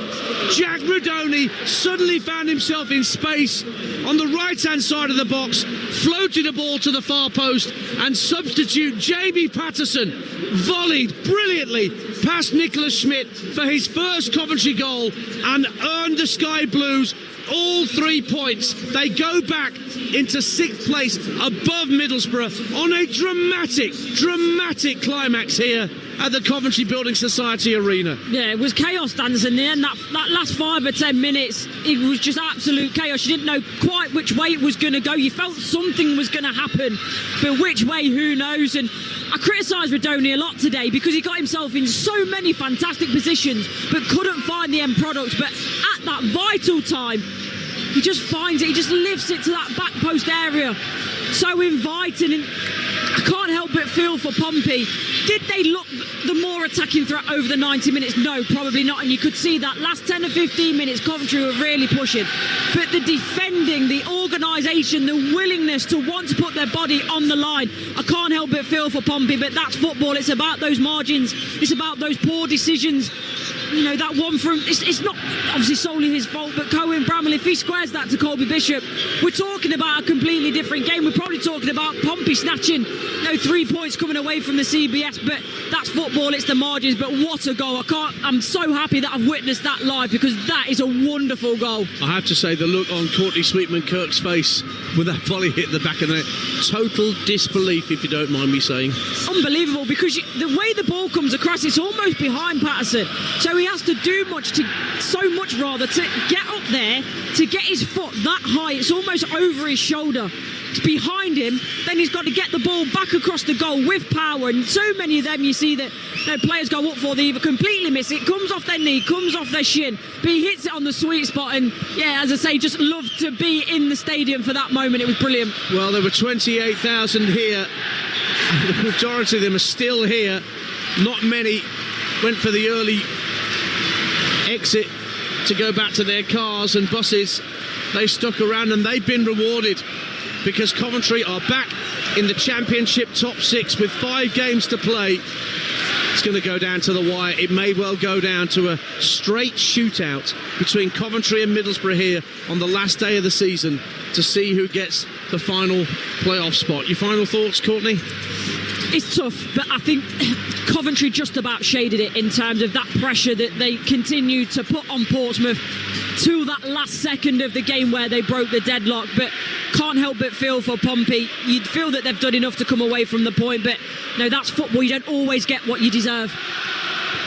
Jack Rodoni suddenly found himself in space on the right-hand side of the box, floated a ball to the far post, and substitute Jamie Patterson volleyed brilliantly past Nicholas Schmidt for his first Coventry goal and earned the Sky Blues all 3 points. They go back into 6th place above Middlesbrough on a dramatic climax here at the Coventry Building Society Arena. Yeah, it was chaos, Dan, in the end. That last 5 or 10 minutes, it was just absolute chaos. You didn't know quite which way it was going to go. You felt something was going to happen, but which way, who knows? And I criticised Rodoni a lot today because he got himself in so many fantastic positions but couldn't find the end product. But at that vital time, he just finds it, he just lifts it to that back post area. So inviting, and I can't help but feel for Pompey. Did they look the more attacking threat over the 90 minutes? No, probably not. And you could see that last 10 or 15 minutes, Coventry were really pushing. But the defending, the organisation, the willingness to want to put their body on the line, I can't help but feel for Pompey. But that's football. It's about those margins. It's about those poor decisions. You know, that one from, it's not obviously solely his fault, but Cohen Bramall, if he squares that to Colby Bishop, we're talking about a completely different game. We're probably talking about Pompey snatching 3 points coming away from the CBS, but that's football, it's the margins. But what a goal. I'm so happy that I've witnessed that live, because that is a wonderful goal. I have to say, the look on Courtney Sweetman-Kirk's face with that volley hit the back of the net, total disbelief, if you don't mind me saying. Unbelievable, because the way the ball comes across, it's almost behind Patterson, so he has to do so much to get up there, to get his foot that high. It's almost over his shoulder. It's behind him. Then he's got to get the ball back across the goal with power. And so many of them, you see that players go up for, they either completely miss it, comes off their knee, comes off their shin, but he hits it on the sweet spot. And yeah, as I say, just loved to be in the stadium for that moment. It was brilliant. Well, there were 28,000 here. The majority of them are still here. Not many went for the early exit to go back to their cars and buses. They stuck around, and they've been rewarded, because Coventry are back in the Championship top six with 5 games to play. It's going to go down to the wire. It may well go down to a straight shootout between Coventry and Middlesbrough here on the last day of the season to see who gets the final playoff spot. Your final thoughts, Courtney? It's tough, but I think Coventry just about shaded it in terms of that pressure that they continued to put on Portsmouth to that last second of the game where they broke the deadlock. But can't help but feel for Pompey. You'd feel that they've done enough to come away from the point, but no, that's football. You don't always get what you deserve.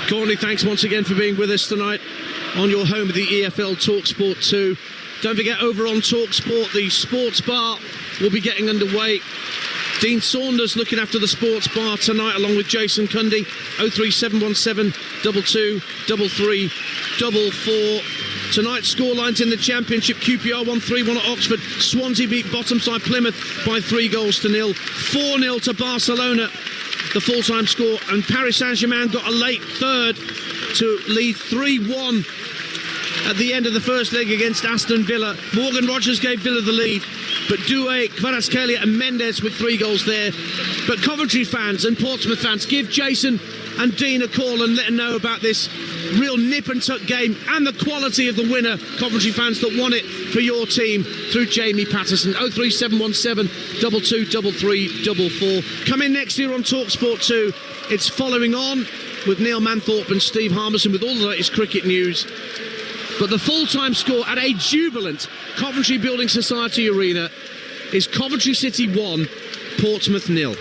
Courtney, thanks once again for being with us tonight on your home of the EFL Talksport 2. Don't forget, over on Talksport, the sports bar will be getting underway. Dean Saunders looking after the sports bar tonight, along with Jason Cundy. 03717 22 33 44. Tonight's scorelines in the Championship: QPR 1-3-1 at Oxford. Swansea beat bottom side Plymouth by 3-0. 4-0 to Barcelona, the full-time score. And Paris Saint-Germain got a late third to lead 3-1 at the end of the first leg against Aston Villa. Morgan Rogers gave Villa the lead, but Doué, Kvaratskhelia and Mendes with 3 goals there. But Coventry fans and Portsmouth fans, give Jason and Dean a call and let them know about this real nip and tuck game and the quality of the winner, Coventry fans, that won it for your team through Jamie Patterson. 03717 223344. Come in next year on Talksport 2. It's following on with Neil Manthorpe and Steve Harmison with all the latest cricket news. But the full-time score at a jubilant Coventry Building Society Arena is Coventry City 1, Portsmouth 0.